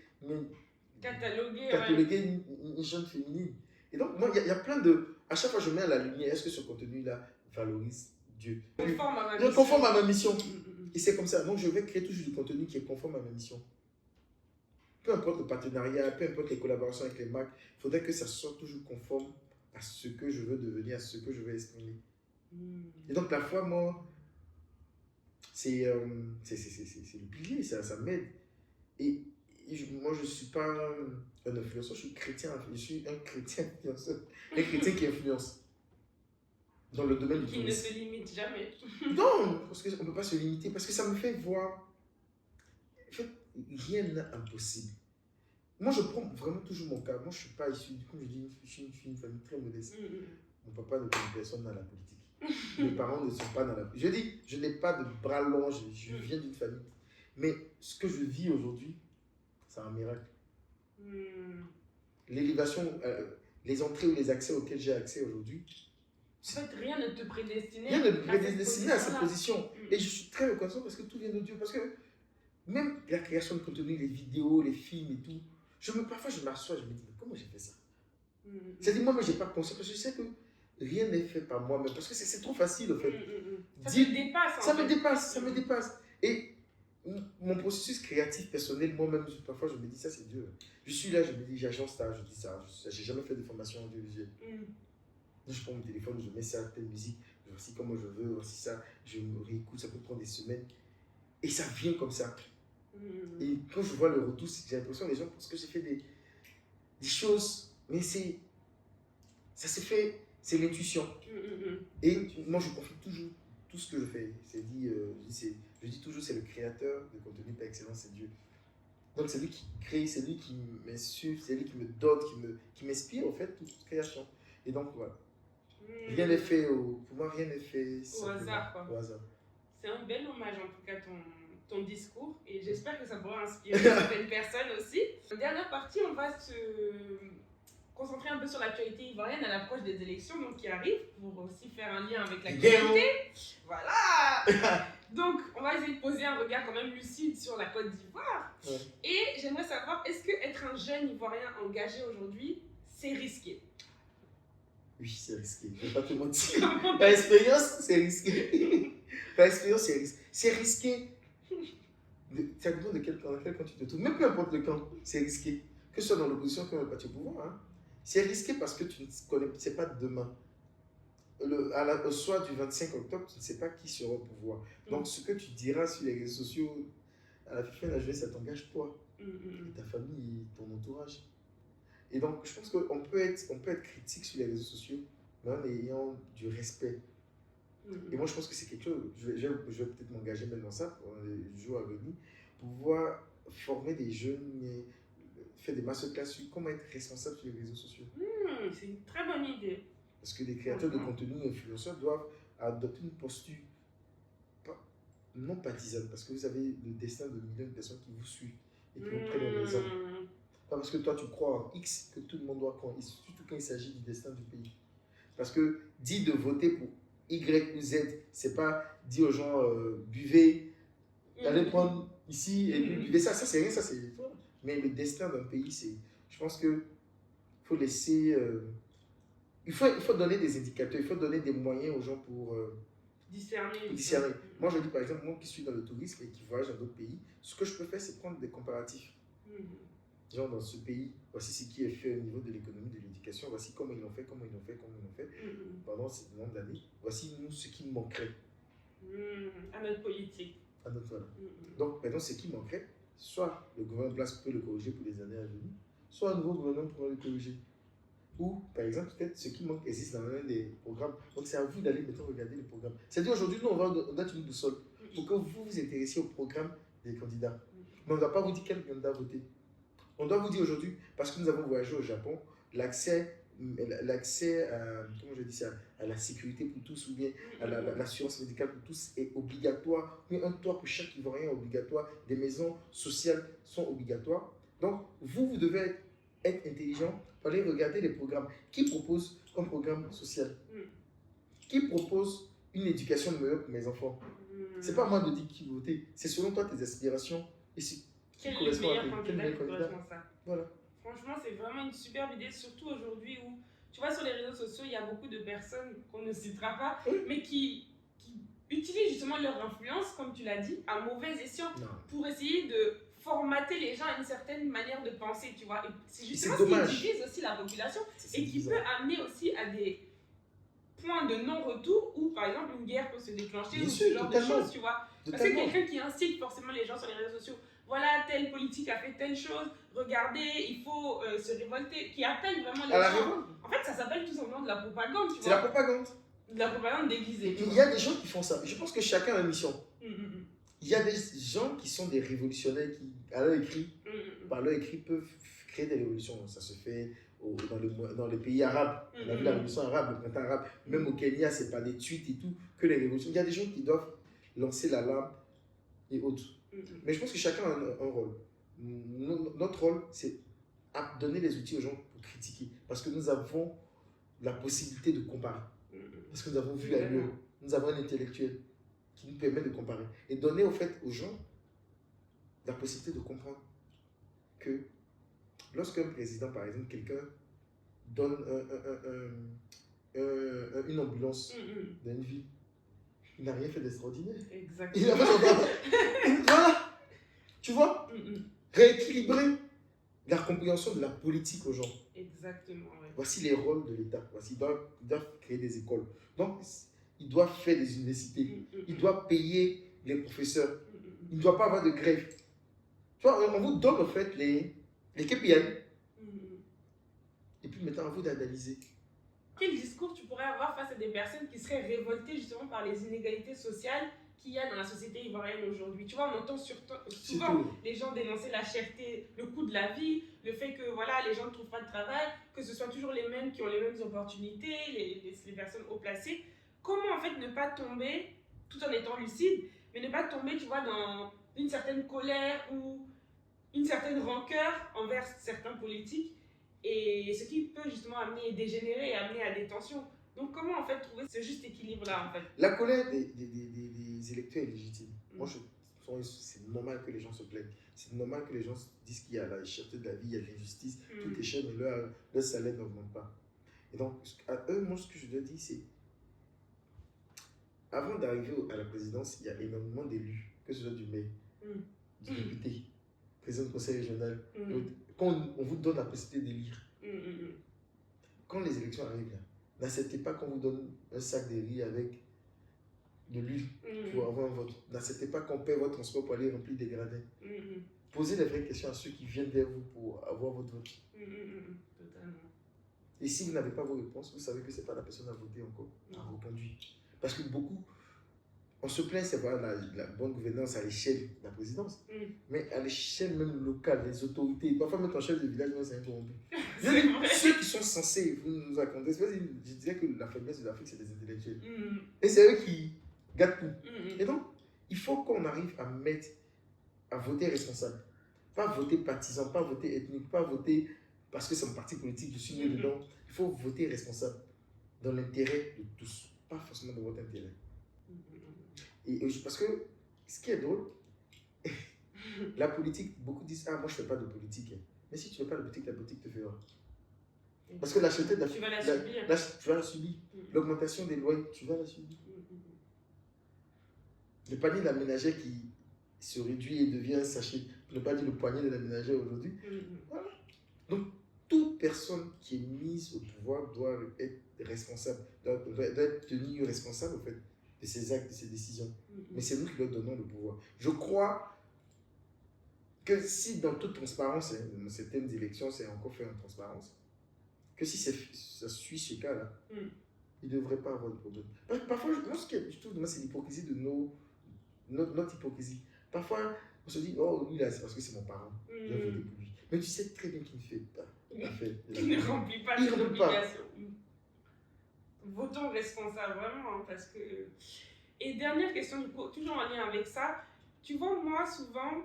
cataloguer une jeune féminine. Et donc, moi, il y a plein de... À chaque fois, je mets à la lumière, est-ce que ce contenu-là valorise Dieu? Conforme à ma mission. Et c'est comme ça. Donc, je vais créer toujours du contenu qui est conforme à ma mission. Peu importe le partenariat, peu importe les collaborations avec les marques, il faudrait que ça soit toujours conforme à ce que je veux devenir, à ce que je veux exprimer. Et donc, la foi, moi, c'est le pilier, ça m'aide. Et moi, je ne suis pas un influenceur, je suis chrétien, je suis un chrétien influenceur, un chrétien qui influence. Dans le domaine du tourisme. Qui ne se limite jamais. Non, parce qu'on ne peut pas se limiter, parce que ça me fait voir. En fait, rien n'est impossible. Moi, je prends vraiment toujours mon cas. Moi, je ne suis pas issu, comme je dis, je suis une famille très modeste. Mon papa ne connaît personne dans la politique. Mes parents ne sont pas dans la politique. Je dis, je n'ai pas de bras longs, je viens d'une famille. Mais ce que je vis aujourd'hui, c'est un miracle. L'élévation, les entrées ou les accès auxquels j'ai accès aujourd'hui, en fait, rien ne te prédestinait à cette position. Et je suis très reconnaissant parce que tout vient de Dieu. Parce que même la création de contenu, les vidéos, les films et tout, parfois je m'assois, je me dis, mais comment j'ai fait ça? C'est-à-dire, moi-même, je n'ai pas conscience. Parce que je sais que rien n'est fait par moi-même. Parce que c'est trop facile, en fait. Ça te dépasse. Ça me dépasse. Et mon processus créatif personnel, moi-même, parfois, je me dis, ça, c'est Dieu. Je suis là, je me dis, j'agence ça, je dis ça. Je n'ai jamais fait de formation audiovisuelle. Je prends mon téléphone, je mets ça, telle musique, voici comment je veux, voici ça, je me réécoute, ça peut prendre des semaines. Et ça vient comme ça. Et quand je vois le retour, j'ai l'impression que les gens pensent que j'ai fait des choses, mais ça s'est fait, c'est l'intuition. Et moi, je confie toujours tout ce que je fais. Je dis toujours, c'est le créateur de contenu par excellence, c'est Dieu. Donc, c'est lui qui crée, c'est lui qui m'insuffle, c'est lui qui me donne, qui m'inspire, en fait, toute création. Et donc, voilà. Rien n'est fait, pour moi, rien n'est fait au hasard, quoi. Au hasard. C'est un bel hommage, en tout cas, ton discours. Et j'espère que ça pourra inspirer certaines personnes aussi. Dernière partie, on va se concentrer un peu sur l'actualité ivoirienne à l'approche des élections donc, qui arrivent, pour aussi faire un lien avec l'actualité. Voilà. Donc, on va essayer de poser un regard quand même lucide sur la Côte d'Ivoire. Et j'aimerais savoir, est-ce qu'être un jeune Ivoirien engagé aujourd'hui, c'est risqué? Oui, c'est risqué. Je ne vais pas te mentir. Par expérience, c'est risqué. Par expérience, c'est risqué. C'est risqué. Ça dépend de quel camp tu te trouves. Même peu importe le camp, c'est risqué. Que ce soit dans l'opposition que dans le parti au pouvoir. Hein. C'est risqué parce que tu ne sais pas demain. Au soir du 25 octobre, tu ne sais pas qui sera au pouvoir. Donc, ce que tu diras sur les réseaux sociaux, à la fin de la journée, ça t'engage toi, et ta famille, et ton entourage. Et donc, je pense qu'on peut être critique sur les réseaux sociaux, mais en ayant du respect. Et moi, je pense que c'est quelque chose, je vais peut-être m'engager même dans ça pour les jours à venir, pour pouvoir former des jeunes, et faire des masterclass sur comment être responsable sur les réseaux sociaux. C'est une très bonne idée. Parce que les créateurs de contenu, influenceurs, doivent adopter une posture non partisane, parce que vous avez le destin de millions de personnes qui vous suivent et qui vous prennent en exemple. Pas parce que toi tu crois en X que tout le monde doit croire, et surtout quand il s'agit du destin du pays. Parce que dire de voter pour Y ou Z, c'est pas dire aux gens buvez, allez prendre ici et puis buvez ça, c'est rien, ça c'est. Mais le destin d'un pays, c'est. Je pense que faut laisser. Il faut donner des indicateurs, il faut donner des moyens aux gens pour discerner. Moi, je dis par exemple, moi qui suis dans le tourisme et qui voyage dans d'autres pays, ce que je peux faire, c'est prendre des comparatifs. Genre, dans ce pays, voici ce qui est fait au niveau de l'économie, de l'éducation, voici comment ils l'ont fait, pendant ces nombre d'années. Voici nous ce qui manquerait. À notre politique. À notre voilà. Donc, maintenant, ce qui manquerait, soit le gouvernement place peut le corriger pour les années à venir, soit un nouveau gouvernement pourra le corriger. Ou, par exemple, peut-être ce qui manque existe dans l'un des programmes. Donc, c'est à vous d'aller maintenant regarder les programmes. C'est-à-dire, aujourd'hui, nous, on doit une boussole pour que vous vous intéressiez au programme des candidats. Mais on ne doit pas vous dire quel candidat voter. On doit vous dire aujourd'hui, parce que nous avons voyagé au Japon, l'accès comment je dis ça, à la sécurité pour tous ou bien à l'assurance médicale pour tous est obligatoire. Mais un toit pour chaque Ivoirien est obligatoire. Des maisons sociales sont obligatoires. Donc, vous devez être intelligent pour aller regarder les programmes. Qui propose un programme social? Qui propose une éducation meilleure pour mes enfants? C'est pas à moi de dire qui voter. C'est selon toi tes aspirations et si quel est le meilleur candidat? Voilà. Franchement, c'est vraiment une superbe idée, surtout aujourd'hui où, tu vois, sur les réseaux sociaux, il y a beaucoup de personnes qu'on ne citera pas, mais qui utilisent justement leur influence, comme tu l'as dit, à mauvais escient, pour essayer de formater les gens à une certaine manière de penser, tu vois. Et c'est justement ce qui divise aussi la population et qui peut amener aussi à des points de non-retour où, par exemple, une guerre peut se déclencher ou ce genre de choses, tu vois. Parce que quelqu'un qui incite forcément les gens sur les réseaux sociaux, voilà, telle politique a fait telle chose, regardez, il faut se révolter, qui appelle vraiment les gens. En fait, ça s'appelle tout simplement de la propagande, tu vois. C'est la propagande. De la propagande déguisée. Il y a des gens qui font ça. Je pense que chacun a une mission. Il y a des gens qui sont des révolutionnaires qui, par leur écrit, peuvent créer des révolutions. Ça se fait dans les pays arabes. On a vu la révolution arabe, le printemps arabe. Même au Kenya, c'est par des tweets et tout que les révolutions. Il y a des gens qui doivent lancer l'alarme et autres. Mais je pense que chacun a un rôle. Notre rôle, c'est donner les outils aux gens pour critiquer. Parce que nous avons la possibilité de comparer. Parce que nous avons vu ailleurs. Nous avons un intellectuel qui nous permet de comparer. Et donner au fait aux gens la possibilité de comprendre que lorsqu'un président, par exemple, quelqu'un donne une ambulance dans une ville, il n'a rien fait d'extraordinaire. Exactement. Il a fait voilà. Tu vois, rééquilibrer la compréhension de la politique aux gens. Exactement. Ouais. Voici les rôles de l'État. Voici, ils doivent créer des écoles. Donc, ils doivent faire des universités. Ils doivent payer les professeurs. Il ne doit pas avoir de grève. Tu vois, on vous donne en fait les KPI. Et puis maintenant, à vous d'analyser. Quel discours tu pourrais avoir face à des personnes qui seraient révoltées justement par les inégalités sociales qu'il y a dans la société ivoirienne aujourd'hui? Tu vois, on entend souvent les gens dénoncer la cherté, le coût de la vie, le fait que voilà, les gens ne trouvent pas de travail, que ce soit toujours les mêmes qui ont les mêmes opportunités, les personnes haut placées. Comment en fait ne pas tomber, tout en étant lucide, mais ne pas tomber, tu vois, dans une certaine colère ou une certaine rancœur envers certains politiques, et ce qui peut justement amener, dégénérer et amener à des tensions. Donc comment en fait trouver ce juste équilibre-là en fait? La colère des électeurs est légitime. Moi, c'est normal que les gens se plaignent. C'est normal que les gens disent qu'il y a la cherté de la vie, il y a de l'injustice, tout est cher, mais leur salaire n'augmente pas. Et donc, à eux, moi, ce que je dois dire, c'est avant d'arriver à la présidence, il y a énormément d'élus, que ce soit du maire, du député, président du conseil régional. Quand on vous donne la possibilité d'élire, quand les élections arrivent là, n'acceptez pas qu'on vous donne un sac de riz avec de l'huile pour avoir un vote. N'acceptez pas qu'on paie votre transport pour aller remplir des gradins. Posez les vraies questions à ceux qui viennent vers vous pour avoir votre vote. Totalement. Et si vous n'avez pas vos réponses, vous savez que ce n'est pas la personne à voter encore, à reconduire. Parce que beaucoup, on se plaint, c'est voilà, la bonne gouvernance à l'échelle de la présidence, mais à l'échelle même locale, les autorités, parfois même en chef de village, c'est un corrompu. Ceux qui sont censés vous nous raconter, je dirais que la faiblesse de l'Afrique, c'est des intellectuels. Et c'est eux qui gâtent tout. Et donc, il faut qu'on arrive à voter responsable. Pas voter partisan, pas voter ethnique, pas voter parce que c'est un parti politique, je suis né dedans. Il faut voter responsable dans l'intérêt de tous, pas forcément dans votre intérêt. Et parce que ce qui est drôle, la politique, beaucoup disent ah, moi je ne fais pas de politique. Mais si tu ne fais pas de politique, la politique te fera. Parce que l'acheter de tu vas la subir. Tu vas la subir. L'augmentation des loyers, tu vas la subir. Le panier de la ménagère qui se réduit et devient un sachet, pour ne pas dire le poignet de la ménagère aujourd'hui. Voilà. Donc, toute personne qui est mise au pouvoir doit être responsable, doit être tenue responsable en fait, de ses actes, de ses décisions. Mais c'est nous qui leur donnons le pouvoir. Je crois que si dans toute transparence, dans certaines élections, c'est encore fait en transparence, que si ça suit ce cas-là, il ne devrait pas avoir de problème. Parfois, moi, ce que je trouve, c'est l'hypocrisie de notre hypocrisie. Parfois, on se dit, oh, lui là, c'est parce que c'est mon parent, je vais voter pour lui. Mais tu sais très bien qu'il ne fait pas. Il ne remplit pas ses obligations. Votons responsable, vraiment, parce que... Et dernière question, du coup, toujours en lien avec ça, tu vois, moi, souvent,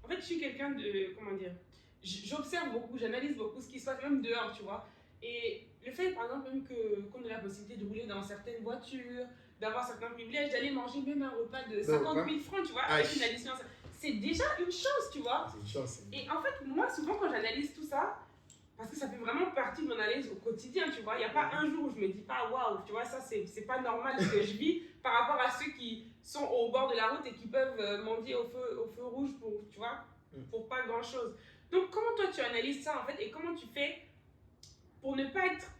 en fait, je suis quelqu'un de, comment dire, j'observe beaucoup, j'analyse beaucoup ce qui se passe, même dehors, tu vois. Et le fait, par exemple, même qu'on ait la possibilité de rouler dans certaines voitures, d'avoir certains privilèges, d'aller manger même un repas de 50 000 francs, tu vois, avec une addition, c'est déjà une chance, tu vois. C'est une chance. Et en fait, moi, souvent, quand j'analyse tout ça, parce que ça fait vraiment partie de mon analyse au quotidien, tu vois. Il n'y a pas un jour où je me dis pas, waouh, tu vois, ça, c'est pas normal ce que je vis par rapport à ceux qui sont au bord de la route et qui peuvent mendier au feu rouge pour, tu vois, pour pas grand-chose. Donc, comment toi, tu analyses ça, en fait, et comment tu fais pour ne pas être,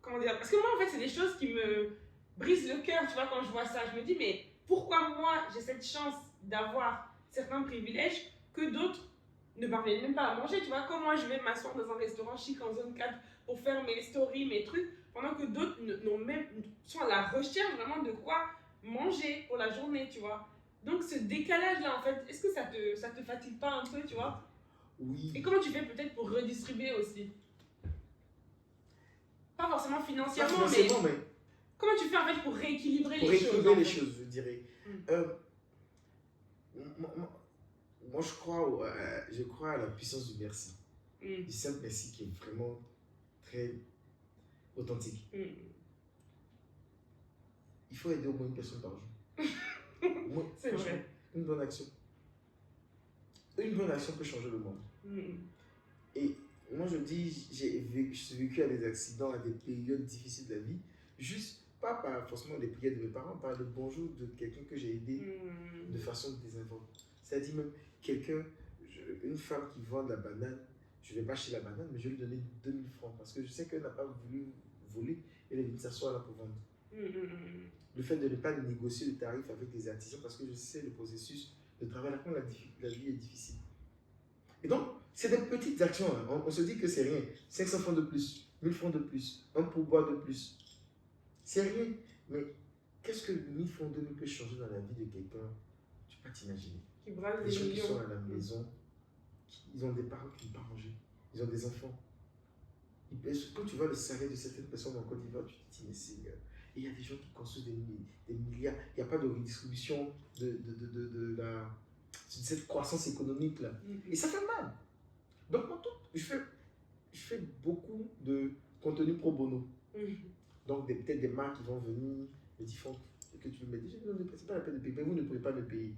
comment dire, parce que moi, en fait, c'est des choses qui me brisent le cœur, tu vois, quand je vois ça. Je me dis, mais pourquoi moi, j'ai cette chance d'avoir certains privilèges que d'autres ne parviennent même pas à manger, tu vois. Comme moi, je vais m'asseoir dans un restaurant chic en zone 4 pour faire mes stories, mes trucs, pendant que d'autres sont à la recherche vraiment de quoi manger pour la journée, tu vois. Donc, ce décalage-là, en fait, est-ce que ça te fatigue pas un peu, tu vois? Oui. Et comment tu fais peut-être pour redistribuer aussi? Pas forcément financièrement, mais comment tu fais en fait pour rééquilibrer les choses? Pour rééquilibrer les choses, je dirais. Moi, je crois à la puissance du merci. Du simple merci qui est vraiment très authentique. Il faut aider au moins une personne par jour. C'est vrai. Une bonne action. Une bonne action peut changer le monde. Et moi, je dis, j'ai vécu à des accidents, à des périodes difficiles de la vie, juste pas par forcément les prières de mes parents, par le bonjour de quelqu'un que j'ai aidé de façon désinvolante. C'est-à-dire même une femme qui vend de la banane, je ne vais pas acheter la banane, mais je vais lui donner 2000 francs parce que je sais qu'elle n'a pas voulu voler, elle est venue s'asseoir là pour vendre. Le fait de ne pas négocier le tarif avec les artisans parce que je sais le processus de travail, la vie est difficile. Et donc, c'est des petites actions. Hein. On se dit que c'est rien. 500 francs de plus, 1000 francs de plus, un pourboire de plus. C'est rien. Mais qu'est-ce que 1000 francs de plus peut changer dans la vie de quelqu'un? Tu ne peux pas t'imaginer. Les gens qui sont à la maison, ils ont des parents qui ne peuvent pas manger. Ils ont des enfants. Quand tu vois le salaire de certaines personnes en Côte d'Ivoire, tu te dis, mais c'est... Et il y a des gens qui construisent des milliards. Il n'y a pas de redistribution de cette croissance économique là. Et ça fait mal. Donc, je fais beaucoup de contenu pro bono. Donc, peut-être des marques qui vont venir me dire, que tu me mets déjà, c'est pas la peine de payer, mais vous ne pouvez pas me payer.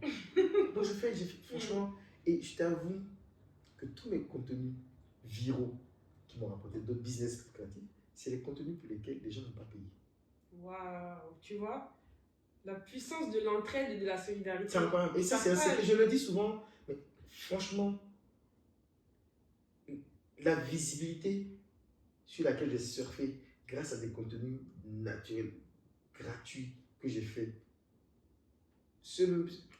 Donc, j'ai fait, franchement, et je t'avoue que tous mes contenus viraux qui m'ont rapporté d'autres business créatifs, c'est les contenus pour lesquels les gens n'ont pas payé. Waouh, tu vois, la puissance de l'entraide et de la solidarité. C'est incroyable. Et ça, je le dis souvent, mais franchement, la visibilité sur laquelle j'ai surfé grâce à des contenus naturels, gratuits que j'ai fait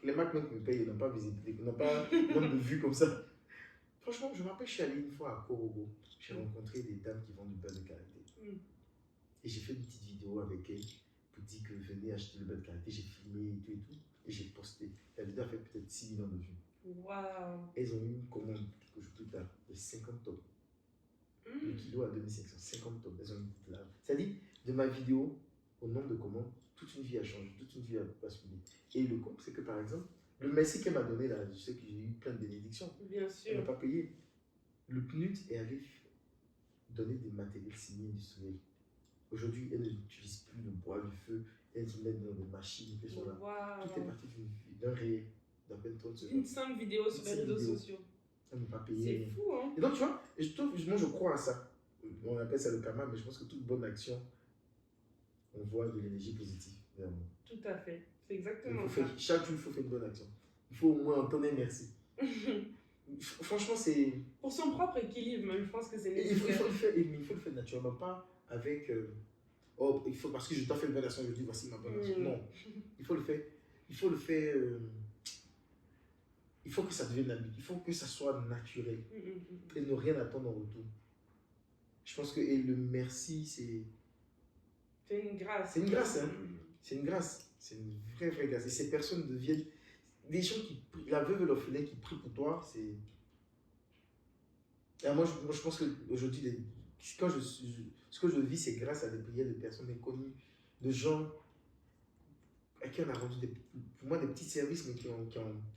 Les marques même qui me payent, ils n'ont pas visibilité, ils n'ont pas nombre de vues comme ça. Franchement, je me rappelle, je suis allé une fois à Korogo. J'ai rencontré des dames qui vendent du beurre de karité. Et j'ai fait une petite vidéo avec elles pour dire que venez acheter le beurre de karité. J'ai filmé et tout et tout. Et j'ai posté. La vidéo a fait peut-être 6 millions de vues. Waouh! Elles ont eu une commande quelques jours plus tard de 50 tonnes. Le kilo à 2500, 50 tonnes. Elles ont eu là. C'est-à-dire, de ma vidéo au nombre de commandes, toute une vie a changé, toute une vie a basculé. Et le coup, c'est que par exemple, le merci qu'elle m'a donné là, je sais que j'ai eu plein de bénédictions. Bien sûr. Elle n'a pas payé. Le PNUD est allé donner des matériels signés industriels. Aujourd'hui, elle n'utilise plus le bois, le feu, elle se met dans des machines qui sont là. Wow. Tout est parti d'un réel, d'à peine 30 secondes. Une simple vidéo sur les réseaux sociaux. Elle ne m'a pas payé. C'est fou, hein? Et donc, tu vois, moi je crois à ça. On appelle ça le karma, mais je pense que toute bonne action, on voit de l'énergie positive. Vraiment. Tout à fait. C'est exactement ça. Chaque jour, il faut faire une bonne action. Il faut au moins entendre merci. Franchement, c'est. Pour son propre équilibre, même, je pense que c'est nécessaire. Il faut le faire naturellement, pas avec. Parce que je dois faire une bonne action, je dis voici ma bonne action. Non. Il faut le faire. Il faut le faire. Il faut que ça devienne habitude. Il faut que ça soit naturel. Et ne rien attendre en retour. Je pense que le merci, c'est. C'est une grâce. C'est une grâce, hein. C'est une grâce. C'est une vraie grâce. Et ces personnes deviennent. Des gens qui prient, la veuve et l'orphelin qui prient pour toi, c'est. Et moi, je pense qu'aujourd'hui, ce que je vis, c'est grâce à des prières de personnes inconnues, de gens à qui on a rendu pour moi des petits services, mais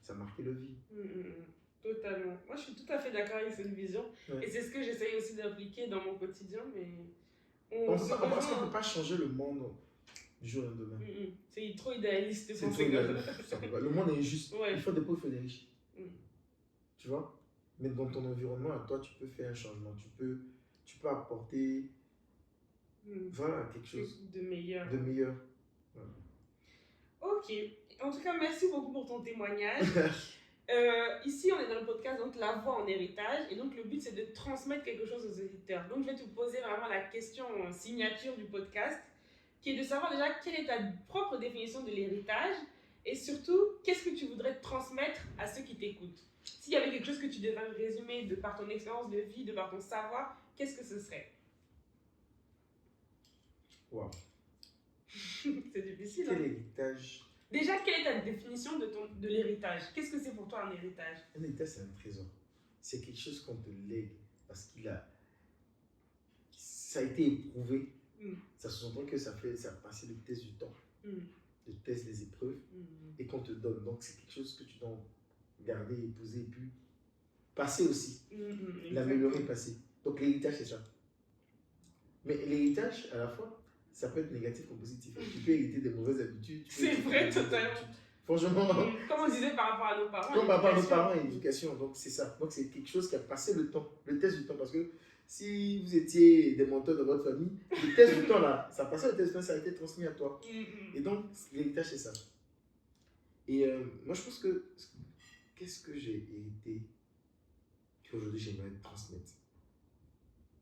ça a marqué leur vie. Totalement. Moi, je suis tout à fait d'accord avec cette vision. Ouais. Et c'est ce que j'essaye aussi d'appliquer dans mon quotidien, mais. Parce qu'on ne peut pas changer le monde du jour au lendemain. C'est trop idéaliste. C'est trop idéaliste. Le monde est injuste. Ouais. Il faut des pauvres, il faut des riches. Tu vois? Mais dans ton environnement, à toi, tu peux faire un changement. Tu peux apporter voilà, quelque chose de meilleur. De meilleur. Voilà. Ok. En tout cas, merci beaucoup pour ton témoignage. Ici, on est dans le podcast, donc la voix en héritage. Et donc, le but, c'est de transmettre quelque chose aux auditeurs. Donc, je vais te poser vraiment la question signature du podcast, qui est de savoir déjà quelle est ta propre définition de l'héritage et surtout, qu'est-ce que tu voudrais transmettre à ceux qui t'écoutent. S'il y avait quelque chose que tu devrais résumer de par ton expérience de vie, de par ton savoir, qu'est-ce que ce serait? Wow. C'est difficile. Quel héritage? Déjà, quelle est ta définition de l'héritage? Qu'est-ce que c'est pour toi un héritage? Un héritage, c'est un trésor. C'est quelque chose qu'on te lègue parce ça a été éprouvé. Ça se sent que ça a passé le test du temps, le test des épreuves, et qu'on te donne. Donc, c'est quelque chose que tu dois garder, épouser, et puis passer aussi. L'améliorer, passer. Donc, l'héritage, c'est ça. Mais l'héritage, à la fois, ça peut être négatif ou positif. Tu peux hériter des mauvaises habitudes. C'est vrai, totalement. Franchement. Comme on disait par rapport à nos parents. Comme par rapport à nos parents et l'éducation. Donc, c'est ça. Donc, c'est quelque chose qui a passé le temps, le test du temps. Parce que si vous étiez des menteurs dans votre famille, le test du temps, là, ça a passé le test du temps, ça a été transmis à toi. Et donc, l'héritage, c'est ça. Et moi, je pense que qu'est-ce que j'ai hérité qu'aujourd'hui j'aimerais transmettre?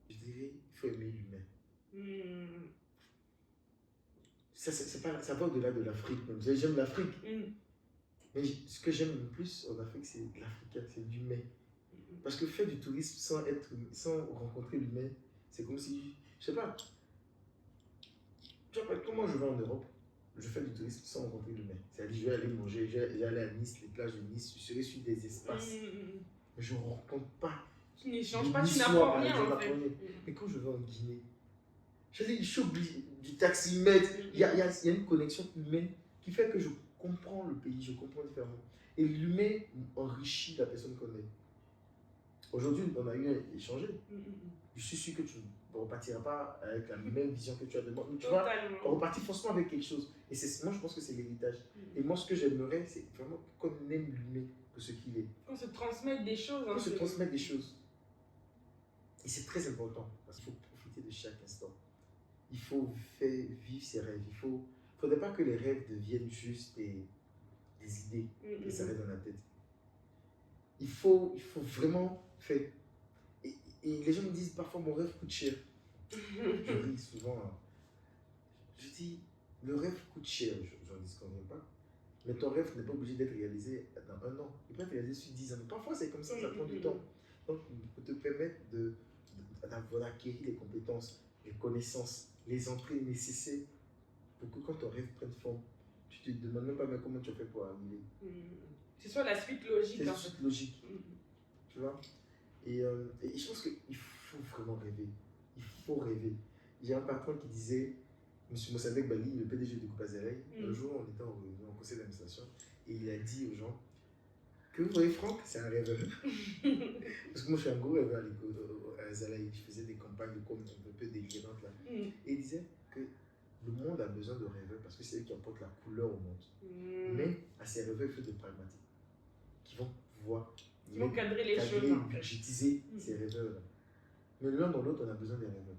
Je dirais, il faut aimer l'humain. Ça va au-delà de l'Afrique. J'aime l'Afrique. Mais ce que j'aime le plus en Afrique, c'est l'Africain, c'est l'humain. Parce que faire du tourisme sans rencontrer l'humain, c'est comme si, je sais pas, tu vois, comment je vais en Europe, je fais du tourisme sans rencontrer l'humain. C'est-à-dire, je vais aller manger, je vais aller à Nice, les plages de Nice, je serai sur des espaces. Mais je ne rencontre pas. Tu n'échanges pas, tu n'apprends rien en fait. Mais quand je vais en Guinée, je suis obligé du taximètre. Il y a une connexion humaine qui fait que je comprends le pays, je comprends différemment. Et l'humain enrichit la personne qu'on est. Aujourd'hui, on a eu à échanger. Je suis sûr que tu ne repartiras pas avec la même vision que tu as de moi. Mais tu vas repartir forcément avec quelque chose. Et moi, je pense que c'est l'héritage. Et moi, ce que j'aimerais, c'est vraiment qu'on aime l'humain pour ce qu'il est. Qu'on se transmette des choses. Qu'on se transmette des choses. Et c'est très important parce qu'il faut profiter de chaque instant. Il faut faire vivre ses rêves. Il ne faudrait pas que les rêves deviennent juste des idées et ça reste dans la tête. Il faut vraiment faire. Et les gens me disent parfois mon rêve coûte cher. Je ris souvent. Je dis le rêve coûte cher, j'en dis qu'on vient pas. Mais ton rêve n'est pas obligé d'être réalisé dans 1 an. Il peut être réalisé sur 10 ans. Parfois, c'est comme ça prend du temps. Donc, pour te permettre d'acquérir les compétences, les connaissances, les entrées nécessaires pour que quand ton rêve prenne forme, tu te demandes même pas mais comment tu as fait pour arriver. C'est soit la suite logique. C'est la suite logique. Tu vois. Et je pense qu'il faut vraiment rêver. Il faut rêver. J'ai un patron qui disait, M. Mossadegh Bali, le PDG de Coupa Zerlei, un jour on était en conseil d'administration et il a dit aux gens que vous voyez Franck, c'est un rêveur. Parce que moi je suis un gros rêveur à Zerlei, je faisais des campagnes de com un peu délirantes là. Et il disait que le monde a besoin de rêveurs parce que c'est eux qui apportent la couleur au monde. Mais à ces rêveurs, il faut des pragmatiques qui vont pouvoir cadrer les choses, budgétiser ces rêveurs-là. Mais l'un dans l'autre, on a besoin des rêveurs.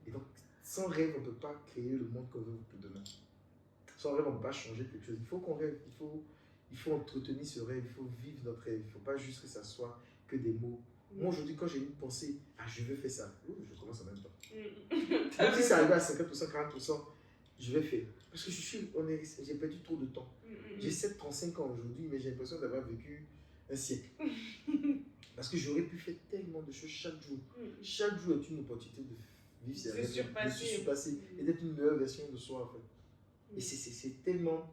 Et donc, sans rêve, on ne peut pas créer le monde qu'on veut pour demain. Sans rêve, on ne peut pas changer quelque chose. Il faut qu'on rêve, il faut entretenir ce rêve, il faut vivre notre rêve. Il ne faut pas juste que ça soit que des mots. Moi, aujourd'hui, quand j'ai une pensée, je veux faire ça, je commence en même temps. Même si ça arrive à 50%, 40%, je vais faire. Parce que j'ai perdu trop de temps. J'ai 35 ans aujourd'hui, mais j'ai l'impression d'avoir vécu un siècle. Parce que j'aurais pu faire tellement de choses chaque jour. Chaque jour est une opportunité de vivre ses rêves, de se surpasser et d'être une meilleure version de soi en fait. Et c'est tellement...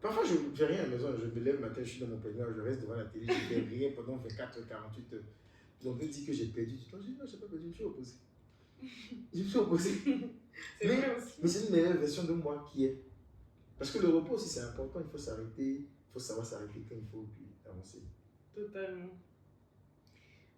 Parfois je ne fais rien à la maison, je me lève le matin, je suis dans mon peignard, je reste devant la télé, je ne fais rien pendant 24 48 heures. Donc on me dit que j'ai perdu du temps, je dis non, je n'ai pas perdu, je me suis opposé. Je me suis opposé. Mais c'est une meilleure version de moi qui est. Parce que le repos aussi c'est important, il faut s'arrêter, il faut savoir s'arrêter quand il faut puis avancer. Totalement.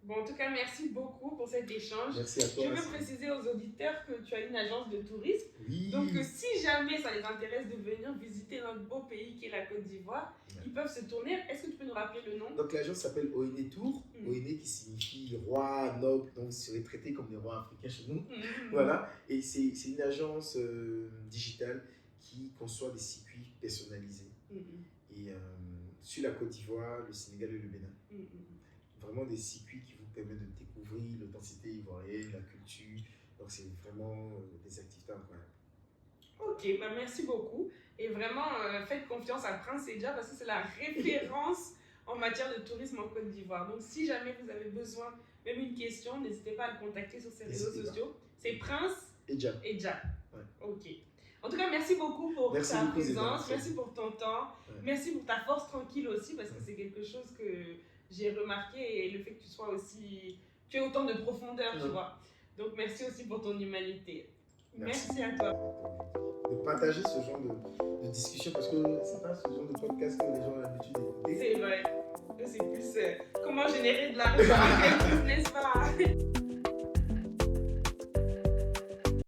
Bon, en tout cas, merci beaucoup pour cet échange. Merci à toi. Je veux préciser aux auditeurs que tu as une agence de tourisme. Oui. Donc, si jamais ça les intéresse de venir visiter notre beau pays qui est la Côte d'Ivoire, ils peuvent se tourner. Est-ce que tu peux nous rappeler le nom? Donc, l'agence s'appelle ONE Tour. ONE qui signifie roi, noble, donc vous serez traités comme des rois africains chez nous. Voilà. Et c'est une agence digitale qui conçoit des circuits personnalisés. Et sur la Côte d'Ivoire, le Sénégal et le Bénin. Vraiment des circuits qui vous permettent de découvrir l'authenticité ivoirienne, la culture. Donc c'est vraiment des activités incroyables. Ok, bah merci beaucoup. Et vraiment, faites confiance à Prince Edja parce que c'est la référence en matière de tourisme en Côte d'Ivoire. Donc si jamais vous avez besoin, même une question, n'hésitez pas à le contacter sur ses réseaux sociaux. C'est Prince Edja. Ouais. Ok. En tout cas, merci beaucoup pour ta présence, merci pour ton temps, merci pour ta force tranquille aussi parce que c'est quelque chose que j'ai remarqué et le fait que tu sois aussi, tu aies autant de profondeur, tu vois. Donc merci aussi pour ton humanité. Merci à toi. De partager ce genre de discussion parce que c'est pas ce genre de podcast que les gens ont l'habitude d'écouter. C'est vrai. C'est plus comment générer de l'argent, n'est-ce pas?